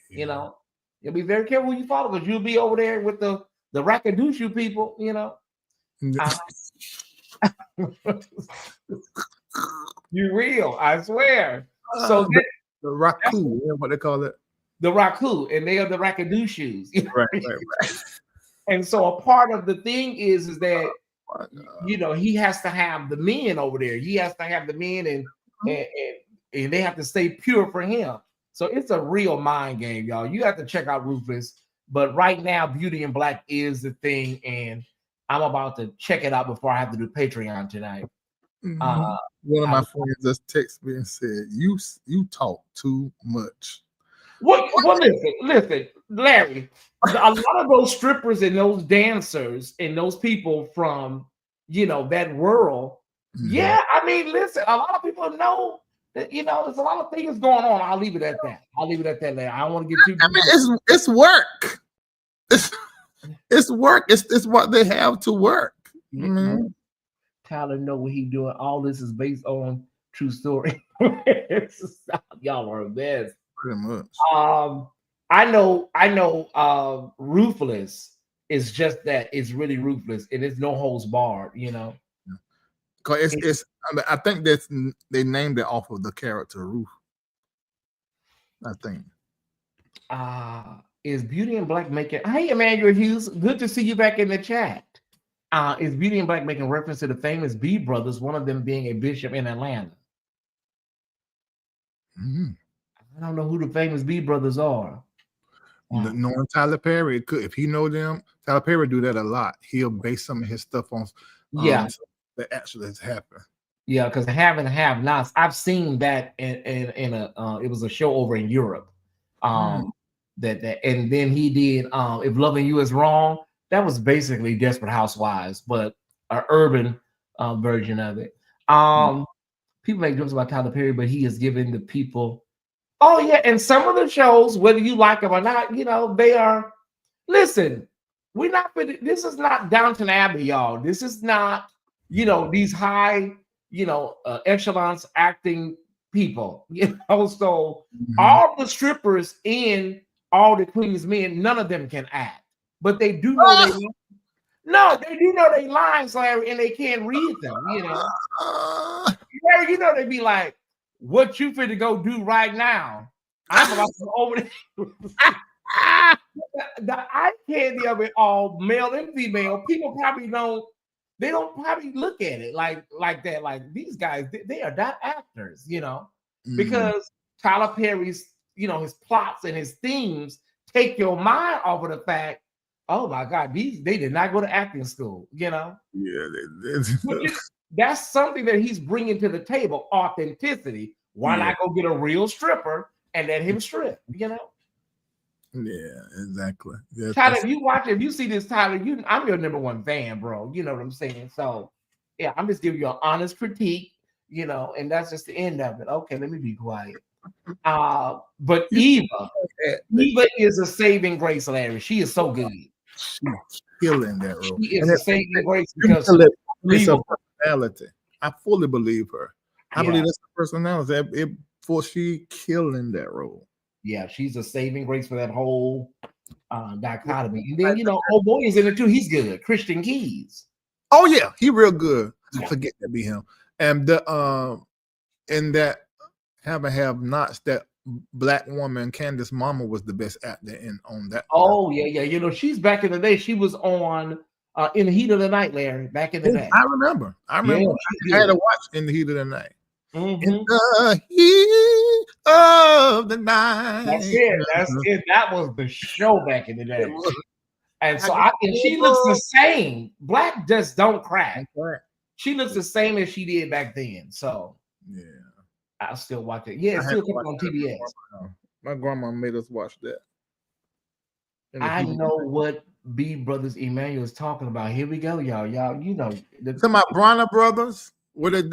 You know, you'll be very careful who you follow, because you'll be over there with the rackadooshoo people, you know. You real, I swear. So the raku, what they call it? The raku, and they are the rackadooshoo's. Right. And so a part of the thing is that you know, he has to have the men over there. He has to have the men, and they have to stay pure for him. So it's a real mind game, y'all. You have to check out Ruthless. But right now, Beauty in Black is the thing, and I'm about to check it out before I have to do Patreon tonight. One of my friends just texted me and said, "You talk too much." Well, listen, Larry. A lot of those strippers and those dancers and those people from, you know, that world. Yeah, I mean, listen. A lot of people know that, you know, there's a lot of things going on. I'll leave it at that. Larry. I don't want to get too. I mean, it's work. It's work. It's what they have to work. Tyler know what he doing. All this is based on true story. Y'all are a mess. Pretty much. I know. Ruthless is just that. It's really ruthless, and it's no holds barred. You know, because it's. I think that's they named it off of the character Ruth. I think. Is Beauty in Black making? Hey, Emmanuel Hughes, good to see you back in the chat. Is Beauty in Black making reference to the famous B brothers, one of them being a bishop in Atlanta? I don't know who the famous B brothers are. Knowing Tyler Perry, if he know them, Tyler Perry do that a lot. He'll base some of his stuff on that actually has happened. Yeah, because have and have nots. I've seen that in a it was a show over in Europe. That and then he did If Loving You Is Wrong. That was basically Desperate Housewives, but an urban version of it. People make jokes about Tyler Perry, but he is giving the people. Oh yeah, and some of the shows, whether you like them or not, you know, they are. Listen, we're not. This is not Downton Abbey, y'all. This is not, you know, these high, you know, echelons acting people. You know, so all the strippers in all the Queen's Men, none of them can act, but they do know they. No, they do know they lines, Larry, and they can't read them. You know, Larry, you know they be like, "What you finna go do right now?" I'm about to go over there. The eye candy of it all, male and female. People probably don't. They don't probably look at it like that. Like these guys, they are not actors, you know, because Tyler Perry's, you know, his plots and his themes take your mind off of the fact. Oh my God, they did not go to acting school, you know. Yeah, they that's something that he's bringing to the table: authenticity. Why not go get a real stripper and let him strip? You know. Yeah, exactly. Yeah, Tyler, if you see this, Tyler, I'm your number one fan, bro. You know what I'm saying? So, yeah, I'm just giving you an honest critique, you know, and that's just the end of it. Okay, let me be quiet. But Eva is a saving grace, Larry. She is so good. She's killing that role. She is a saving grace because it's a personality. I fully believe her. I believe that's the personality. For she killing that role. Yeah, she's a saving grace for that whole dichotomy. And then, you know, old boy is in it too. He's good. Christian Keys. Oh yeah, he real good. I forget that be him. And the in that have nots, that black woman Candace Mama was the best actor on that. Oh yeah. You know, she's back in the day. She was on In the Heat of the Night, Larry. Back in the day. I remember. I had to watch In the Heat of the Night. In the heat of the night. That's it. That was the show back in the day. And so she looks the same. Black just don't crack. She looks the same as she did back then. So yeah, I'll still watch it. Yeah, it's still coming on TBS. My grandma made us watch that. I know what B Brothers Emmanuel is talking about. Here we go, y'all. You know, talking about Bronner Brothers. With maybe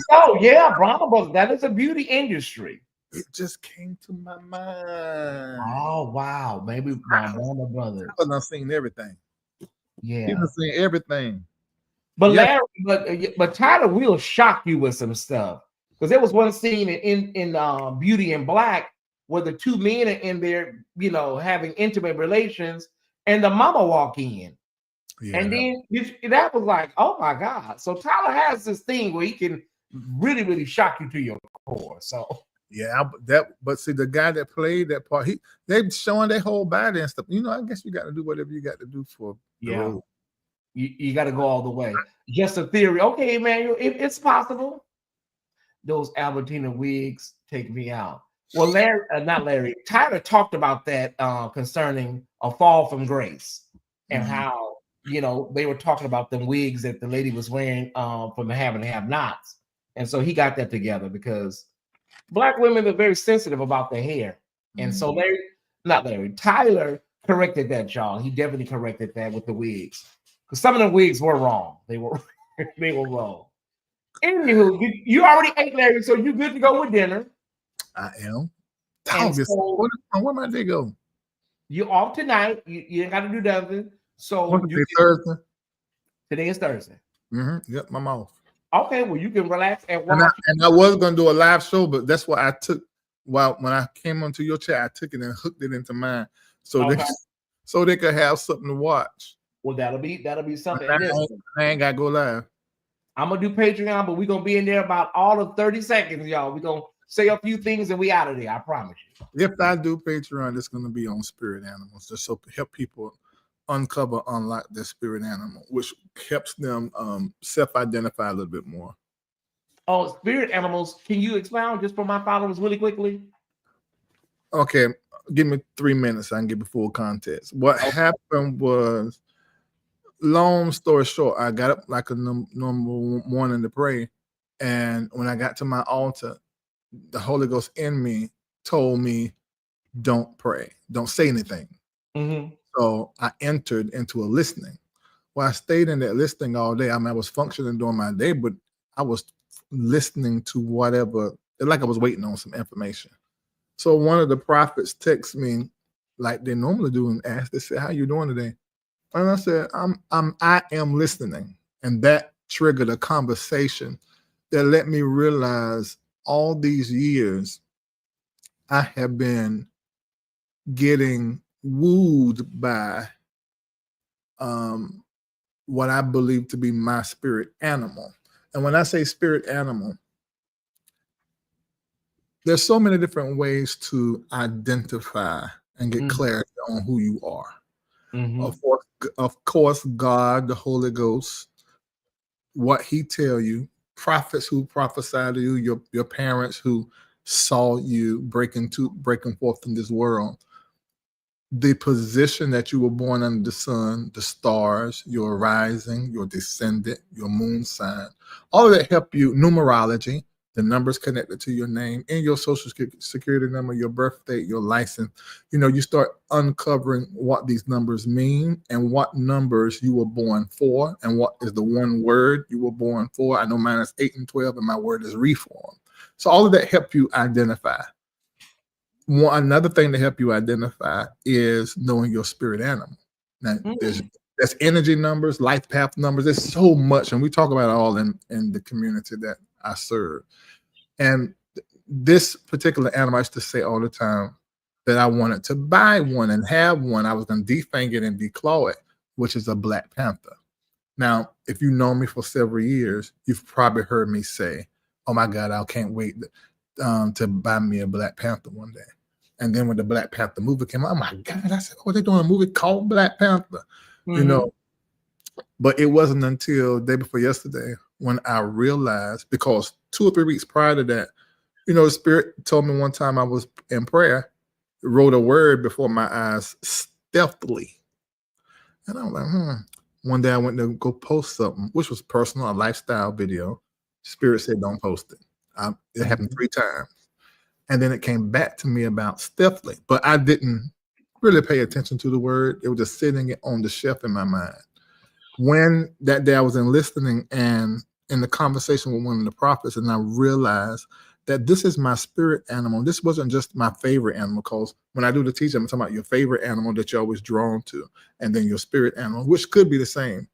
so, yeah, Bronner Brothers. That is a beauty industry. It just came to my mind. Oh wow, maybe my Bronner Brothers. I've seen everything. Yeah, I've seen everything. But Yes. Larry, but Tyler will shock you with some stuff, because there was one scene in Beauty in Black where the two men are in there, having intimate relations, and the mama walk in, and then that was like, oh my God! So Tyler has this thing where he can really, really shock you to your core. So yeah, but see, the guy that played that part, they showing their whole body and stuff. I guess you got to do whatever you got to do for the role. You got to go all the way. Just a theory. Okay, Emmanuel, it's possible. Those Albertina wigs take me out. Well, not Larry. Tyler talked about that concerning a fall from grace, and how they were talking about the wigs that the lady was wearing from the have and have-nots, and so he got that together because Black women are very sensitive about their hair, and so Tyler corrected that, y'all. He definitely corrected that with the wigs, because some of the wigs were wrong. They were wrong. Anywho, you already ate, Larry, so you good to go with dinner. I am. So, where might they go? You're off tonight. You ain't got to do nothing. So Thursday? Today is Thursday. Yep, I'm off. Okay, well, you can relax and watch. And I was going to do a live show, but that's what I took. When I came onto your chat, I took it and hooked it into mine, so they could have something to watch. Well, that'll be something. I ain't got to go live. I'm gonna do Patreon, but we're gonna be in there about all of 30 seconds, y'all. We're gonna say a few things and we out of there. I promise you. If I do Patreon, it's gonna be on spirit animals, just so help people unlock their spirit animal, which helps them self-identify a little bit more. Oh, spirit animals. Can you expound just for my followers really quickly? Okay, give me 3 minutes. I can give you full context. What happened was, long story short, I got up like a normal morning to pray, and when I got to my altar, the Holy Ghost in me told me, don't pray, don't say anything. So I entered into a listening. Well, I stayed in that listening all day. I was functioning during my day, but I was listening to whatever, like I was waiting on some information. So one of the prophets texts me like they normally do and asked, they said, how you doing today? And I said, I am listening. And that triggered a conversation that let me realize all these years I have been getting wooed by what I believe to be my spirit animal. And when I say spirit animal, there's so many different ways to identify and get clarity on who you are. Of course, God, the Holy Ghost, what he tell you, prophets who prophesy to you, your parents who saw you breaking forth in this world, the position that you were born under the sun, the stars, your rising, your descendant, your moon sign, all of that help you, numerology, the numbers connected to your name and your social security number, your birth date, your license. You start uncovering what these numbers mean and what numbers you were born for and what is the one word you were born for. I know mine is 8 and 12 and my word is reform. So all of that help you identify. Another thing to help you identify is knowing your spirit animal. Now, there's energy numbers, life path numbers. There's so much, and we talk about it all in the community that I serve. And this particular animal, I used to say all the time that I wanted to buy one and have one. I was going to defang it and declaw it, which is a Black Panther. Now, if you know me for several years, you've probably heard me say, oh my God, I can't wait to buy me a Black Panther one day. And then when the Black Panther movie came out, oh my God, I said, oh, they're doing a movie called Black Panther, But it wasn't until the day before yesterday when I realized, because 2 or 3 weeks prior to that, the Spirit told me one time I was in prayer, wrote a word before my eyes, stealthily. And I was like, One day I went to go post something, which was personal, a lifestyle video. Spirit said, don't post it. It happened 3 times. And then it came back to me about stealthily, but I didn't really pay attention to the word. It was just sitting on the shelf in my mind. When that day I was in listening and in the conversation with one of the prophets, and I realized that this is my spirit animal. This wasn't just my favorite animal, because when I do the teaching, I'm talking about your favorite animal that you're always drawn to, and then your spirit animal, which could be the same.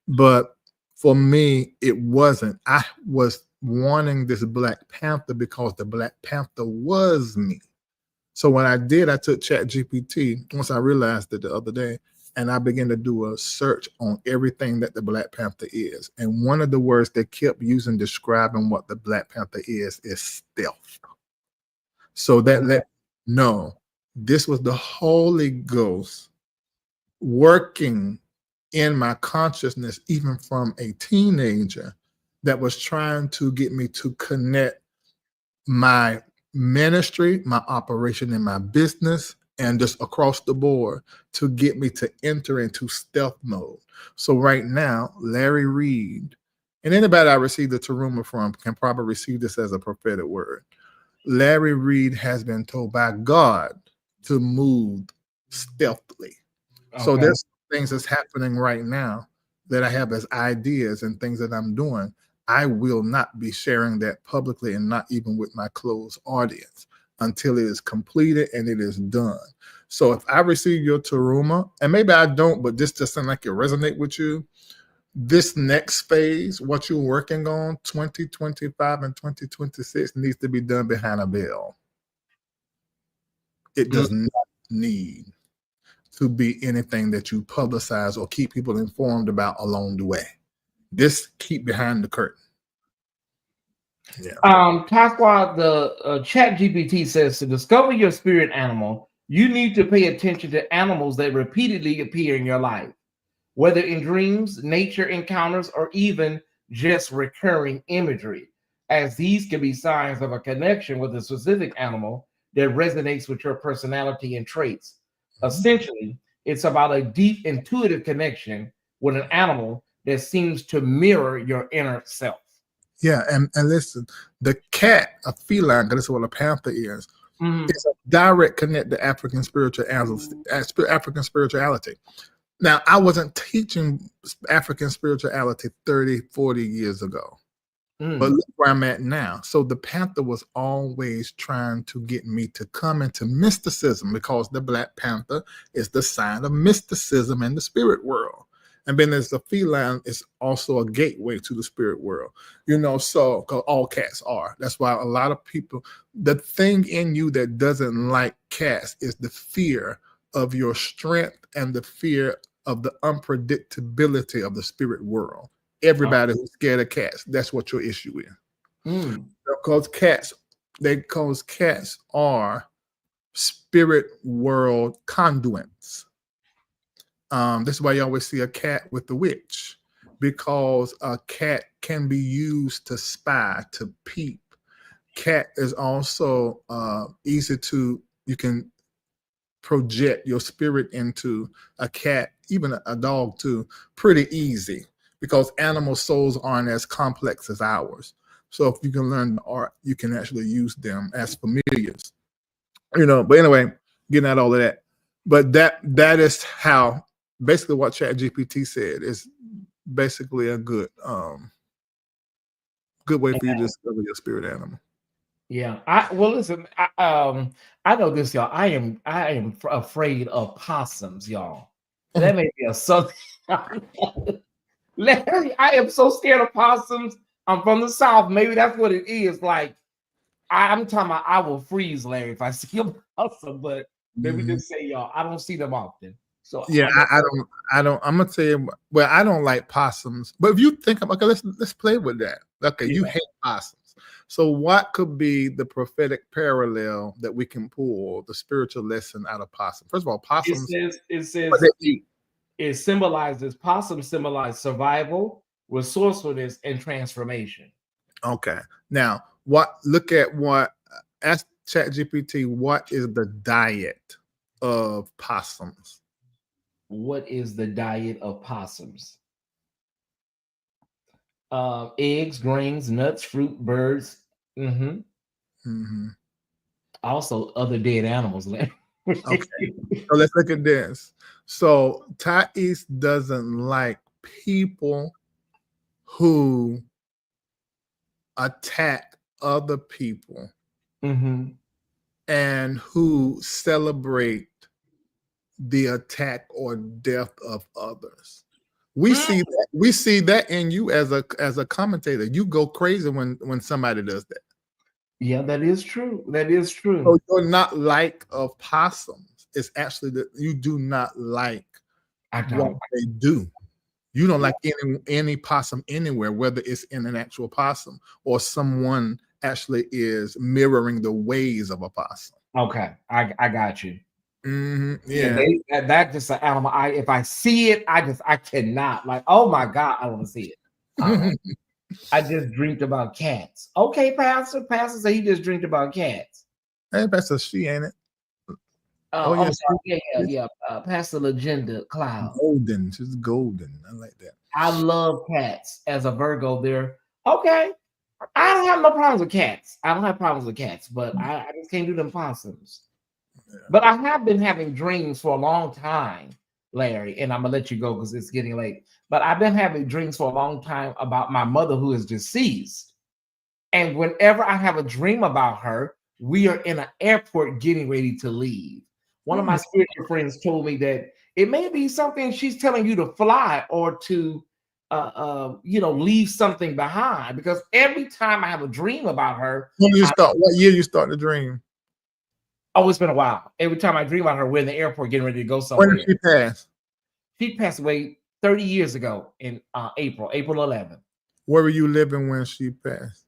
But For me, it wasn't. I was wanting this Black Panther because the Black Panther was me. So when I did, I took ChatGPT once I realized it the other day, and I began to do a search on everything that the Black Panther is. And one of the words they kept using describing what the Black Panther is stealth. So that let me know this was the Holy Ghost working in my consciousness, even from a teenager, that was trying to get me to connect my ministry, my operation in my business, and just across the board to get me to enter into stealth mode. So right now, Larry Reed, and anybody I received the taruma from can probably receive this as a prophetic word. Larry Reed has been told by God to move stealthily. Okay. So there's things that's happening right now that I have as ideas and things that I'm doing. I will not be sharing that publicly, and not even with my closed audience, until it is completed and it is done. So if I receive your taruma, and maybe I don't, but this just sounds like it resonate with you, this next phase, what you're working on, 2025 and 2026, needs to be done behind a veil. It does not need to be anything that you publicize or keep people informed about along the way. This keep behind the curtain. Yeah. That's why the Chat GPT says to discover your spirit animal, you need to pay attention to animals that repeatedly appear in your life, whether in dreams, nature encounters, or even just recurring imagery, as these can be signs of a connection with a specific animal that resonates with your personality and traits. Essentially, it's about a deep intuitive connection with an animal that seems to mirror your inner self. Yeah, and listen, the cat, a feline, because that's what a panther is, is a direct connect to African spirituality. Now, I wasn't teaching African spirituality 30, 40 years ago. But look where I'm at now. So the Panther was always trying to get me to come into mysticism, because the Black Panther is the sign of mysticism in the spirit world. And then as the feline is also a gateway to the spirit world, so because all cats are. That's why a lot of people, the thing in you that doesn't like cats is the fear of your strength and the fear of the unpredictability of the spirit world. Everybody who's scared of cats, that's what your issue is. Because cats are spirit world conduits. This is why you always see a cat with the witch, because a cat can be used to spy, to peep. Cat is also easy to, you can project your spirit into a cat, even a dog too, pretty easy, because animal souls aren't as complex as ours. So if you can learn the art, you can actually use them as familiars. But anyway, getting at all of that. But that is how, basically what ChatGPT said is basically a good way for you to discover your spirit animal. Yeah. Listen, I know this, y'all. I am afraid of possums, y'all. That may be a southern. Larry, I am so scared of possums. I'm from the South. Maybe that's what it is. Like, I'm talking about, I will freeze, Larry, if I see a possum. But let me just say, y'all, I don't see them often. So yeah, I don't. I'm gonna tell you. Well, I don't like possums. But if you think of, okay, let's play with that. Okay, you hate possums. So what could be the prophetic parallel that we can pull, the spiritual lesson out of possum? First of all, possums. It says it symbolizes, possums symbolize survival, resourcefulness, and transformation. Okay. Now, ask ChatGPT, what is the diet of possums? What is the diet of possums? Eggs, grains, nuts, fruit, birds. Also, other dead animals. Okay. So let's look at this. So Tyesse doesn't like people who attack other people and who celebrate the attack or death of others. We see that in you as a commentator. You go crazy when somebody does that. Yeah, that is true. That is true. So you're not like of possums. It's actually that you do not like what they do. You don't like any possum anywhere, whether it's in an actual possum or someone actually is mirroring the ways of a possum. Okay, I got you. Yeah, that just an animal. If I see it, I cannot. Like, oh my God, I want to see it. I just dreamed about cats. Okay, Pastor said he just dreamed about cats. Hey, Pastor, she ain't it. Oh, sorry. Yeah. Pastor Legenda Cloud. Golden, she's golden. I like that. I love cats. As a Virgo, they're okay. I don't have no problems with cats. I don't have problems with cats, but I just can't do them possums. Yeah. But I have been having dreams for a long time, Larry, and I'm gonna let you go because it's getting late. But I've been having dreams for a long time about my mother who is deceased. And whenever I have a dream about her, we are in an airport getting ready to leave. One of my spiritual friends told me that it may be something she's telling you to fly or to leave something behind, because every time I have a dream about her. What year you start the dream? Oh, it's been a while. Every time I dream about her, we're in the airport getting ready to go somewhere. When did she pass? She passed away 30 years ago in April 11th. Where were you living when she passed?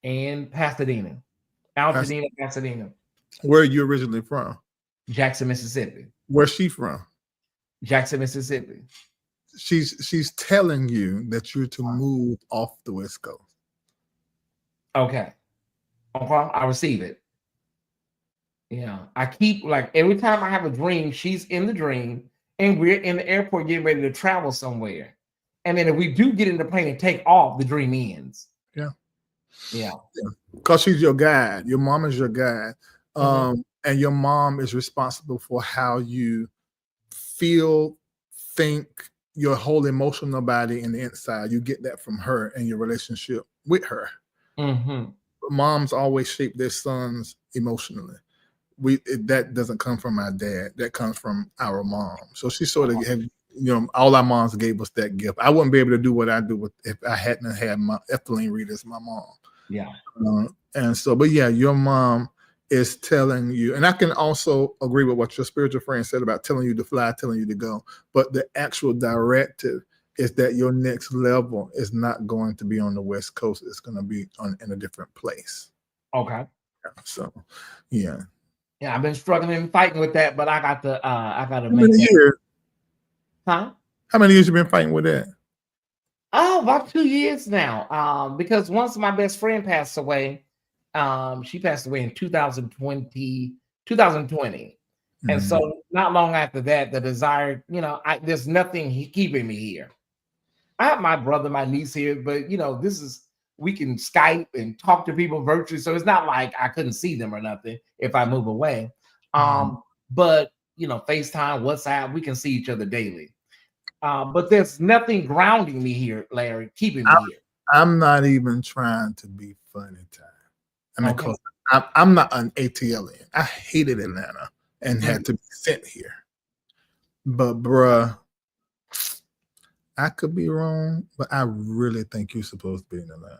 In Pasadena. Pasadena. Where are you originally from? Jackson, Mississippi. Where's she from? Jackson, Mississippi. She's telling you that you're to move off the West Coast. Okay. I receive it. Yeah. I keep, like, every time I have a dream, she's in the dream and we're in the airport getting ready to travel somewhere. And then if we do get in the plane and take off, the dream ends. Yeah. Because she's your guide. Your mom is your guide. And your mom is responsible for how you feel, think, your whole emotional body and the inside. You get that from her and your relationship with her. Moms always shape their sons emotionally. That doesn't come from my dad. That comes from our mom. So she sort of had, all our moms gave us that gift. I wouldn't be able to do what I do if I hadn't had my ethylene read as my mom. Yeah. And so, but yeah, your mom is telling you, and I can also agree with what your spiritual friend said about telling you to fly, telling you to go. But the actual directive is that your next level is not going to be on the West Coast. It's going to be in a different place. Okay. So, yeah. Yeah, I've been struggling and fighting with that, but I got to make that. Huh? How many years you been fighting with that? Oh, about 2 years now. Because once my best friend passed away, she passed away in 2020. And so not long after that, the desire, there's nothing keeping me here. I have my brother, my niece here, but we can Skype and talk to people virtually. So it's not like I couldn't see them or nothing if I move away. But FaceTime, WhatsApp, we can see each other daily. But there's nothing grounding me here, Larry, keeping me here. I'm not even trying to be funny, Ty. I mean, because I'm not an ATLian. I hated Atlanta and had to be sent here. But bruh, I could be wrong, but I really think you're supposed to be in Atlanta.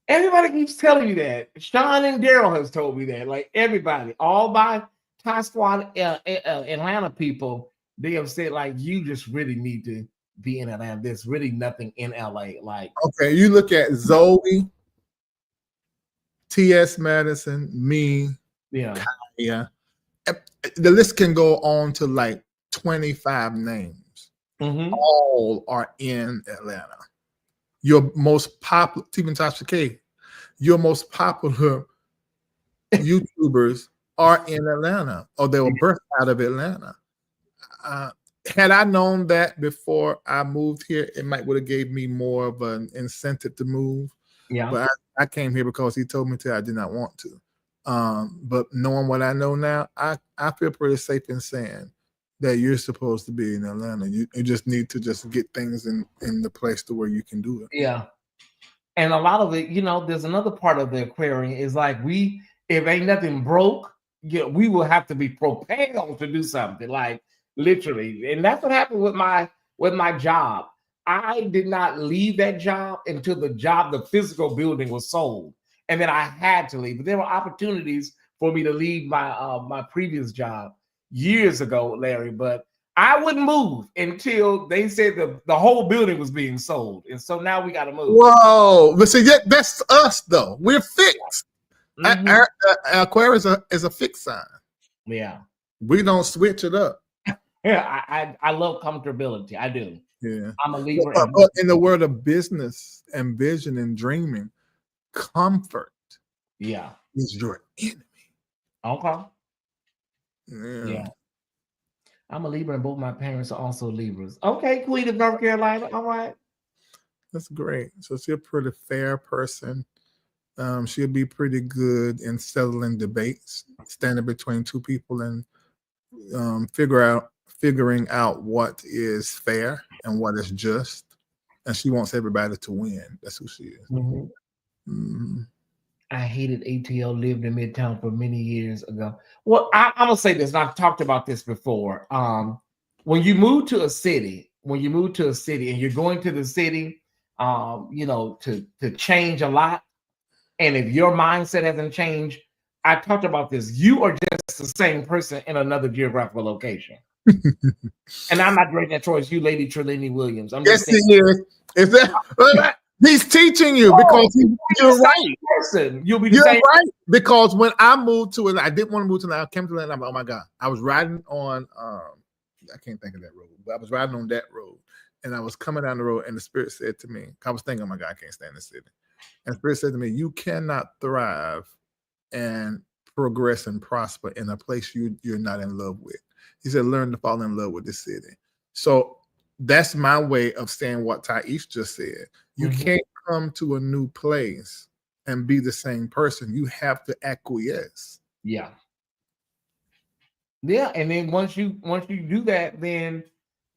Everybody keeps telling you that. Sean and Daryl has told me that. Like everybody, all my Tyesse Squad Atlanta people, they have said like you just really need to be in Atlanta. There's really nothing in LA. Like, okay, you look at Zoe, T.S. Madison, me, Kaya. The list can go on to like 25 names. All are in Atlanta. Your most popular, even Tasha K, your most popular YouTubers are in Atlanta, or they were birthed out of Atlanta. Had I known that before I moved here, it might would have gave me more of an incentive to move. Yeah. But I came here because he told me to. I did not want to. But knowing what I know now, I feel pretty safe in saying that you're supposed to be in Atlanta. You just need to just get things in the place to where you can do it. Yeah. And a lot of it, there's another part of the Aquarian is like if ain't nothing broke, we will have to be propelled to do something, like literally. And that's what happened with my job. I did not leave that job until the physical building was sold. And then I had to leave. But there were opportunities for me to leave my previous job years ago, Larry. But I wouldn't move until they said the whole building was being sold. And so now we got to move. Whoa. But see, that's us, though. We're fixed. Mhm. Our Aquarius is a fixed sign. Yeah. We don't switch it up. Yeah, I love comfortability. I do. Yeah. I'm a Libra. But in the world of business and vision and dreaming, comfort is your enemy. Okay. Yeah. I'm a Libra and both my parents are also Libras. Okay, Queen of North Carolina. All right. That's great. So she's a pretty fair person. She'll be pretty good in settling debates, standing between two people and figuring out what is fair and what is just. And she wants everybody to win. That's who she is. Mhm. Mhm. I hated ATL, lived in Midtown for many years ago. Well, I'm gonna say this, and I've talked about this before. When you move to a city, and you're going to the city, to change a lot, and if your mindset hasn't changed, I talked about this. You are just the same person in another geographical location. And I'm not Great at choice. You, Lady Trelini Williams. I'm just yes, he is. Is that? He's teaching you because you're right. Person. You'll be the You're same. right. Because when I moved to it, I didn't want to move to Atlanta. I came to Atlanta. I'm like, oh my God. I was riding on I can't think of that road, but I was riding on that road and I was coming down the road and the Spirit said to me, I was thinking, oh my God, I can't stand this city. And the Spirit said to me, you cannot thrive and progress and prosper in a place you're not in love with. He said, learn to fall in love with this city. So that's my way of saying what Tyesse just said. You can't come to a new place and be the same person. You have to acquiesce. Yeah. And then once you do that, then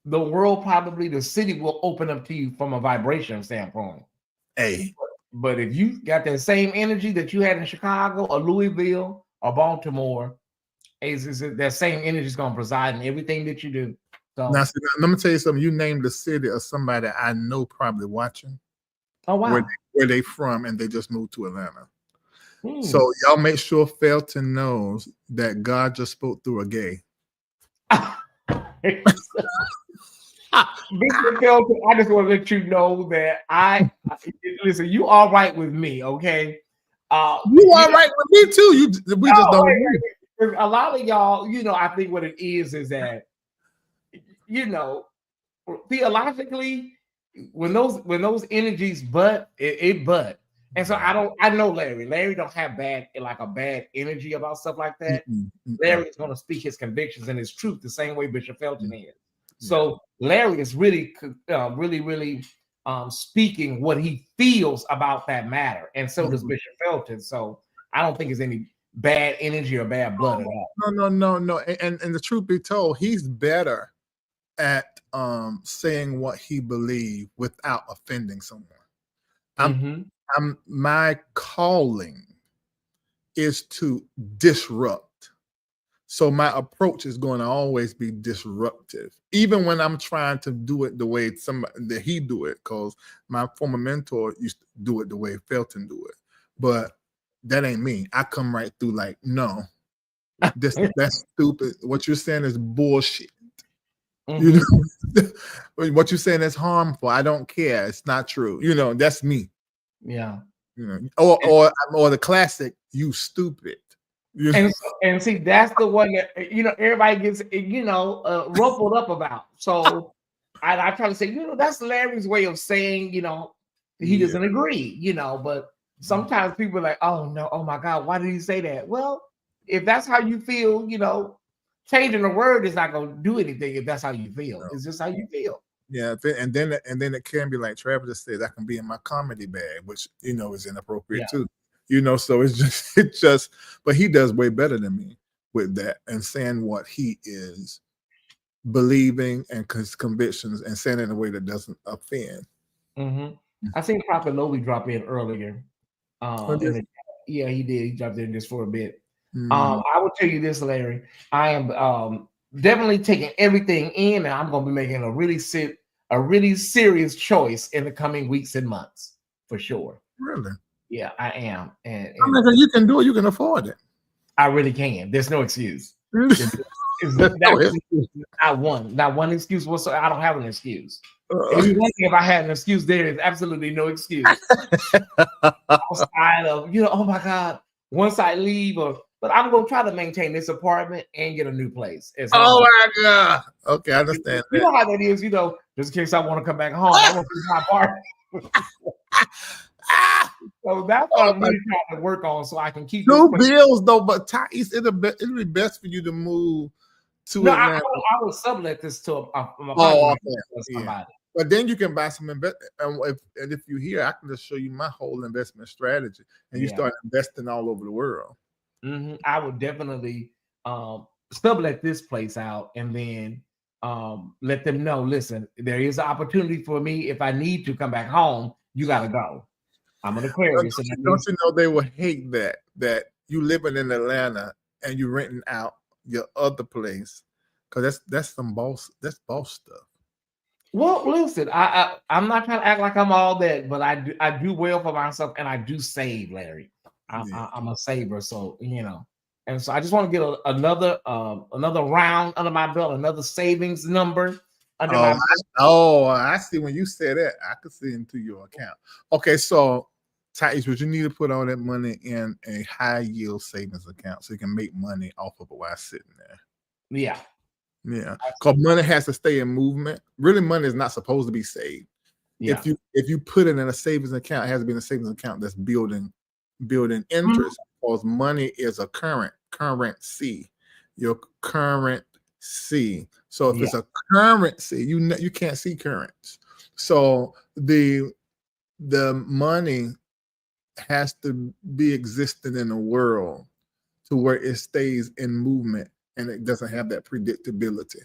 the world, probably the city, will open up to you from a vibration standpoint. Hey. But if you got that same energy that you had in Chicago or Louisville or Baltimore, that same energy is going to preside in everything that you do. So, now, let me tell you something. You named the city of somebody I know probably watching. Oh, wow. Where they from, and they just moved to Atlanta. So y'all make sure Felton knows that God just spoke through a gay. Mr. Felton, I just want to let you know that listen, you all right with me, okay? You all right with me too. Just don't agree. A lot of y'all, I think what it is that, theologically, when those energies butt, it butt. And so I know Larry. Larry don't have a bad energy about stuff like that. Larry is going to speak his convictions and his truth the same way Bishop Felton is. So Larry is really, really speaking what he feels about that matter, and so does Bishop Felton. So I don't think there's any bad energy or bad blood at all. No. And the truth be told, he's better at saying what he believes without offending someone. My calling is to disrupt. So my approach is going to always be disruptive, even when I'm trying to do it the way that he do it, because my former mentor used to do it the way Felton do it. But that ain't me. I come right through like, no, that's stupid. What you're saying is bullshit. You know, what you're saying is harmful. I don't care. It's not true. That's me. Yeah. Or the classic, you stupid. And see, that's the one that everybody gets ruffled up about. So I try to say, that's Larry's way of saying, he doesn't agree, but sometimes people are like, oh no, oh my God, why did he say that? Well, if that's how you feel, changing the word is not going to do anything. If that's how you feel, it's just how you feel. Yeah, and then it can be like Travis said, I can be in my comedy bag, which is inappropriate too. So it's just, but he does way better than me with that and saying what he is believing and his convictions and saying it in a way that doesn't offend. I seen Prophet Lowy drop in earlier. Yeah, he did. He dropped in just for a bit. I will tell you this, Larry. I am definitely taking everything in, and I'm going to be making a really a really serious choice in the coming weeks and months, for sure. Really? Yeah, I am. And I mean, you can do it. You can afford it. I really can. There's no excuse. Not one excuse whatsoever. I don't have an excuse. If I had an excuse, there is absolutely no excuse outside of, oh my God, once I leave, but I'm gonna try to maintain this apartment and get a new place. Oh my God. Okay, I understand. You know how that is, just in case I want to come back home. I want to my apartment. So that's what I'm really trying to work on, so I can keep two bills though. But Tyesse, it'll be best for you to move to Atlanta. I will sublet this to somebody. But then you can buy some investment. And if you're here, I can just show you my whole investment strategy, and you start investing all over the world. I would definitely sublet this place out, and then let them know. Listen, there is an opportunity for me. If I need to come back home, you got to go. I'm an Aquarius. Don't you know they will hate that you living in Atlanta and you renting out your other place, because that's boss stuff. Well, listen, I'm not trying to act like I'm all that, but I do well for myself, and I do save, Larry. I'm a saver, so and so I just want to get another round under my belt, another savings number under my belt. I see. When you said that, I could see into your account. Okay, so Tyesse, would you need to put all that money in a high yield savings account so you can make money off of it while sitting there? Yeah. Yeah, because money has to stay in movement. Really, money is not supposed to be saved. Yeah. If you put it in a savings account, it has to be in a savings account that's building interest, because money is a currency. Your currency. So if it's a currency, you can't see currents. So the money has to be existing in the world to where it stays in movement, and it doesn't have that predictability.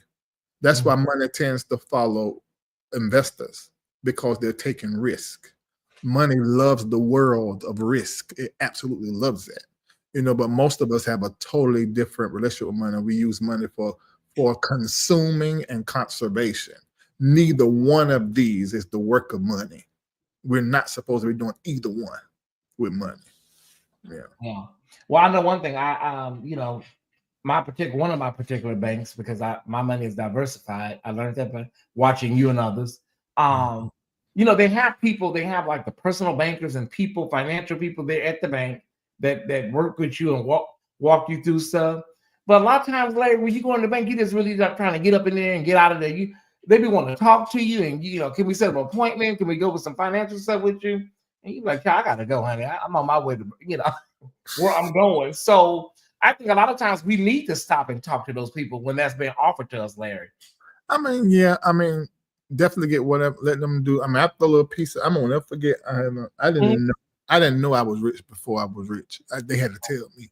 That's why money tends to follow investors, because they're taking risk. Money loves the world of risk. It absolutely loves that. But most of us have a totally different relationship with money. We use money for consuming and conservation. Neither one of these is the work of money. We're not supposed to be doing either one with money. Yeah. Well, I know one thing. One of my particular banks, because my money is diversified. I learned that by watching you and others. They have people. They have like the personal bankers and financial people there at the bank that work with you and walk you through stuff. But a lot of times, Larry, when you go in the bank, you just really not trying to get up in there and get out of there. They be wanting to talk to you, and can we set up an appointment? Can we go with some financial stuff with you? And you're like, I gotta go, honey. I'm on my way to where I'm going. So I think a lot of times we need to stop and talk to those people when that's being offered to us, Larry. Definitely get whatever, let them do. I throw a little piece of, I'm gonna never forget. I didn't know I was rich before I was rich. They had to tell me.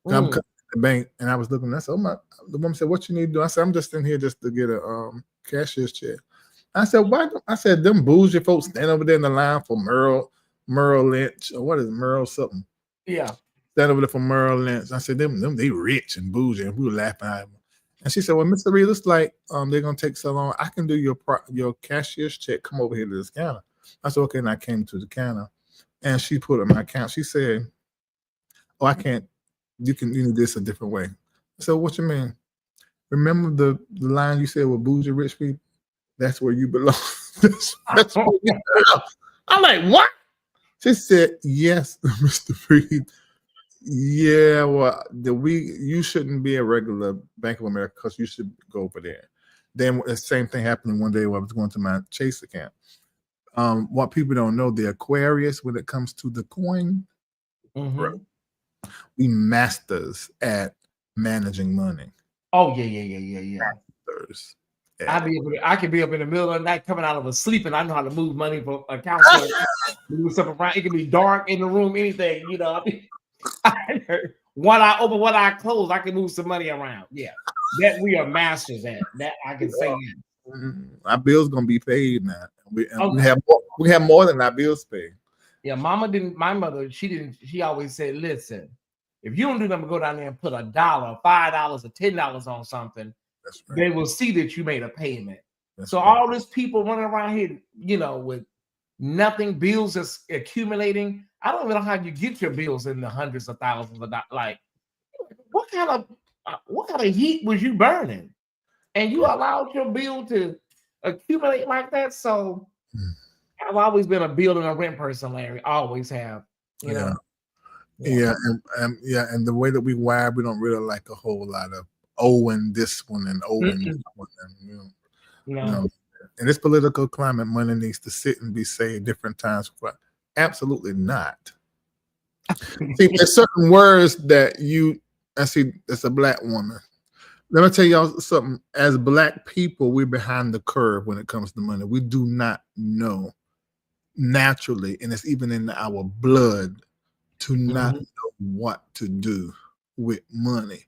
I'm coming to the bank, and I was looking. I said, the woman said, "What you need to do?" I said, "I'm just in here just to get a cashier's check." I said, "Why?" I said, "Them bougie folks stand over there in the line for Merrill Lynch, or what is Merrill something?" Yeah. Stand over there for Merrill Lynch. I said, them they rich and bougie, and we were laughing at them. And she said, "Well, Mr. Reed, looks like they're gonna take so long. I can do your cashier's check. Come over here to this counter." I said, "Okay," and I came to the counter, and she put up my account. She said, "Oh, I can't. You need this a different way." I said, "What you mean? Remember the line you said with bougie rich people? That's where you belong." that's where you belong. I'm like, "What?" She said, "Yes, Mr. Reed. Yeah, well, you shouldn't be a regular Bank of America, because you should go over there." Then the same thing happened one day when I was going to my Chase account. What people don't know, the Aquarius, when it comes to the coin, we masters at managing money. Oh yeah. Masters. I could be up in the middle of the night coming out of a sleep, and I know how to move money for accounts. Move stuff around. It can be dark in the room, anything, one eye open, one eye closed, I can move some money around. Yeah, that we are masters at. That I can say. Our bills gonna be paid now. We have more than our bills paid. Yeah, my mother, she always said, "Listen, if you don't do nothing, go down there and put $1, $5, or $10 on something. Right. They will see that you made a payment." So all these people running around here, with nothing, bills is accumulating. I don't even know how you get your bills in the hundreds of thousands of dollars. Like, what kind of heat was you burning? And you allowed your bill to accumulate like that. So I've always been a build and a rent person, Larry. Always have. Yeah. And the way that we wired, we don't really like a whole lot of owing this one and owing that one. And, in this political climate, money needs to sit and be saved different times. Absolutely not. See, there's certain words that I see as a Black woman. Let me tell y'all something. As Black people, we're behind the curve when it comes to money. We do not know naturally, and it's even in our blood, to not know what to do with money.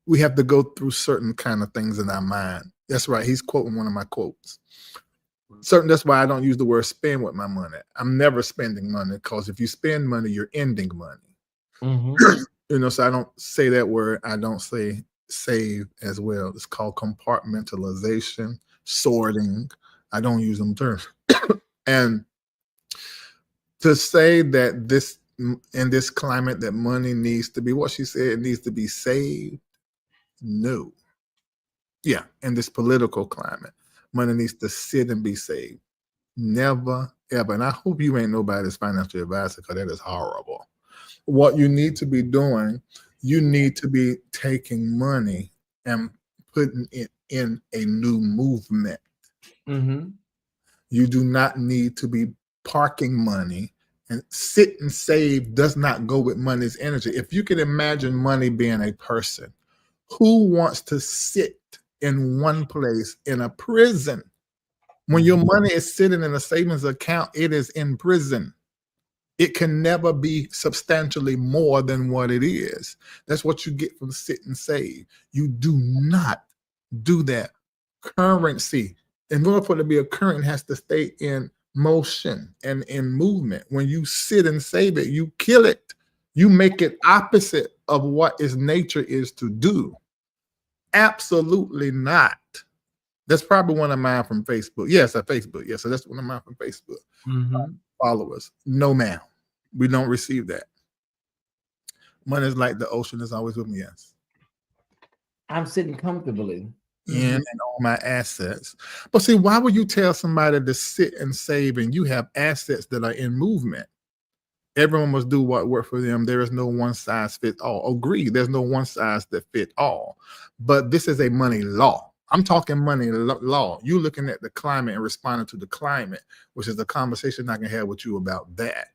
We have to go through certain kind of things in our mind. That's right. He's quoting one of my quotes. That's why I don't use the word spend with my money. I'm never spending money, because if you spend money, you're ending money. So I don't say that word. I don't say save as well. It's called compartmentalization, sorting. I don't use them terms. And to say that in this climate that money needs to be, what she said, it needs to be saved. No. Yeah, in this political climate, money needs to sit and be saved. Never, ever. And I hope you ain't nobody's financial advisor, because that is horrible. What you need to be doing, you need to be taking money and putting it in a new movement. You do not need to be parking money, and sit and save does not go with money's energy. If you can imagine money being a person, who wants to sit in one place in a prison? When your money is sitting in a savings account, it is in prison. It can never be substantially more than what it is. That's what you get from sit and save. You do not do that. Currency, in order for it to be a current, has to stay in motion and in movement. When you sit and save it, you kill it. You make it opposite of what its nature is to do. Absolutely not. That's probably one of mine from Facebook. Yes, at Facebook. Yes, so that's one of mine from Facebook. Followers. No, ma'am. We don't receive that. Money is like the ocean, is always with me. Yes. I'm sitting comfortably in and on my assets. But see, why would you tell somebody to sit and save and you have assets that are in movement? Everyone must do what works for them. There is no one size fits all. Agree, there's no one size that fit all. But this is a money law. I'm talking money law. You looking at the climate and responding to the climate, which is the conversation I can have with you about that.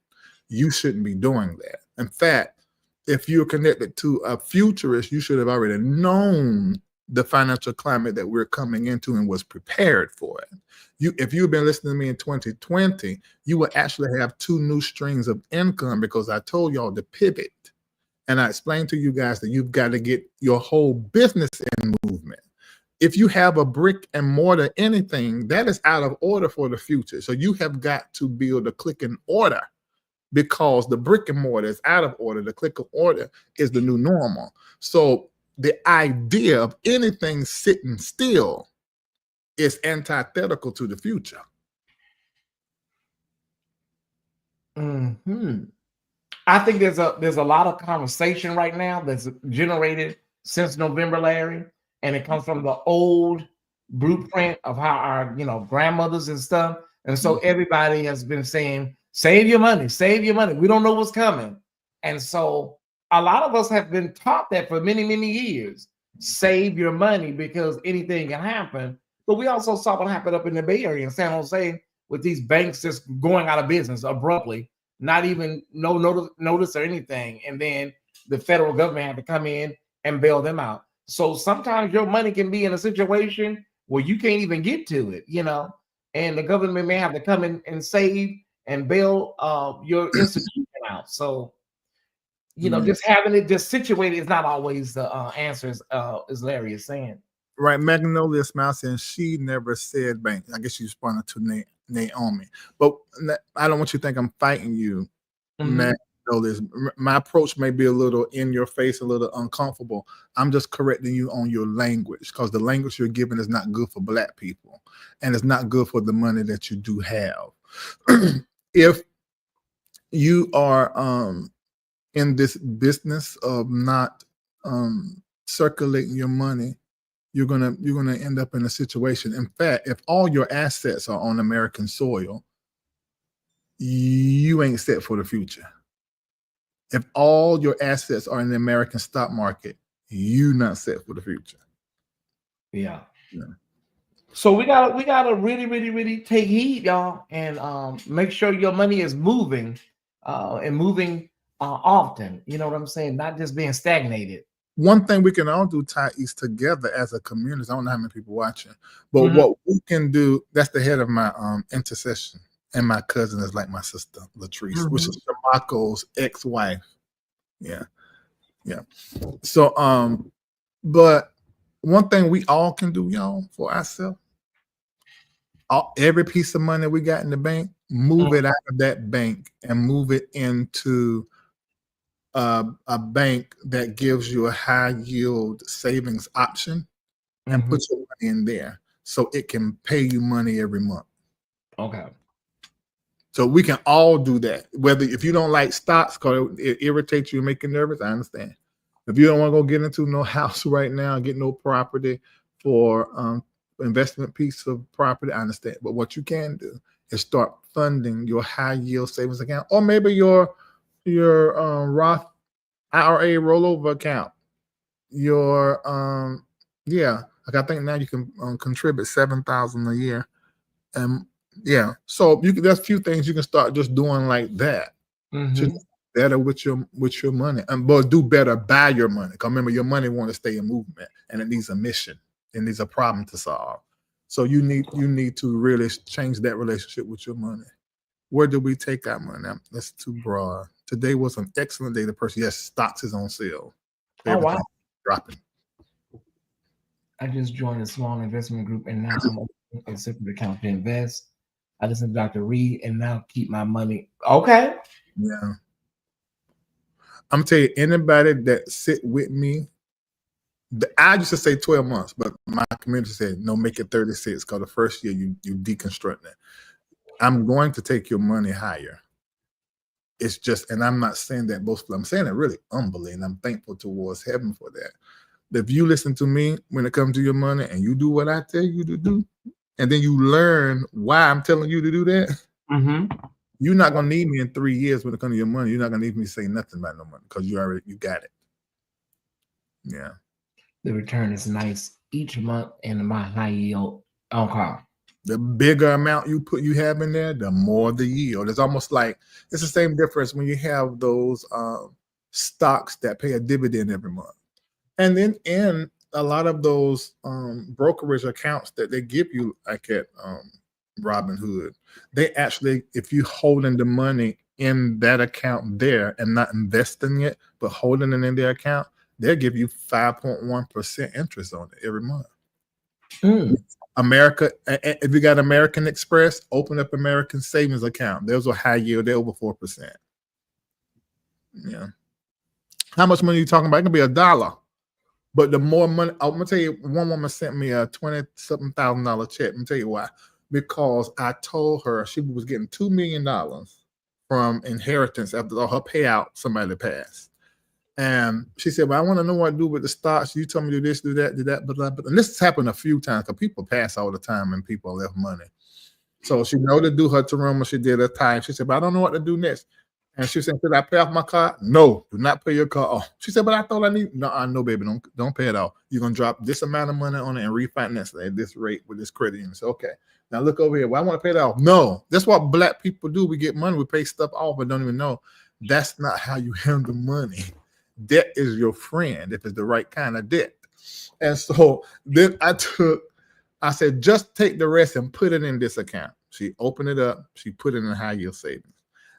You shouldn't be doing that. In fact, if you're connected to a futurist, you should have already known the financial climate that we're coming into and was prepared for it. If you've been listening to me in 2020, you will actually have 2 new streams of income, because I told y'all to pivot. And I explained to you guys that you've got to get your whole business in movement. If you have a brick and mortar anything, that is out of order for the future. So you have got to build a click and order, because the brick and mortar is out of order. The click and order is the new normal. So the idea of anything sitting still is antithetical to the future. I think there's a lot of conversation right now that's generated since November, Larry, and it comes from the old blueprint of how our grandmothers and stuff. And so everybody has been saying, save your money, save your money. We don't know what's coming. And so a lot of us have been taught that for many, many years. Save your money, because anything can happen. But we also saw what happened up in the Bay Area in San Jose with these banks just going out of business abruptly, not even no notice or anything. And then the federal government had to come in and bail them out. So sometimes your money can be in a situation where you can't even get to it, and the government may have to come in and save and bail your institution out. So, just having it just situated is not always the answer, as Larry is saying. Right. Magnolia Smile saying she never said bank. I guess she responded to Naomi. But I don't want you to think I'm fighting you, know this. My approach may be a little in your face, a little uncomfortable. I'm just correcting you on your language, because the language you're giving is not good for Black people, and it's not good for the money that you do have. If you are in this business of not circulating your money, you're gonna end up in a situation. In fact, if all your assets are on American soil, you ain't set for the future. If all your assets are in the American stock market, you not set for the future. Yeah. Yeah. So we gotta really take heed, y'all, and make sure your money is moving and moving often. You know what I'm saying? Not just being stagnated. One thing we can all do, Tyesse, together as a community. I don't know how many people watching, but what we can do, that's the head of my intercession. And my cousin is like my sister, Latrice, which is Shamako's ex-wife. Yeah. Yeah. So, but one thing we all can do, y'all, for ourselves, every piece of money we got in the bank, move it out of that bank and move it into a bank that gives you a high yield savings option, and put your money in there so it can pay you money every month. Okay. So we can all do that. Whether if you don't like stocks because it irritates you and make you nervous, I understand. If you don't want to go get into no house right now, get no property for investment piece of property, I understand. But what you can do is start funding your high yield savings account, or maybe your Roth IRA rollover account. Your like I think now you can contribute $7,000 a year, and yeah, so there's a few things you can start just doing like that to do better with your money, but do better by your money. Because remember, your money want to stay in movement, and it needs a mission, it needs a problem to solve. So you need to really change that relationship with your money. Where do we take our money? That's too broad. Today was an excellent day. The person, yes, stocks is on sale. Everything dropping. I just joined a small investment group, and now I'm opening a separate account to invest. I listen to Dr. Reed, and now keep my money. Okay. Yeah. I'm gonna tell you, anybody that sit with me, I used to say 12 months, but my community said, no, make it 36, because the first year you deconstruct it. I'm going to take your money higher. It's just, and I'm not saying that boastfully, I'm saying it really humbly, and I'm thankful towards heaven for that. If you listen to me when it comes to your money and you do what I tell you to do, and then you learn why I'm telling you to do that, you're not gonna need me in 3 years when it comes to your money. You're not gonna need me to say nothing about no money, because you got it. Yeah. The return is nice each month in my high yield account. The bigger amount you have in there, the more the yield. It's almost like it's the same difference when you have those stocks that pay a dividend every month. And then in a lot of those brokerage accounts that they give you, like at Robinhood, they actually, if you holding the money in that account there and not investing it, but holding it in their account, they'll give you 5.1% interest on it every month. America, if you got American Express, open up American Savings account. Those are high yield, they're over 4%. Yeah. How much money are you talking about? It can be $1. But the more money, I'm gonna tell you, one woman sent me a $20-something thousand check. Let me tell you why. Because I told her she was getting $2 million from inheritance after her payout, somebody passed. And she said, well, I want to know what to do with the stocks. You told me to do this, do that, do that. But and this has happened a few times, because people pass all the time and people left money. So she know to do her Taruma. She did her time. She said, but I don't know what to do next. And she said, should I pay off my car? No, do not pay your car off. She said, but I thought I need. No, baby, don't pay it off. You're going to drop this amount of money on it and refinance it at this rate with this credit union. So, okay, now look over here. Well, I want to pay that off. No, that's what Black people do. We get money, we pay stuff off, but don't even know. That's not how you handle money. Debt is your friend if it's the right kind of debt. And so then I said, just take the rest and put it in this account. She opened it up. She put it in high yield savings.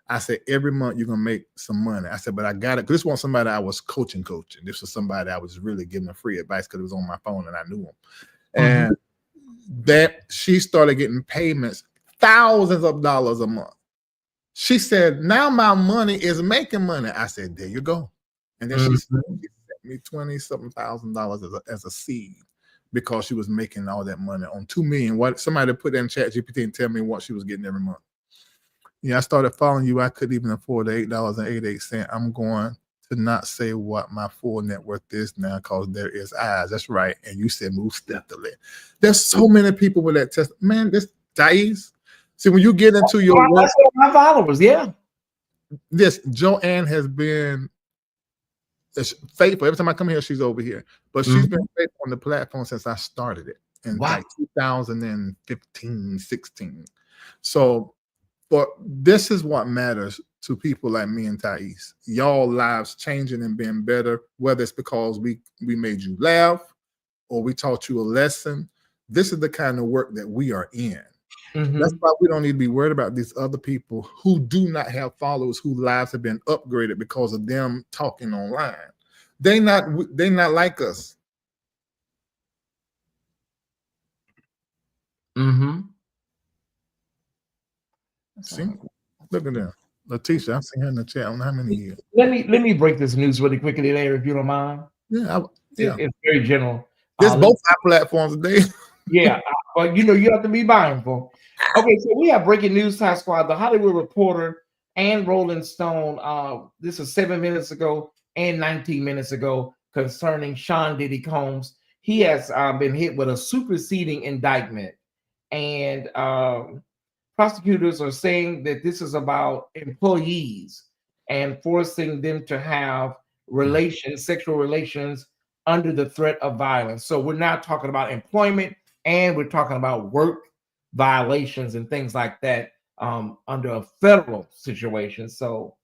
I said, every month you're going to make some money. I said, but I got it. This wasn't somebody I was coaching. This was somebody I was really giving free advice, because it was on my phone and I knew him. And that she started getting payments, thousands of dollars a month. She said, now my money is making money. I said, there you go. And then she sent me $20-something thousand as a seed because she was making all that money on $2 million. What somebody put that in ChatGPT and tell me what she was getting every month. Yeah, I started following you. I couldn't even afford the $8.88. I'm going to not say what my full net worth is now because there is eyes. That's right. And you said move steadily. There's so many people with that test. Man, this Tyesse. See, when you get into your work, that's what my followers, yeah. This Joanne has been faithful. Every time I come here, she's over here. But she's been faithful on the platform since I started it in like 2015, 16. So this is what matters to people like me and Tyesse. Y'all lives changing and being better, whether it's because we made you laugh or we taught you a lesson. This is the kind of work that we are in. That's why we don't need to be worried about these other people who do not have followers, whose lives have been upgraded because of them talking online. They not like us. See, look at them. Letitia, I've seen her in the chat. I don't know how many years. Let me break this news really quickly, Larry, if you don't mind. Yeah, it's very general. There's both our platforms today. Yeah, but you have to be mindful. Okay, so we have breaking news, Tyesse Squad. The Hollywood Reporter and Rolling Stone. This is 7 minutes ago and 19 minutes ago concerning Sean Diddy Combs. He has been hit with a superseding indictment, and prosecutors are saying that this is about employees and forcing them to have sexual relations under the threat of violence. So we're not talking about employment, and we're talking about work violations and things like that under a federal situation. So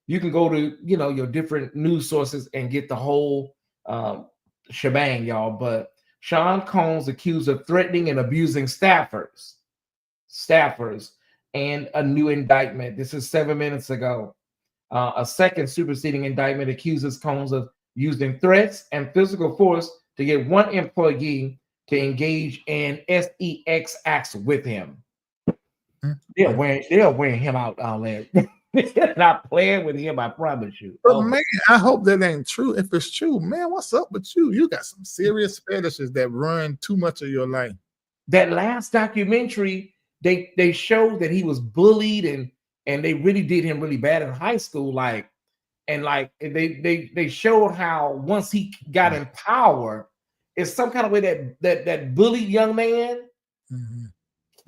you can go to your different news sources and get the whole shebang, y'all. But Sean Combs accused of threatening and abusing staffers, and a new indictment. This is 7 minutes ago. A second superseding indictment accuses Combs of using threats and physical force to get one employee to engage in sex acts with him. They're wearing him out, Larry. They're not playing with him, I promise you. But man, I hope that ain't true. If it's true, man, what's up with you? You got some serious fetishes that run too much of your life. That last documentary, they showed that he was bullied and they really did him really bad in high school. They showed how once he got in power, it's some kind of way that bullied young man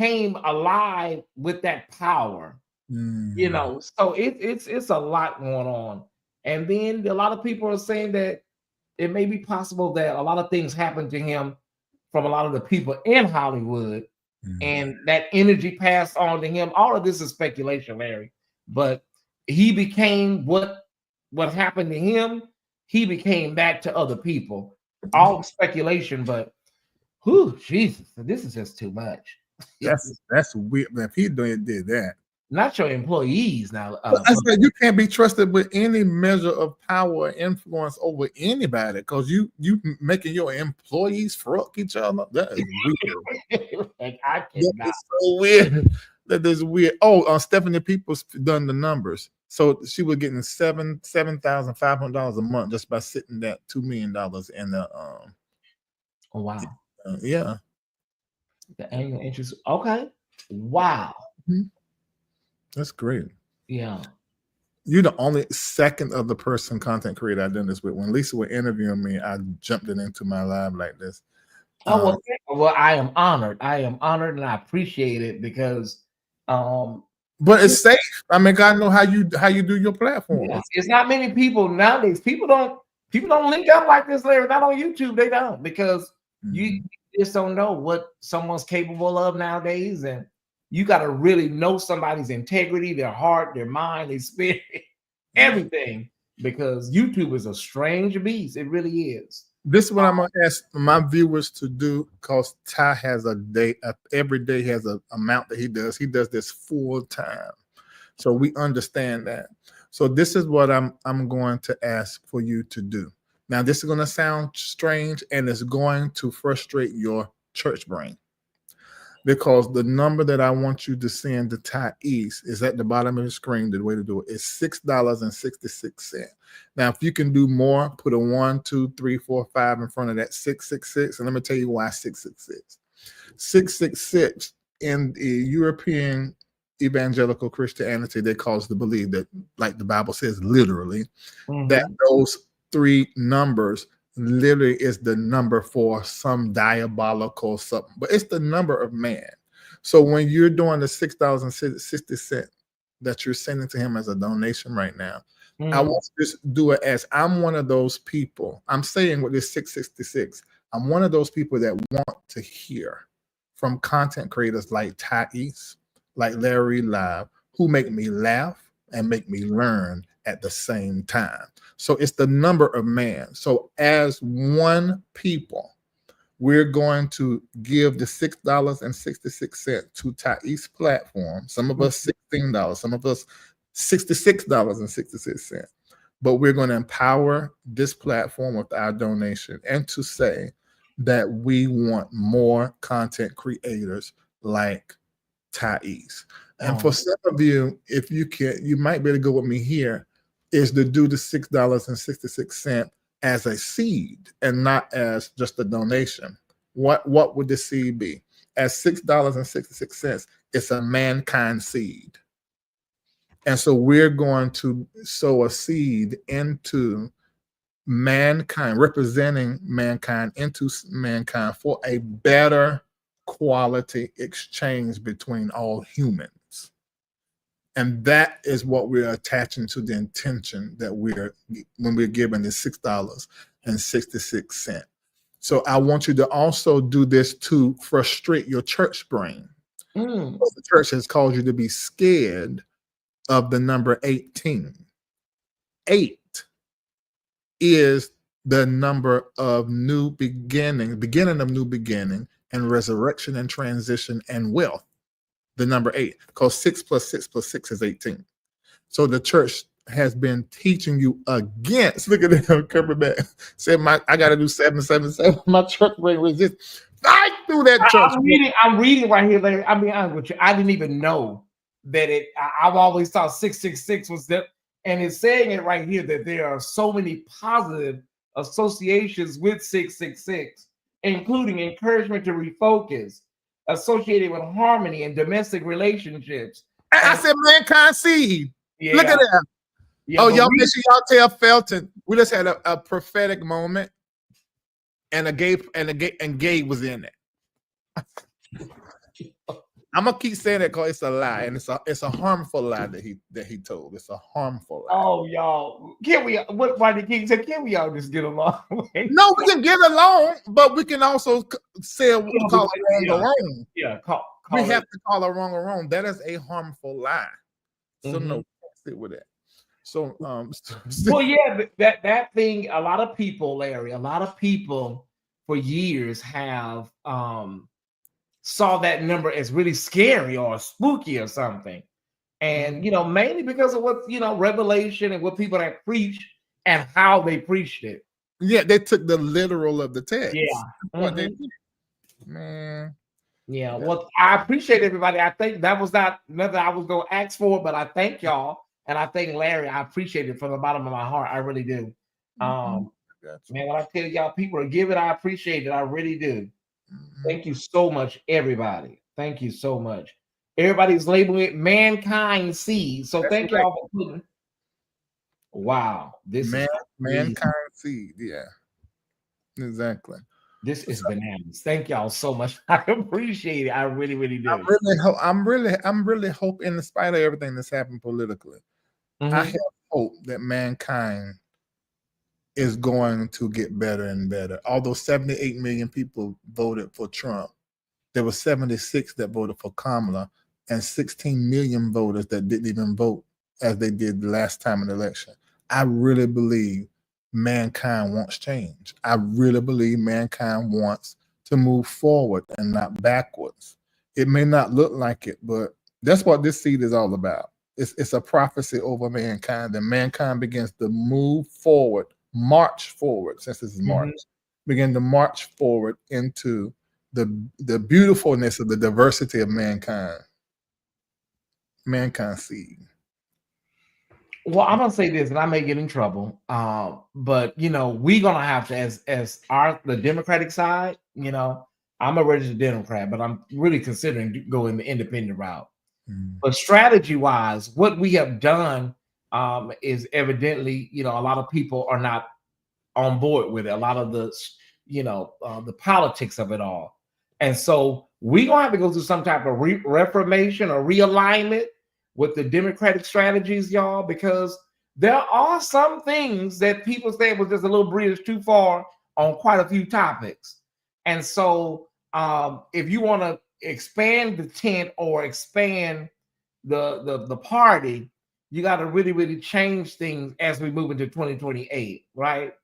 came alive with that power. So it's a lot going on. And then a lot of people are saying that it may be possible that a lot of things happened to him from a lot of the people in Hollywood, and that energy passed on to him. All of this is speculation, Larry, but he became what happened to him. He became that to other people. All speculation, but Jesus, this is just too much. That's weird. If he did that, not your employees now. I said you can't be trusted with any measure of power or influence over anybody because you making your employees fuck each other. That is weird. That is so weird. That is weird. Oh, Stephanie Peoples done the numbers. So she was getting $7,500 a month just by sitting that $2 million in the oh wow. Yeah. The annual interest. Okay. Wow. That's great. Yeah. You're the only second of the person content creator I've done this with. When Lisa was interviewing me, I jumped it into my live like this. Well, I am honored. And I appreciate it because but it's safe. I mean, God know how you do your platform. Yeah, it's not many people nowadays. People don't link up like this, Larry. Not on YouTube. They don't, because you just don't know what someone's capable of nowadays, and you got to really know somebody's integrity, their heart, their mind, their spirit, everything, because YouTube is a strange beast. It really is. This is what I'm gonna ask my viewers to do, because Ty has a day, every day has an amount that he does. He does this full time, so we understand that. So this is what I'm going to ask for you to do. Now, this is going to sound strange, and it's going to frustrate your church brain. because the number that I want you to send to Tyesse is at the bottom of the screen. The way to do it is $6.66. Now, if you can do more, put a 1, 2, 3, 4, 5 in front of that 666. And let me tell you why 666. 666 in the European evangelical Christianity, they cause to believe that, like the Bible says, literally, that those three numbers literally is the number for some diabolical something, but it's the number of man. So when you're doing the $6.60 that you're sending to him as a donation right now, I want you to do it as I'm one of those people. I'm saying with this 666, I'm one of those people that want to hear from content creators like Tyesse, like Larry Live, who make me laugh and make me learn at the same time. So it's the number of man. So as one people, we're going to give the $6.66 to Tyesse platform. Some of us $16, some of us $66.66. But we're going to empower this platform with our donation and to say that we want more content creators like Tyesse. And for some of you, if you can, you might be able to go with me here, is to do the $6.66 as a seed and not as just a donation. What would the seed be? As $6.66, it's a mankind seed. And so we're going to sow a seed into mankind, representing mankind into mankind for a better quality exchange between all humans. And that is what we're attaching to the intention that when we're giving the $6.66. So I want you to also do this to frustrate your church brain. The church has caused you to be scared of the number 18. 8 is the number of new beginning of new beginning and resurrection and transition and wealth. The number 8, because 6 plus 6 plus 6 is 18. So the church has been teaching you against. Look at that, Kirby said, I got to do 777. My church brain resist. Fight through that church. I'm reading right here, Larry. I'll be honest with you. I didn't even know that I've always thought 666 was that, and it's saying it right here that there are so many positive associations with 666, including encouragement to refocus, associated with harmony and domestic relationships. I said mankind seed. Yeah. Look at that. Yeah, y'all make sure y'all tell Felton we just had a prophetic moment, and Gabe was in it. I'm gonna keep saying that because it's a lie, and it's a harmful lie that he told. It's a harmful lie. Oh, y'all, can we? Why did King say? Can we all just get along? No, we can get along, but we can also say what we call it wrong or wrong. Yeah, we have to call it wrong or wrong. That is a harmful lie. So no, sit with that. So well, yeah, that thing. A lot of people, Larry. A lot of people for years have saw that number as really scary or spooky or something. And, mainly because of what, revelation and what people have preached and how they preached it. Yeah, they took the literal of the text. Yeah. What they did. Man. Yeah, well, I appreciate everybody. I think that was not nothing I was going to ask for, but I thank y'all. And I thank Larry. I appreciate it from the bottom of my heart. I really do. Man, when I tell y'all people are giving, I appreciate it. I really do. Thank you so much, everybody. Thank you so much. Everybody's labeling it mankind seed. So thank y'all for putting. Wow, this is mankind seed. Yeah, exactly. This is bananas. Thank y'all so much. I appreciate it. I really, really do. I'm really hoping, in spite of everything that's happened politically, I have hope that mankind is going to get better and better. Although 78 million people voted for Trump, there were 76 that voted for Kamala, and 16 million voters that didn't even vote as they did the last time in the election. I really believe mankind wants change. I really believe mankind wants to move forward and not backwards. It may not look like it, but that's what this seed is all about. It's a prophecy over mankind, that mankind begins to move forward, march forward, since this is March, begin to march forward into the beautifulness of the diversity of mankind seed. Well, I'm gonna say this, and I may get in trouble, but we're gonna have to, as the Democratic side. I'm a registered Democrat, but I'm really considering going the independent route. But strategy-wise, what we have done is evidently, a lot of people are not on board with it. A lot of the politics of it all, and so we're gonna have to go through some type of reformation or realignment with the Democratic strategies, y'all, because there are some things that people say was just a little bridge too far on quite a few topics. And so if you want to expand the tent or expand the party, you got to really, really change things as we move into 2028, right?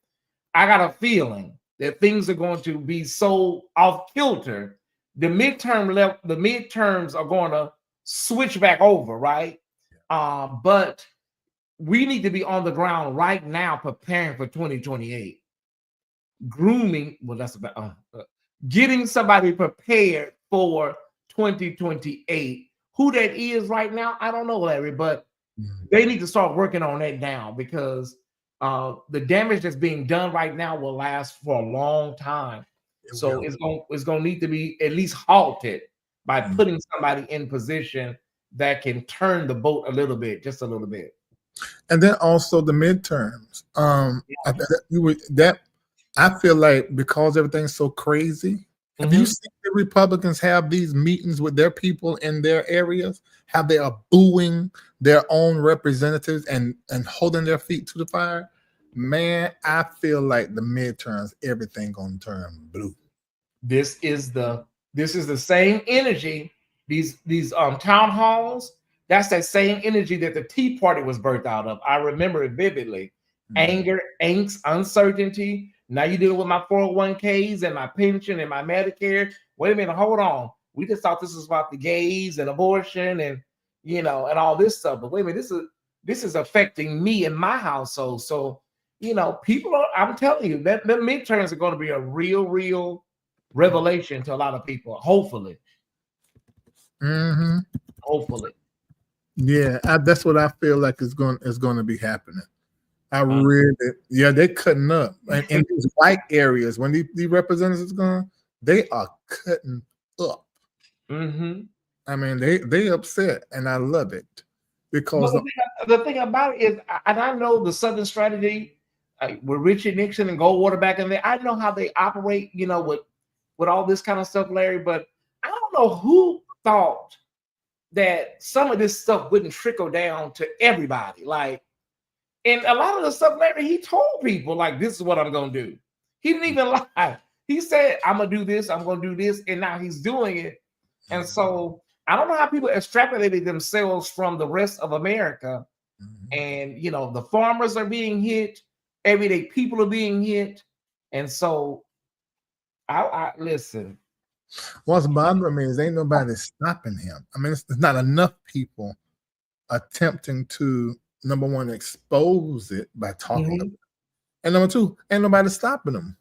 I got a feeling that things are going to be so off kilter. The midterms are going to switch back over, right? But we need to be on the ground right now preparing for 2028. Grooming, well, that's about getting somebody prepared for 2028. Who that is right now, I don't know, Larry, but they need to start working on that now, because the damage that's being done right now will last for a long time. So it's going to need to be at least halted by putting somebody in position that can turn the boat a little bit, just a little bit. And then also the midterms. I feel like because everything's so crazy, have you seen the Republicans have these meetings with their people in their areas? How they are booing their own representatives and holding their feet to the fire? Man, I feel like the midterms, everything gonna turn blue. This is the same energy. These town halls, that's that same energy that the Tea Party was birthed out of. I remember it vividly. Anger, angst, uncertainty. Now you're dealing with my 401ks and my pension and my Medicare. Wait a minute, hold on. We just thought this was about the gays and abortion and and all this stuff. But wait a minute, this is affecting me and my household. So people are. I'm telling you that the midterms are going to be a real revelation to a lot of people. Hopefully. Hopefully. Yeah, that's what I feel like is going to be happening. They're cutting up. And in these white areas, when these representatives gone, they are cutting up. I mean, they upset, and I love it, because the thing about it is, and I know the Southern strategy with Richard Nixon and Goldwater back in there. I know how they operate, with all this kind of stuff, Larry. But I don't know who thought that some of this stuff wouldn't trickle down to everybody. And a lot of the stuff, Larry, he told people, this is what I'm going to do. He didn't even lie. He said, I'm going to do this, I'm going to do this, and now he's doing it. And so I don't know how people extrapolated themselves from the rest of America. And, the farmers are being hit. Everyday people are being hit. And so I listen. What's bothering me is ain't nobody stopping him. I mean, it's not enough people attempting to, number one, expose it by talking about it. And number two, ain't nobody stopping them.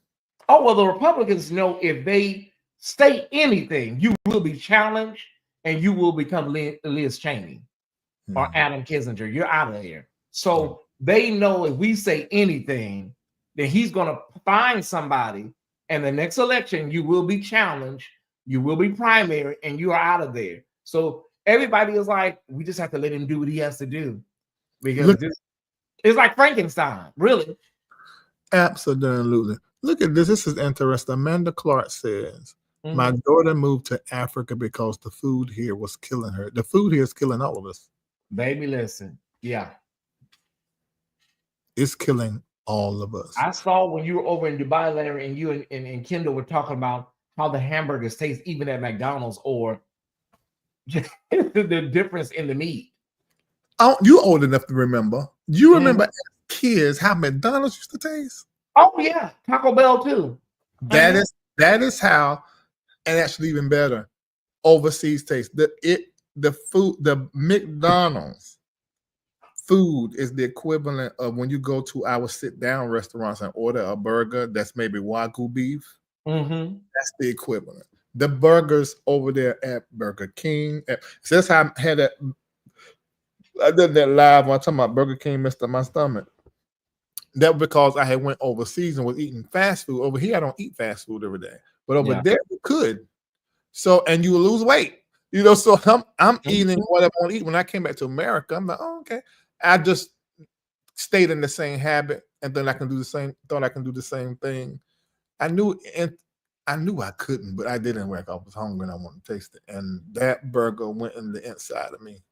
Oh, well, the Republicans know if they say anything, you will be challenged and you will become Liz Cheney or Adam Kissinger. You're out of there. So they know if we say anything, then he's going to find somebody, and the next election, you will be challenged, you will be primary, and you are out of there. So everybody is like, we just have to let him do what he has to do. Because it's like Frankenstein, really. Absolutely. Look at this. This is interesting. Amanda Clark says, my daughter moved to Africa because the food here was killing her. The food here is killing all of us. Baby, listen. Yeah. It's killing all of us. I saw when you were over in Dubai, Larry, and you and Kendall were talking about how the hamburgers taste even at McDonald's, or just the difference in the meat. Oh, you old enough to remember. You remember as kids how McDonald's used to taste? Oh yeah, Taco Bell too. That is how, and actually even better, overseas taste. The food, the McDonald's food is the equivalent of when you go to our sit-down restaurants and order a burger that's maybe Wagyu beef. That's the equivalent. The burgers over there at Burger King. So that's how I had that. I did that live when I talking about Burger King messed up my stomach. That was because I had went overseas and was eating fast food. Over here, I don't eat fast food every day, but over there you could. So, and you will lose weight, So I'm eating what I want to eat. When I came back to America, I'm like, oh, okay. I just stayed in the same habit, and then I can do the same. Thought I can do the same thing. I knew I couldn't, but I didn't work. I was hungry and I wanted to taste it, and that burger went in the inside of me.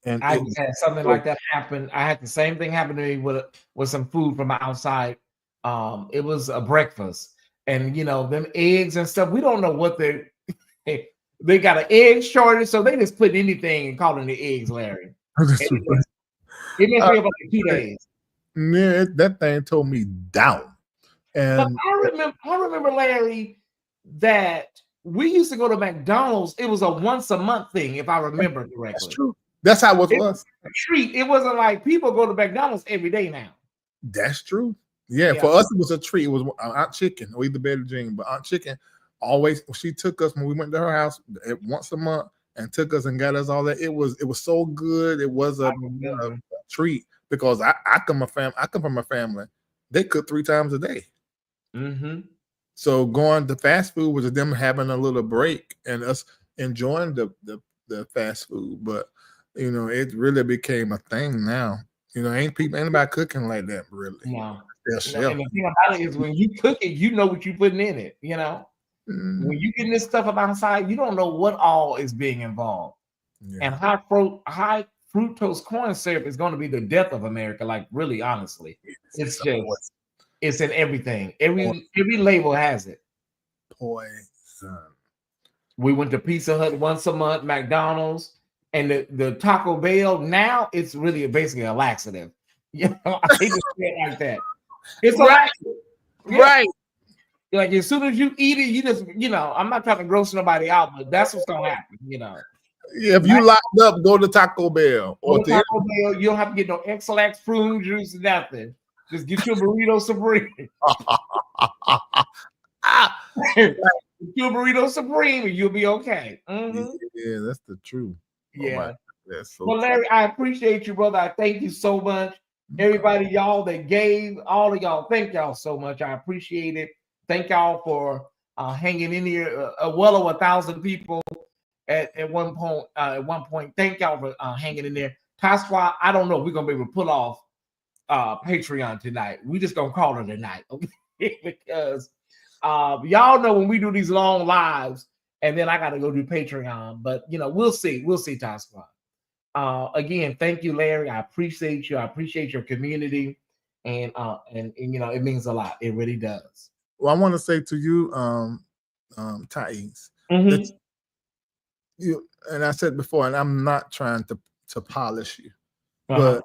And I had something like that happen. I had the same thing happen to me with some food from outside. It was a breakfast, and them eggs and stuff. We don't know what they got an egg shortage, so they just put anything and call it the eggs, Larry. It messed me up like 2 days. Yeah, that thing told me down. And but I remember, Larry, that we used to go to McDonald's. It was a once a month thing, if I remember correctly. That's true. That's how it was. A treat. It wasn't like people go to McDonald's every day now. That's true. Yeah, for us, it was a treat. It was Aunt Chicken or either Betty Jean, but Aunt Chicken always, she took us when we went to her house once a month and took us and got us all that. It was so good. It was a treat because I come from a family. They cook 3 times a day. Mm-hmm. So going to fast food was them having a little break and us enjoying the fast food, but it really became a thing now. Anybody cooking like that really. No. And the thing about it is when you cook it, you know what you're putting in it. When you get this stuff up outside, you don't know what all is being involved. Yeah. And high fructose corn syrup is going to be the death of America. Like really, honestly, it's in everything. Every label has it. Poison. We went to Pizza Hut once a month, McDonald's. And the Taco Bell, now it's really basically a laxative. I hate to say it like that. It's a laxative. Right. Like as soon as you eat it, you just, I'm not trying to gross nobody out, but that's what's gonna happen, Yeah, if you locked up, go to Taco Bell. Taco Bell, you don't have to get no X-Lax prune juice, nothing. Just get your burrito supreme. Get your burrito supreme and you'll be okay. Mm-hmm. Yeah, that's the truth. Yeah. So well, Larry, I appreciate you, brother. I thank you so much. Everybody, y'all that gave, all of y'all, thank y'all so much. I appreciate it. Thank y'all for hanging in here. Well over 1,000 people at one point. Thank y'all for hanging in there. That's why I don't know if we're gonna be able to pull off Patreon tonight. We just gonna call it a night, okay? Because y'all know when we do these long lives. And then I got to go do Patreon, but we'll see. We'll see, Tyesse. Again, thank you, Larry. I appreciate you. I appreciate your community, and it means a lot. It really does. Well, I want to say to you, Tyesse, that and I said before, and I'm not trying to polish you, but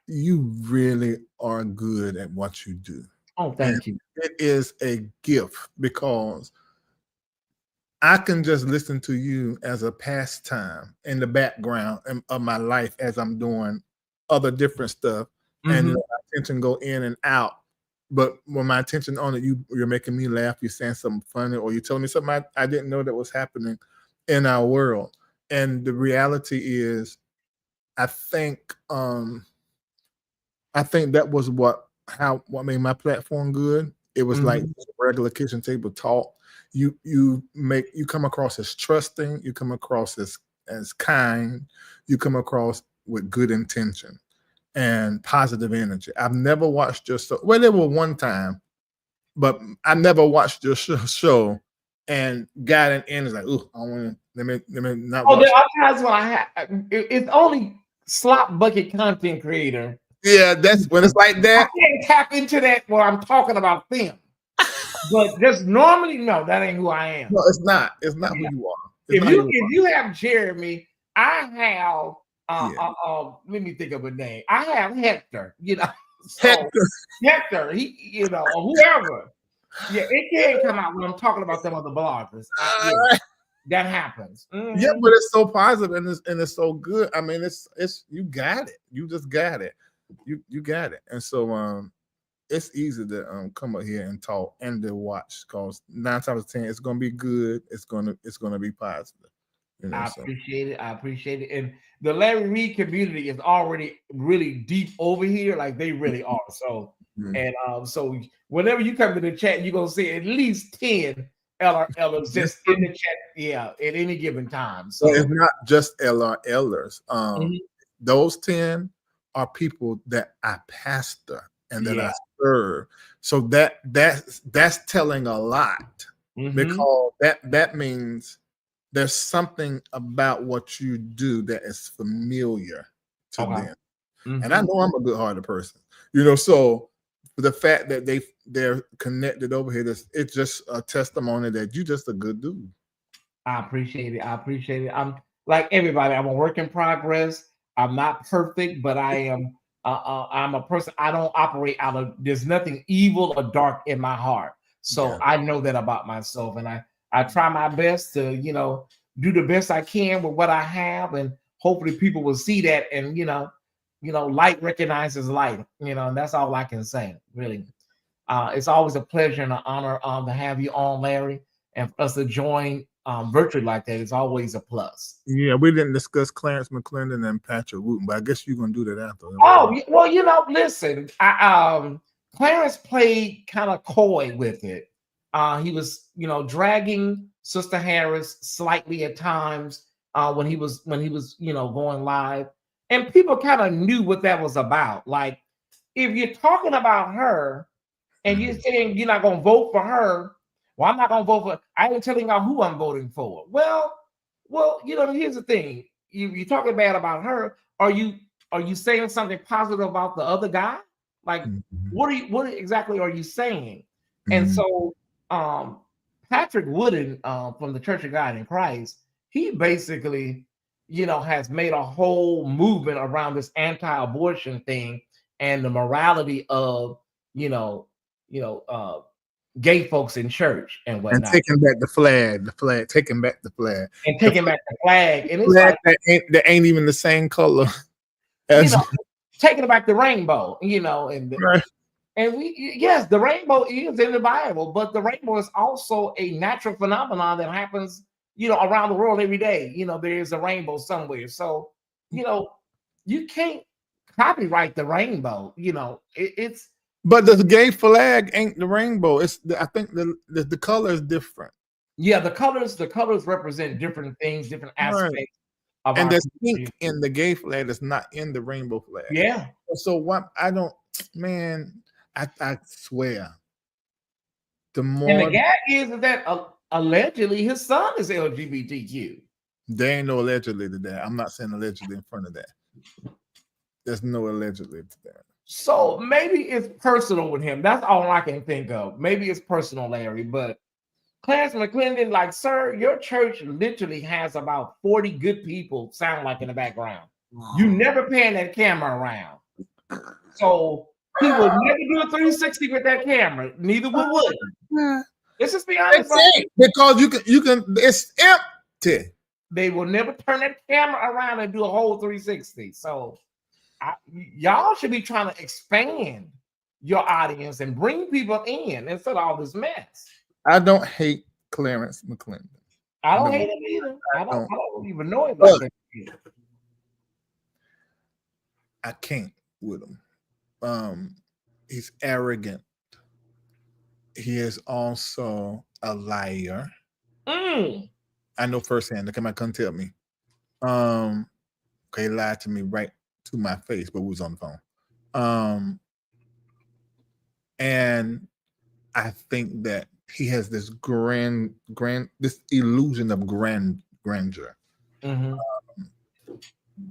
you really are good at what you do. Oh, thank you. It is a gift because I can just listen to you as a pastime in the background of my life as I'm doing other different stuff, and my attention go in and out. But when my attention on it, you're making me laugh. You're saying something funny, or you're telling me something I didn't know that was happening in our world. And the reality is, I think that was what made my platform good. It was like regular kitchen table talk. You come across as trusting, you come across as kind, you come across with good intention and positive energy. I've never watched your show. Well, there was one time, but I never watched your show and got in and it's like, oh, I want to let me not. Oh, there are times when I have. It's only slop bucket content creator. Yeah, that's when it's like that. I can't tap into that where I'm talking about them. But just normally, no, that ain't who I am. No, it's not. It's not who you are. If you have Jeremy, I have let me think of a name. I have Hector, Hector, he, or whoever. Yeah, it can't come out when I'm talking about them other bloggers. That happens. Yeah, but it's so positive and it's so good. I mean, it's you got it. You just got it. You got it. And so it's easy to come up here and talk and to watch, because 9 times out of 10 it's gonna be good. It's gonna be positive. You know, I so appreciate it. I appreciate it. And the Larry Reed community is already really deep over here, like they really are. So, and so whenever you come to the chat, you're gonna see at least 10 LRLers just in the chat, yeah, at any given time. So it's not just LRLers. Mhm. Those 10 are people that I pastor and that I Yeah. serve. So that's telling a lot, because that means there's something about what you do that is familiar to them. And I know I'm a good-hearted person, you know. So the fact that they're connected over here, it's just a testimony that you're just a good dude. I appreciate it. I appreciate it. I'm like everybody. I'm a work in progress. I'm not perfect, but I am. I'm a person. I don't operate out of. There's nothing evil or dark in my heart. So I know that about myself, and I try my best to do the best I can with what I have, and hopefully people will see that, and light recognizes light. And that's all I can say. Really, it's always a pleasure and an honor to have you on, Larry, and for us to join virtually like that is always a plus. Yeah, we didn't discuss Clarence McClendon and Patrick Wooten, but I guess you're gonna do that after. Oh well, listen, Clarence played kind of coy with it. He was, dragging Sister Harris slightly at times when he was going live, and people kind of knew what that was about. Like, if you're talking about her and you're saying you're not going to vote for her, well, I'm not going to vote for. I ain't telling y'all who I'm voting for. Well, here's the thing: you're talking bad about her. Are you saying something positive about the other guy? Like, what exactly are you saying? And so, Patrick Wooden from the Church of God in Christ, he basically, has made a whole movement around this anti-abortion thing and the morality of, gay folks in church and And whatnot, taking back the flag, taking back the flag, and taking back the flag, and it's flag like that ain't even the same color as taking back the rainbow, right. and yes, the rainbow is in the Bible, but the rainbow is also a natural phenomenon that happens, around the world every day. There is a rainbow somewhere. So, you can't copyright the rainbow. It's. But the gay flag ain't the rainbow. I think the color is different. Yeah, the colors represent different things, different aspects. Right. Of And our there's pink in the gay flag that's not in the rainbow flag. Yeah. So what I swear, the more, and the gag is that allegedly his son is LGBTQ. There ain't no allegedly to that. I'm not saying allegedly in front of that. There's no allegedly to that. So maybe it's personal with him. That's all I can think of. Maybe it's personal, Larry. But Clarence McClendon, like, sir, your church literally has about 40 good people sound like in the background. You never pan that camera around. So he will never do a 360 with that camera. Neither would. Let's just be honest. Because you can, it's empty. They will never turn that camera around and do a whole 360. So y'all should be trying to expand your audience and bring people in instead of all this mess. I don't hate Clarence McClendon. I don't hate him either. I don't even know him like that. I can't with him. He's arrogant. He is also a liar. I know firsthand. Come on, come tell me. He lied to me right to my face, but we was on the phone. And I think that he has this this illusion of grandeur.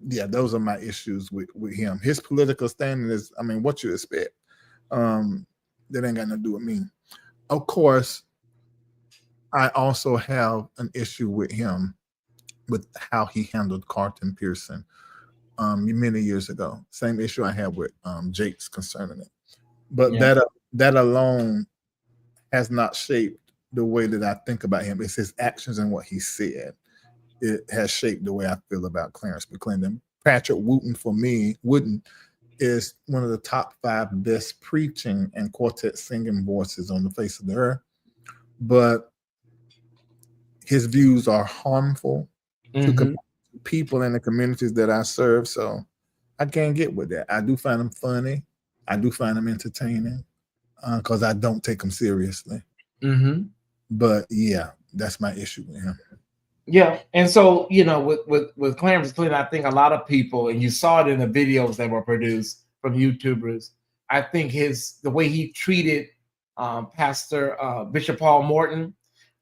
Yeah, those are my issues with him. His political standing is, what you expect. That ain't got nothing to do with me. Of course, I also have an issue with him with how he handled Carlton Pearson many years ago. Same issue I have with Jakes concerning it. But that alone has not shaped the way that I think about him. It's his actions and what he said. It has shaped the way I feel about Clarence McClendon. Patrick Wooten, for me, is one of the top 5 best preaching and quartet singing voices on the face of the earth. But his views are harmful to people in the communities that I serve. So I can't get with that. I do find them funny. I do find them entertaining because I don't take them seriously. But yeah, that's my issue with him. Yeah, and so with Clarence Clinton, I think a lot of people, and you saw it in the videos that were produced from YouTubers. I think the way he treated Pastor Bishop Paul Morton,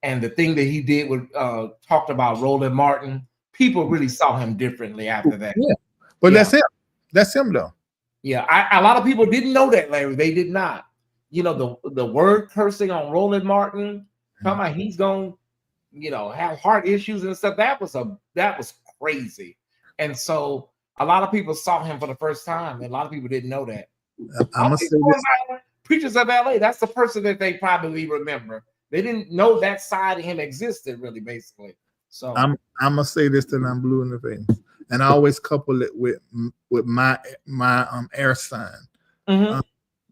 and the thing that he did with talked about Roland Martin, people really saw him differently after that. Yeah, but that's him. That's him though. Yeah, a lot of people didn't know that, Larry. They did not. The word cursing on Roland Martin, talking about he's going have heart issues and stuff. That was crazy. And so a lot of people saw him for the first time, and a lot of people didn't know that. I'm gonna say this. Preachers of LA, that's the person that they probably remember. They didn't know that side of him existed, really, basically. So I'm gonna say this till I'm blue in the face, and I always couple it with my air sign,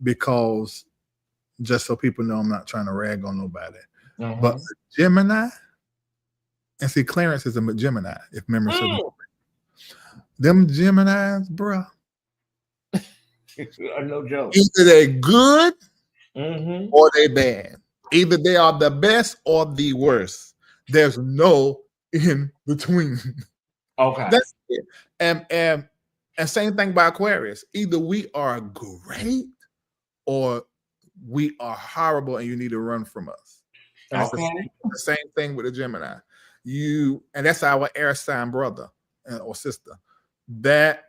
because just so people know I'm not trying to rag on nobody. But Gemini, and see, Clarence is a Gemini, if memory serves. Them Geminis, bro. No joke. Either they good or they bad. Either they are the best or the worst. There's no in between. Okay. That's it. And same thing by Aquarius. Either we are great or we are horrible and you need to run from us. That's the same thing with the Gemini. And that's our air sign brother or sister. That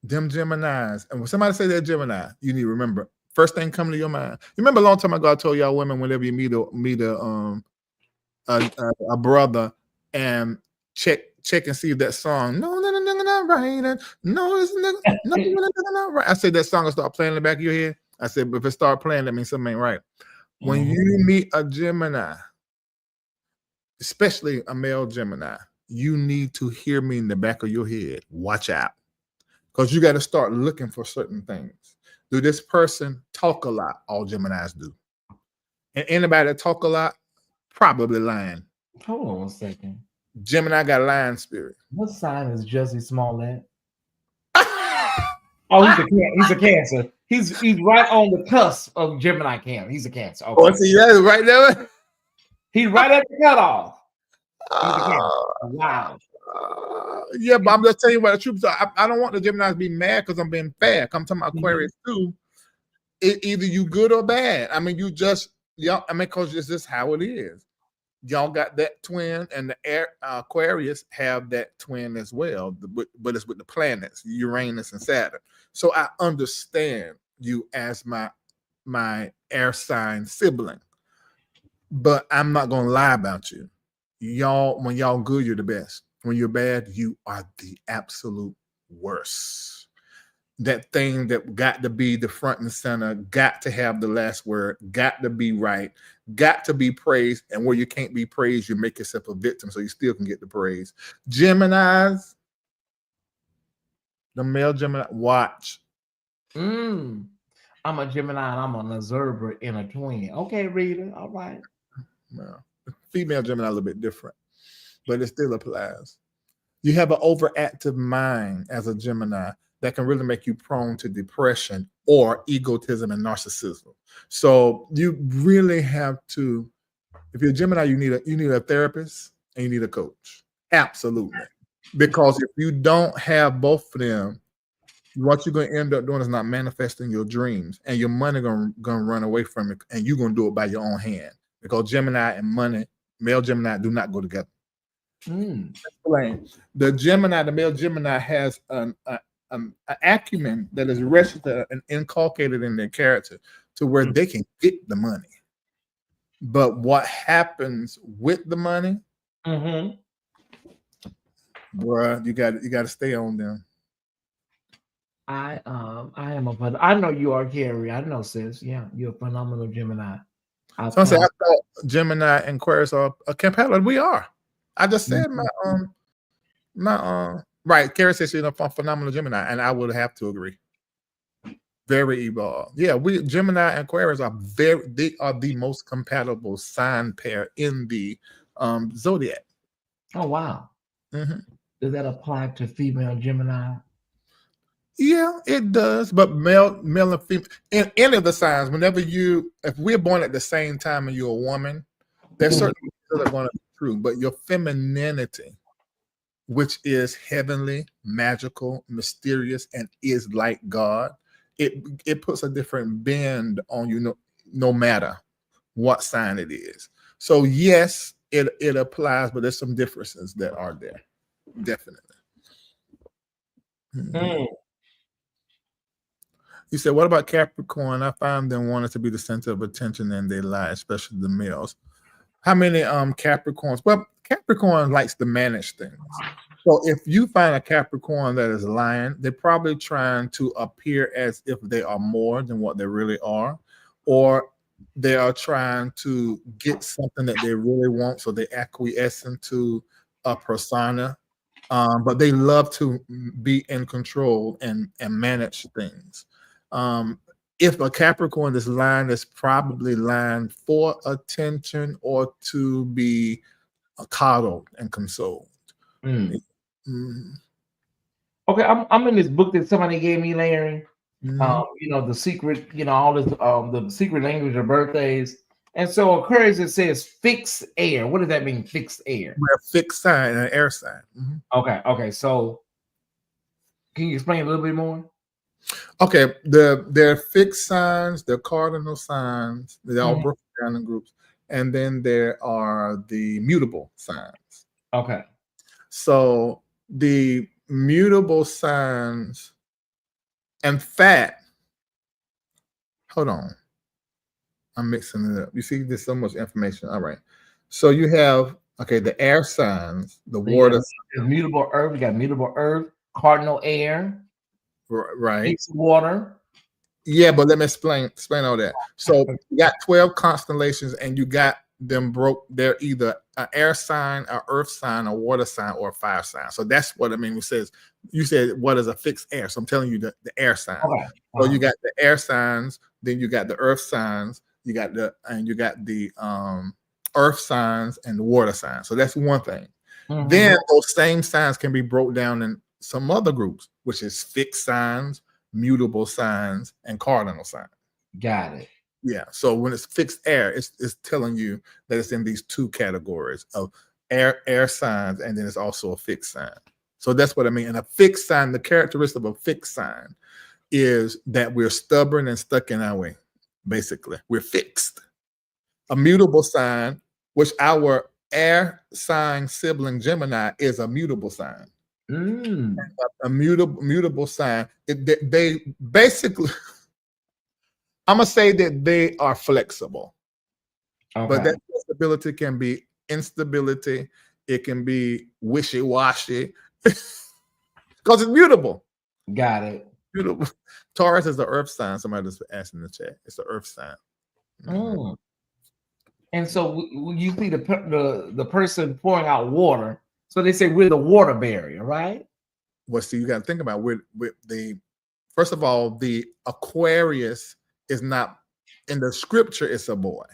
them Geminis, and when somebody say they're Gemini, you need to remember, first thing coming to your mind. You remember a long time ago, I told y'all women, whenever you meet a brother, and check and see if that song, no, not right. No, it's not right. I said that song will start playing in the back of your head. I said, but if it start playing, that means something ain't right. When you meet a Gemini, especially a male Gemini, you need to hear me in the back of your head. Watch out. Because you got to start looking for certain things. Do this person talk a lot? All Geminis do. And anybody that talk a lot, probably lying. Hold on a second. Gemini got a lying spirit. What sign is Jussie Smollett? Oh, he's a Cancer. He's right on the cusp of Gemini Cancer. He's a Cancer. Okay. Oh, see that right there? He's right at the cutoff. He's a Cancer. Wow. Yeah, but I'm just telling you what the truth is. I don't want the Geminis to be mad because I'm being fair. I'm talking about Aquarius too. Either you good or bad. I mean, because this is how it is. Y'all got that twin, and the Aquarius have that twin as well, but it's with the planets, Uranus and Saturn. So I understand you as my air sign sibling, but I'm not gonna lie about you. When y'all good, you're the best. When you're bad, you are the absolute worst. That thing that got to be the front and center, got to have the last word, got to be right, got to be praised. And where you can't be praised, you make yourself a victim so you still can get the praise. Geminis, the male Gemini, watch. I'm a Gemini and I'm an observer in a twin. Okay, reader. All right. Well, female Gemini a little bit different, but it still applies. You have an overactive mind as a Gemini that can really make you prone to depression or egotism and narcissism. So you really have to, if you're a Gemini, you need a therapist and you need a coach. Absolutely. Because if you don't have both of them, what you're going to end up doing is not manifesting your dreams, and your money going to run away from it, and you're going to do it by your own hand. Because Gemini and money, male Gemini, do not go together. Explain. The male Gemini has an acumen that is registered and inculcated in their character to where they can get the money. But what happens with the money, bruh, you got to stay on them. I know you are, Carrie. I know, sis. Yeah, you're a phenomenal Gemini. I thought Gemini and Aquarius are compatible. We are. I just said right. Carrie says she's a phenomenal Gemini, and I would have to agree. Very evolved. Yeah, Gemini and Aquarius are they are the most compatible sign pair in the zodiac. Oh, wow. Mm-hmm. Does that apply to female Gemini? Yeah, it does. But male and female in any of the signs, if we're born at the same time and you're a woman, there's certain things that are going to be true. But your femininity, which is heavenly, magical, mysterious, and is like God, it puts a different bend on you, no matter what sign it is. So yes, it applies, but there's some differences that are there, definitely. Mm-hmm. You said, what about Capricorn? I find them wanting to be the center of attention and they lie, especially the males. How many Capricorns? Well, Capricorn likes to manage things. So if you find a Capricorn that is lying, they're probably trying to appear as if they are more than what they really are, or they are trying to get something that they really want, so they acquiesce into a persona. But they love to be in control and manage things. If a Capricorn is lying, it's probably lying for attention or to be coddled and consoled. Okay, I'm in this book that somebody gave me, Larry. The secret, all this, the secret language of birthdays. And so Aquarius, it says fixed air. What does that mean, fixed air? We're a fixed sign, an air sign. Okay. So can you explain a little bit more? Okay, they're fixed signs, they're cardinal signs, they're all broken down in groups. And then there are the mutable signs. Okay. So the mutable signs, in fact, hold on. I'm mixing it up. You see, there's so much information. All right. So you have, the air signs, the water signs. Mutable earth. We got mutable earth, cardinal air. Right. Fixed water. Yeah, but let me explain all that. So you got 12 constellations and you got them they're either an air sign, an earth sign, a water sign, or a fire sign. So that's what I mean. You said what is a fixed air? So I'm telling you the air signs. Okay. So you got the air signs, then you got the earth signs, you got the earth signs and the water signs. So that's one thing. Then those same signs can be broke down in some other groups, which is fixed signs, mutable signs, and cardinal signs. Got it. Yeah. So when it's fixed air, it's telling you that it's in these two categories of air signs, and then it's also a fixed sign. So that's what I mean. And a fixed sign, the characteristic of a fixed sign is that we're stubborn and stuck in our way. Basically, we're fixed. A mutable sign, which our air sign sibling Gemini is a mutable sign. A mutable sign. They basically, I'm gonna say that they are flexible, but that flexibility can be instability. It can be wishy-washy because it's mutable. Got it. Mutable. Taurus is the earth sign. Somebody just asked in the chat. It's the earth sign. And so you see the person pouring out water. So they say we're the water barrier, right? Well, see, you got to think about first of all, the Aquarius is not in the scripture. It's a boy,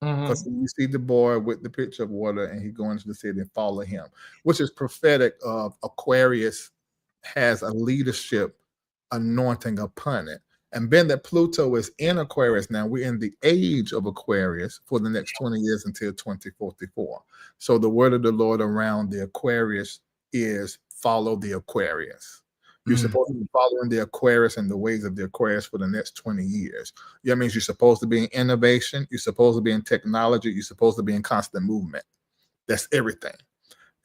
because you see the boy with the picture of water, and he going to the city and follow him, which is prophetic of Aquarius has a leadership anointing upon it. And being that Pluto is in Aquarius now, we're in the age of Aquarius for the next 20 years until 2044. So the word of the Lord around the Aquarius is follow the Aquarius. You're supposed to be following the Aquarius and the ways of the Aquarius for the next 20 years. That means you're supposed to be in innovation. You're supposed to be in technology. You're supposed to be in constant movement. That's everything.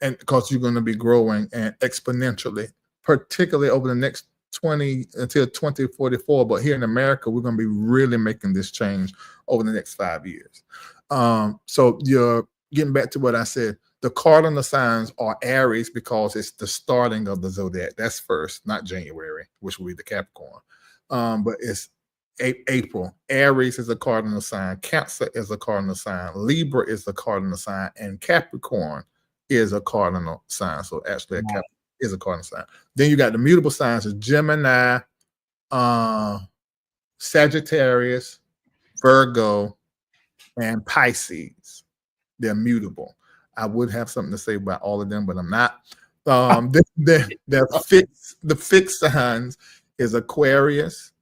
And because you're going to be growing and exponentially, particularly over the next 20 until 2044. But here in America, we're going to be really making this change over the next 5 years. So you're getting back to what I said. The cardinal signs are Aries because it's the starting of the zodiac. That's first, not January, which will be the Capricorn. But it's April. Aries is a cardinal sign. Cancer is a cardinal sign. Libra is a cardinal sign. And Capricorn is a cardinal sign. So actually, a Capricorn is a cardinal sign. Then you got the mutable signs of Gemini, Sagittarius, Virgo, and Pisces. They're mutable. I would have something to say about all of them, but I'm not. The fixed signs is Aquarius,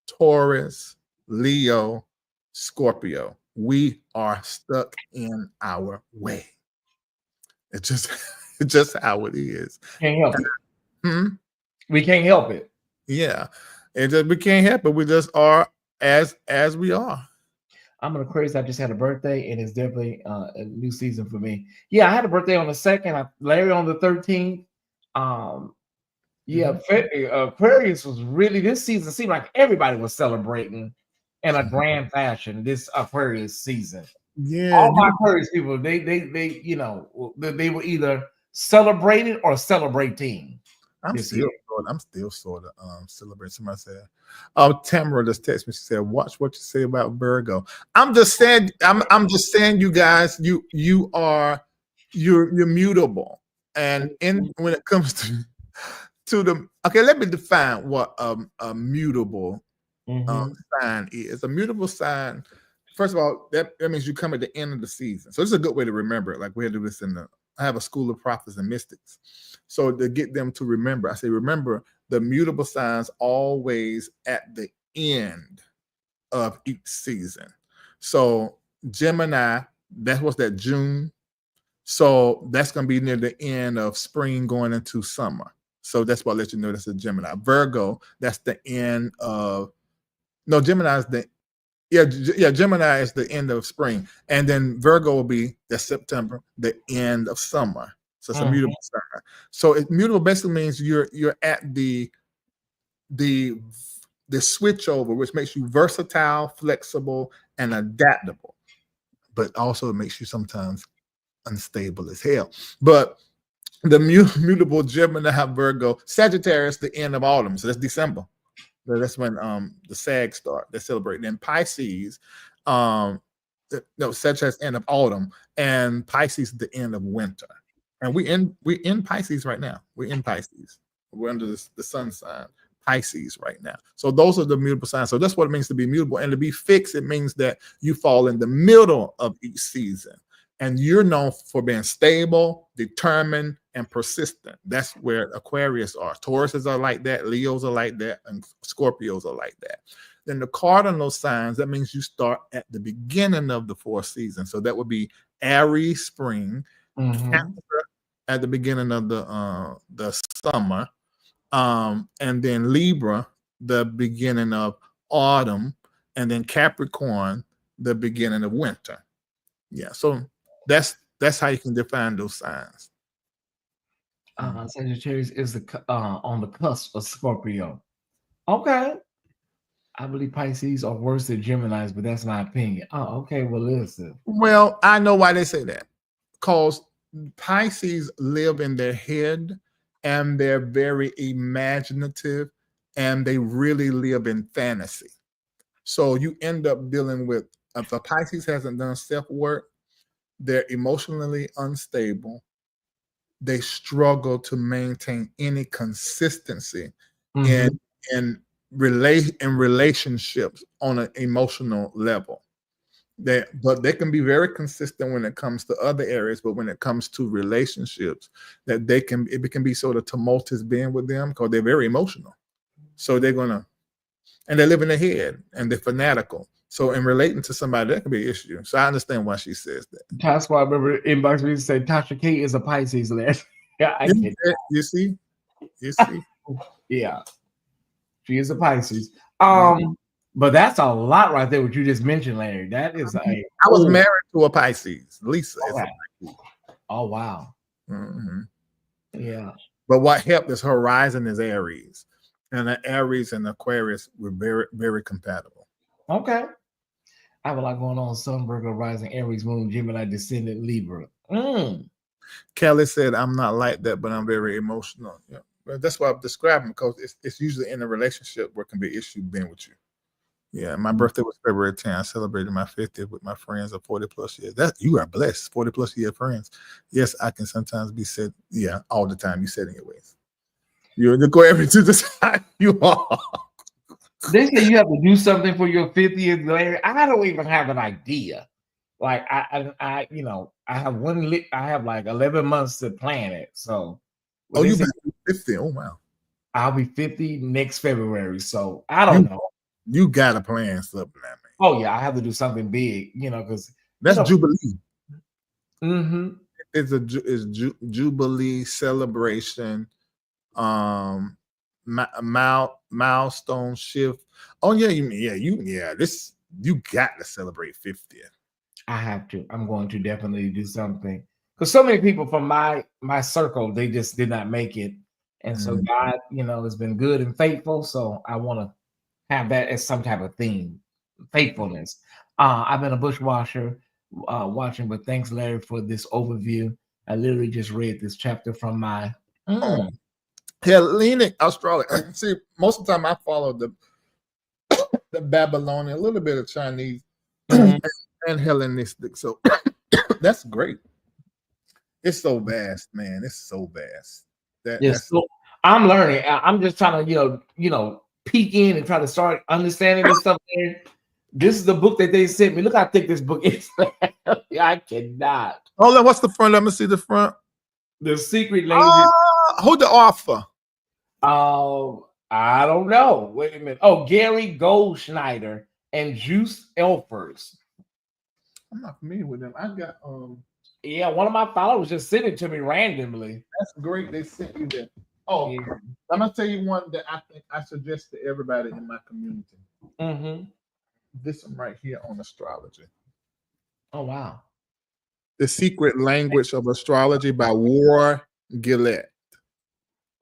Taurus, Leo, Scorpio. We are stuck in our way. It's just it's just how it is. Can't help it. Hmm? We can't help it. Yeah. We can't help it. We just are as we are. I'm an Aquarius. I just had a birthday, and it's definitely a new season for me. Yeah, I had a birthday on the 2nd. Larry on the 13th. Yeah, Aquarius was really, this season seemed like everybody was celebrating in a grand fashion this Aquarius season. Yeah. All my Aquarius people, they they were either celebrating or celebrating. I'm still sort of celebrating. Somebody said, "Oh, Tamara just texted me. She said, watch what you say about Virgo." I'm just saying, you guys, you're mutable, and when it comes to the let me define what a mutable sign is. A mutable sign, first of all, that means you come at the end of the season. So this is a good way to remember it. Like we had to do this I have a school of prophets and mystics. So to get them to remember, I say, remember the mutable signs always at the end of each season. So Gemini, what's that, June? So that's going to be near the end of spring going into summer. So that's what I'll let you know that's a Gemini. Virgo, that's the end of, Gemini is Gemini is the end of spring. And then Virgo will be the September, the end of summer. So it's a mutable sign. So mutable basically means you're at the switch over, which makes you versatile, flexible, and adaptable. But also it makes you sometimes unstable as hell. But the mutable Gemini, Virgo, Sagittarius, the end of autumn. So that's December. That's when the SAG start. They celebrate. Then Pisces, Sagittarius end of autumn, and Pisces the end of winter. And we in Pisces right now. We're in Pisces. We're under the sun sign, Pisces right now. So those are the mutable signs. So that's what it means to be mutable. And to be fixed, it means that you fall in the middle of each season. And you're known for being stable, determined, and persistent. That's where Aquarius are. Tauruses are like that. Leos are like that. And Scorpios are like that. Then the cardinal signs, that means you start at the beginning of the 4th season. So that would be Aries, spring, Cancer at the beginning of the summer, and then Libra, the beginning of autumn, and then Capricorn, the beginning of winter. Yeah, so that's how you can define those signs. Sagittarius is on the cusp of Scorpio. Okay. I believe Pisces are worse than Geminis, but that's my opinion. Oh, okay. Well, listen. Well, I know why they say that. Because Pisces live in their head, and they're very imaginative, and they really live in fantasy. So you end up dealing with, if a Pisces hasn't done self-work, they're emotionally unstable. They struggle to maintain any consistency in relationships on an emotional level. But they can be very consistent when it comes to other areas, but when it comes to relationships, it can be sort of tumultuous being with them because they're very emotional. So and they live in their head, and they're fanatical. So in relating to somebody, that can be an issue. So I understand why she says that. That's why I remember inbox me say Tasha K is a Pisces last. Yeah, I get it. You see? Yeah. She is a Pisces. But that's a lot right there, what you just mentioned, Larry. That is I was married to a Pisces. Lisa is a Pisces. Oh, wow. Yeah. But what helped is her rising is Aries. And the Aries and Aquarius were very, very compatible. Okay. I have a lot going on. Sun, Virgo, rising, Aries, Moon, Gemini, Descendant, Libra. Kelly said, I'm not like that, but I'm very emotional. Yeah. But that's why I'm describing, because it's usually in a relationship where it can be an issue being with you. Yeah, my birthday was February 10th. I celebrated my 50th with my friends of 40 plus years. You are blessed, 40 plus year friends. Yes, I can sometimes be said, all the time. You said in your ways. You're going to go every to the side. You are. They say you have to do something for your 50th, Larry. I don't even have an idea. Like I you know, I have like 11 months to plan it. So Oh, they you say been 50. Oh wow. I'll be 50 next February. So I You don't know. you gotta plan something, man. Oh yeah, I have to do something big, because That's Jubilee. mm-hmm. It's Jubilee celebration, milestone shift. Oh yeah, this you got to celebrate 50th. I have to. I'm going to definitely do something because so many people from my circle they just did not make it, and so Mhm. God, has been good and faithful. So I want to have that as some type of theme, faithfulness. I've been a bushwasher watching, but thanks, Larry, for this overview. I literally just read this chapter from my. Oh, Hellenic Australia. See, most of the time I follow the Babylonian, a little bit of Chinese, Mhm. and Hellenistic. So that's great. It's so vast, man. It's so vast. Yes, That's so I'm learning. I'm just trying to, peek in and try to start understanding this stuff. There. This is the book that they sent me. Look how thick this book is. I cannot. hold on. What's the front? Let me see the front. The secret language. Who the author? I don't know. Wait a minute. Oh, Gary Goldschneider and Juice Elfers. I'm not familiar with them. I got Yeah, one of my followers just sent it to me randomly. that's great. They sent you that. Oh, Yeah. I'm gonna tell you one that I think I suggest to everybody in my community. Mm-hmm. This one right here on astrology. Oh wow. The Secret Language of Astrology by War Gillette.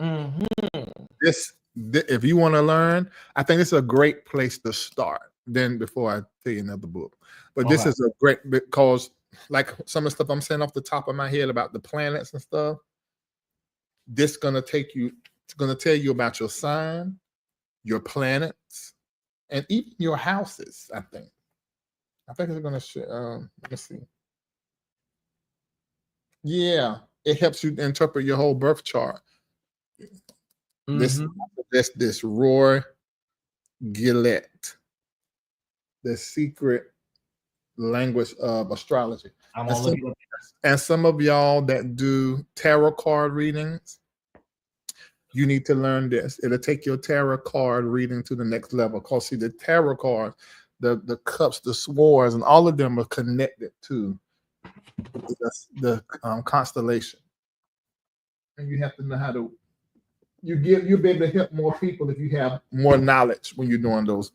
Mm-hmm. If you want to learn, I think it's a great place to start. Then before I tell you another book, but this Okay. is a great because like some of the stuff I'm saying off the top of my head about the planets and stuff. This gonna take you. It's gonna tell you about your sign, your planets, and even your houses. I think. It's gonna show. Let me see. Yeah, it helps you interpret your whole birth chart. This Mm-hmm. this Roy Gillette, the secret language of astrology. I'm And gonna look some, it up. and some of y'all that do tarot card readings, you need to learn this. It'll take your tarot card reading to the next level. Because see, the tarot card, the cups, the swords, and all of them are connected to the constellation. And you have to know how to you'll be able to help more people if you have more knowledge when you're doing those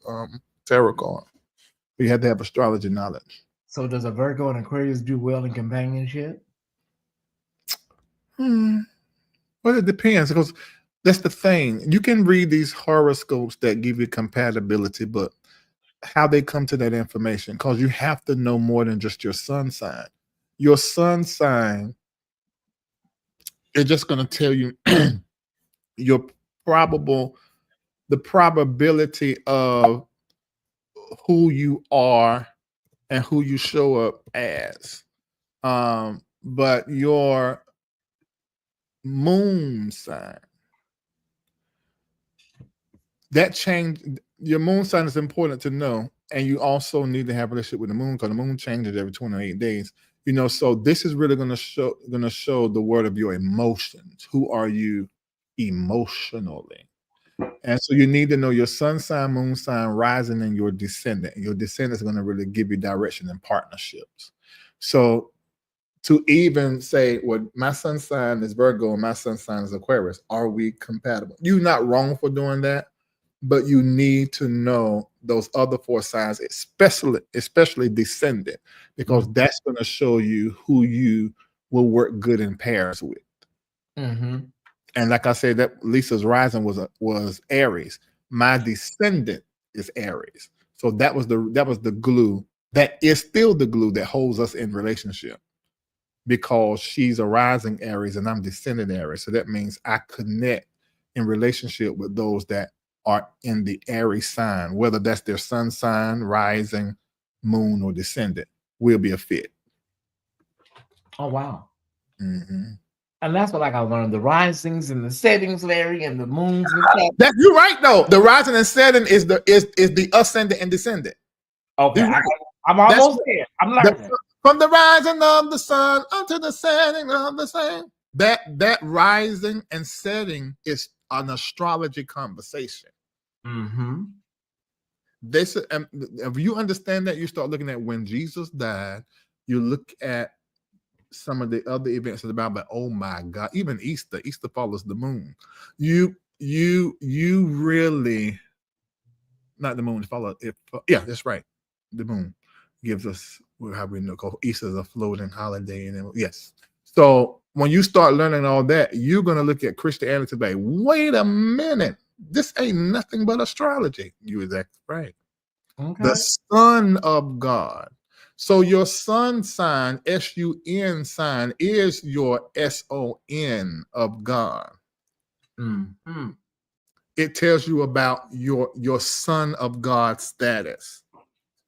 tarot cards. You have to have astrology knowledge. So does a Virgo and Aquarius do well in companionship? Well, it depends because that's the thing. You can read these horoscopes that give you compatibility, but how they come to that information, because you have to know more than just your sun sign. Your sun sign is just going to tell you your the probability of who you are and who you show up as. But your moon sign, that change, your moon sign is important to know. And you also need to have a relationship with the moon because the moon changes every 28 days. So this is really going to show the word of your emotions. Who are you emotionally? And so you need to know your sun sign, moon sign, rising, and your descendant. Your descendant is going to really give you direction and partnerships. So to even say, well, my sun sign is Virgo and my sun sign is Aquarius, are we compatible? You're not wrong for doing that, but you need to know those other four signs, especially descendant, because that's going to show you who you will work good in pairs with. Mm-hmm. And like I said, that Lisa's rising was Aries. My descendant is Aries. So that was the glue. That is still the glue that holds us in relationship, because she's a rising Aries and I'm descendant Aries. So that means I connect in relationship with those that are in the Aries sign, whether that's their sun sign, rising, moon, or descendant, will be a fit. Oh wow. Mm-hmm. And that's what I learned: the risings and the settings, Larry, and the moons and stuff. That you're right though. The rising and setting is the ascendant and descendant. Okay, Right. I'm almost there. I'm learning. From the rising of the sun unto the setting of the same. That rising and setting is an astrology conversation. Mm-hmm. This, if you understand that, you start looking at when Jesus died. You look at some of the other events of the Bible. But oh my God! Even Easter follows the moon. You really, not the moon. Follow it. Yeah, that's right. The moon gives us how we know Easter is a floating holiday, and yes. So when you start learning all that, you're gonna look at Christianity like, wait a minute, this ain't nothing but astrology. You exactly right. Okay. The Son of God. So your sun sign, SUN sign, is your SON of God. Mm-hmm. It tells you about your Son of God status.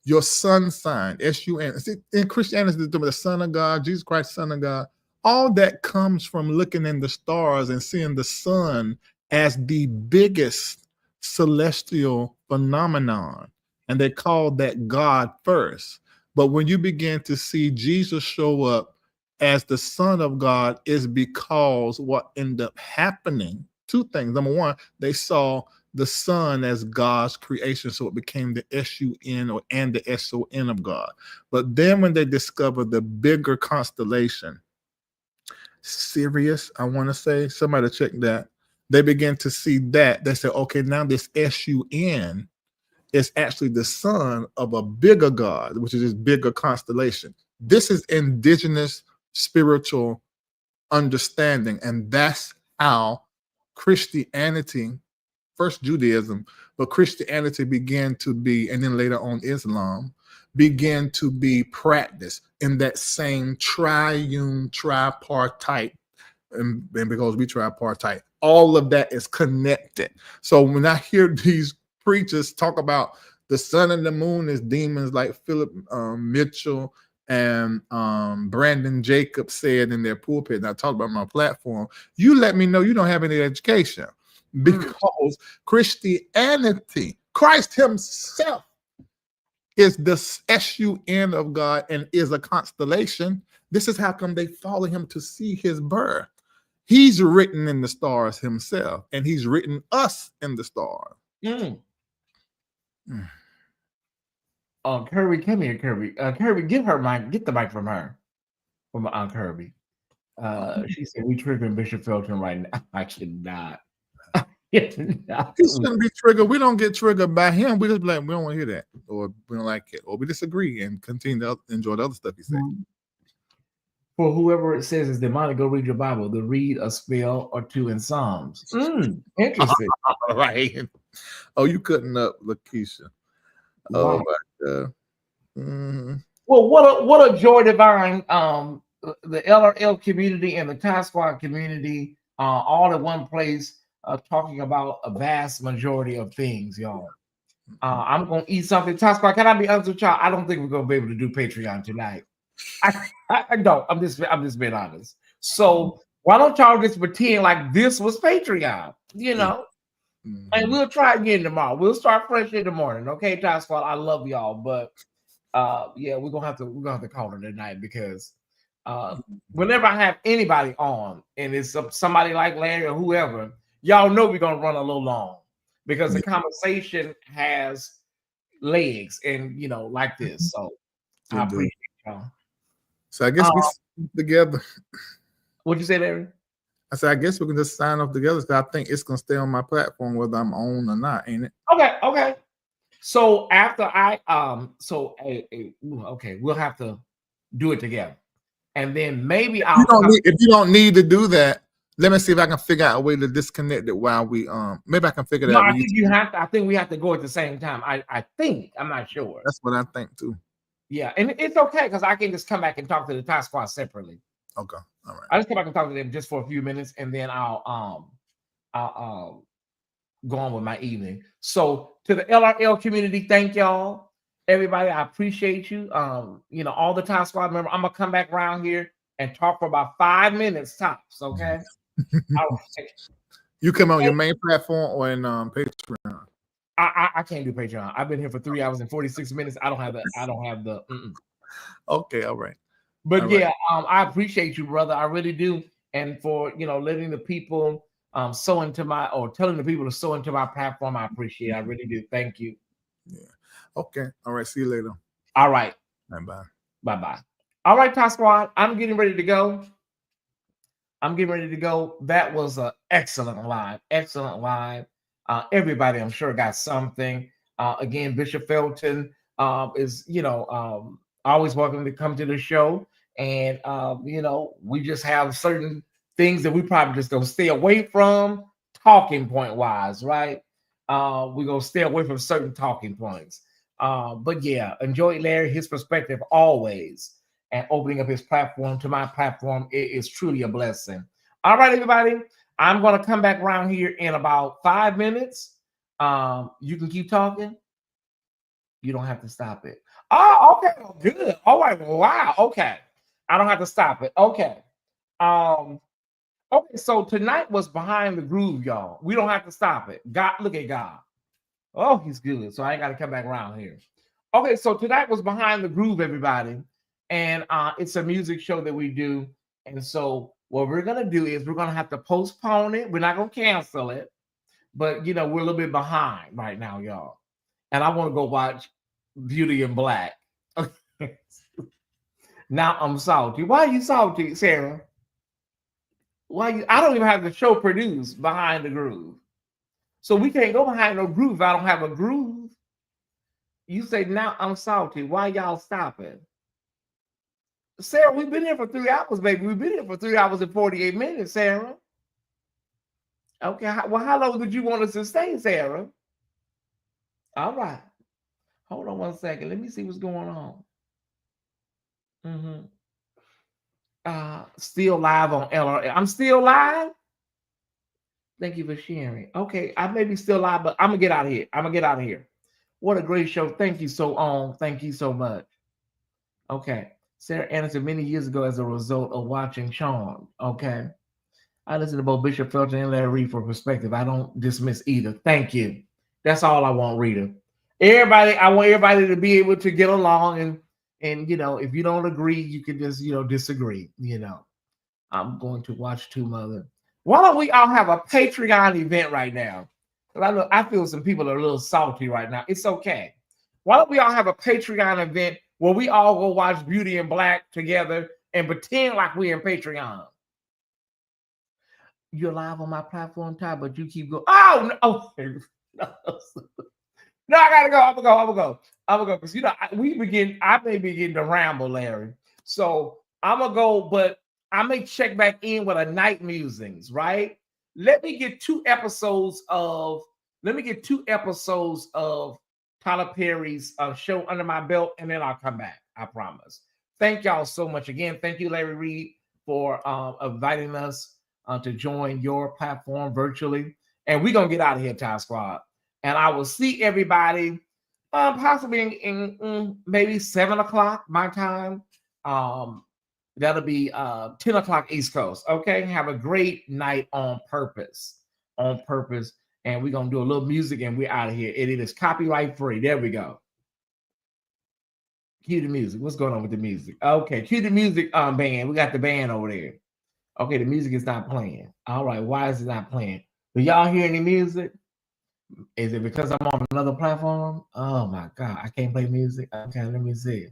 Your sun sign, SUN. See, in Christianity, the Son of God, Jesus Christ, Son of God, all that comes from looking in the stars and seeing the sun as the biggest celestial phenomenon. And they call that God first. But when you begin to see Jesus show up as the Son of God, is because what ended up happening, two things. Number one, they saw the sun as God's creation, so it became the SUN and the SON of God. But then when they discovered the bigger constellation, Sirius, I want to say, somebody check that. They began to see that. They said, okay, now this SUN is actually the son of a bigger God, which is this bigger constellation. This is indigenous spiritual understanding, and that's how Christianity, first Judaism, but Christianity began to be, and then later on Islam, began to be practiced in that same triune, tripartite, and because we tripartite, all of that is connected. So when I hear these preachers talk about the sun and the moon as demons, like Philip Mitchell and Brandon Jacobs said in their pulpit, and I talked about my platform, you let me know you don't have any education. Because Christianity, Christ himself is the SUN of God and is a constellation. This is how come they follow him to see his birth. He's written in the stars himself, and he's written us in the stars. Kirby, come here, Kirby. Kirby, get the mic from her, from Aunt Kirby. She said we triggering Bishop Felton right now. I cannot. He shouldn't be triggered. We don't get triggered by him. We just be like, we don't want to hear that, or we don't like it, or we disagree and continue to enjoy the other stuff he said. For whoever it says is demonic, go read your Bible. To read a spell or two in Psalms. Interesting. Right. Oh, you cutting up, Lakeisha. Oh my God. Well, what a joy divine. The LRL community and the Tyesse Squad community, all in one place, talking about a vast majority of things, y'all. I'm gonna eat something. Tyesse Squad, can I be honest with y'all? I don't think we're gonna be able to do Patreon tonight. I don't. I'm just being honest. So why don't y'all just pretend like this was Patreon, you know? And we'll try again tomorrow. We'll start fresh in the morning, okay, Tyesse Squad? I love y'all, but yeah, we're gonna have to call it tonight, because whenever I have anybody on and it's somebody like Larry or whoever, y'all know we're gonna run a little long, because the conversation has legs, and you know, like this. So I appreciate y'all. So I guess we sit together. What'd you say, Larry? I said, I guess we can just sign off together, because I think it's gonna stay on my platform whether I'm on or not, ain't it? Okay. So after I okay, we'll have to do it together, and then maybe if you don't need to do that, let me see if I can figure out a way to disconnect it while we maybe I can figure that out. I think we have to go at the same time. I think, I'm not sure. That's what I think too. Yeah, and it's okay, because I can just come back and talk to the Tyesse Squad separately. Okay, all right. I just come back and talk to them just for a few minutes, and then I'll go on with my evening. So to the LRL community, thank y'all, everybody. I appreciate you. You know, all the Tyesse Squad members. I'm gonna come back around here and talk for about 5 minutes tops. Okay. All right. You come on your main platform or in Patreon? I can't do Patreon. I've been here for 3 hours and 46 minutes. I don't have the. Okay, all right. But all yeah, I appreciate you, brother. I really do. And for letting the people sow into my, or telling the people to sow into my platform, I appreciate it. I really do. Thank you. Yeah. Okay. All right. See you later. All right. Bye. Bye. All right, Top Squad. I'm getting ready to go. That was an excellent live. Everybody, I'm sure, got something. Again, Bishop Felton is, always welcome to come to the show. And, we just have certain things that we probably just going to stay away from talking point wise, right? We're going to stay away from certain talking points. But yeah, enjoy Larry, his perspective always. And opening up his platform to my platform, it is truly a blessing. All right, everybody. I'm going to come back around here in about 5 minutes. You can keep talking. You don't have to stop it. Oh, okay. Good. All right. Wow. Okay. I don't have to stop it. Okay. Okay. So tonight was Behind the Groove, y'all. We don't have to stop it. God, look at God. Oh, he's good. So I ain't got to come back around here. Okay. So tonight was Behind the Groove, everybody. And it's a music show that we do. And so what we're going to do is we're going to have to postpone it. We're not going to cancel it. But, we're a little bit behind right now, y'all. And I want to go watch Beauty in Black. Now I'm salty. Why are you salty, Sarah? I don't even have the show produced Behind the Groove. So we can't go behind no groove if I don't have a groove. You say, now I'm salty. Why y'all stopping? Sarah, we've been here for 3 hours, baby. We've been here for 3 hours and 48 minutes, Sarah. Okay, well, how long did you want us to stay, Sarah? All right. Hold on 1 second. Let me see what's going on. Still live on LRL. I'm still live? Thank you for sharing. Okay, I may be still live, but I'm going to get out of here. What a great show. Thank you Thank you so much. Okay. Sarah Anderson many years ago as a result of watching Sean. Okay. I listen to both Bishop Felton and Larry Reed for perspective. I don't dismiss either. Thank you. That's all I want, Rita. I want everybody to be able to get along and if you don't agree, you can just, disagree. I'm going to watch Two Mother. Why don't we all have a Patreon event right now? I feel some people are a little salty right now. It's okay. Why don't we all have a Patreon event where we all go watch Beauty in Black together and pretend like we're in Patreon? You're live on my platform, Ty, but you keep going. Oh, no. No, I gotta go. I'm gonna go. Because I may begin to ramble, Larry. So I'm gonna go, but I may check back in with a night musings, right? Let me get 2 episodes of Tyler Perry's show under my belt, and then I'll come back. I promise. Thank y'all so much again. Thank you, Larry Reed, for inviting us to join your platform virtually. And we're gonna get out of here, Ty Squad. And I will see everybody possibly in maybe 7 o'clock my time. That'll be 10 o'clock East Coast. Okay. Have a great night on purpose. And we're going to do a little music and we're out of here. It is copyright free. There we go. Cue the music. What's going on with the music? Okay. Cue the music band. We got the band over there. Okay. The music is not playing. All right. Why is it not playing? Do y'all hear any music? Is it because I'm on another platform? Oh my God. I can't play music. Okay. Let me see.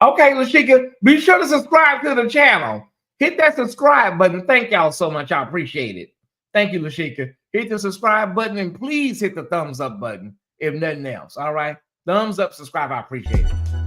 Okay, Lashika, be sure to subscribe to the channel. Hit that subscribe button. Thank y'all so much. I appreciate it. Thank you, Lashika. Hit the subscribe button and please hit the thumbs up button if nothing else. All right. Thumbs up, subscribe. I appreciate it.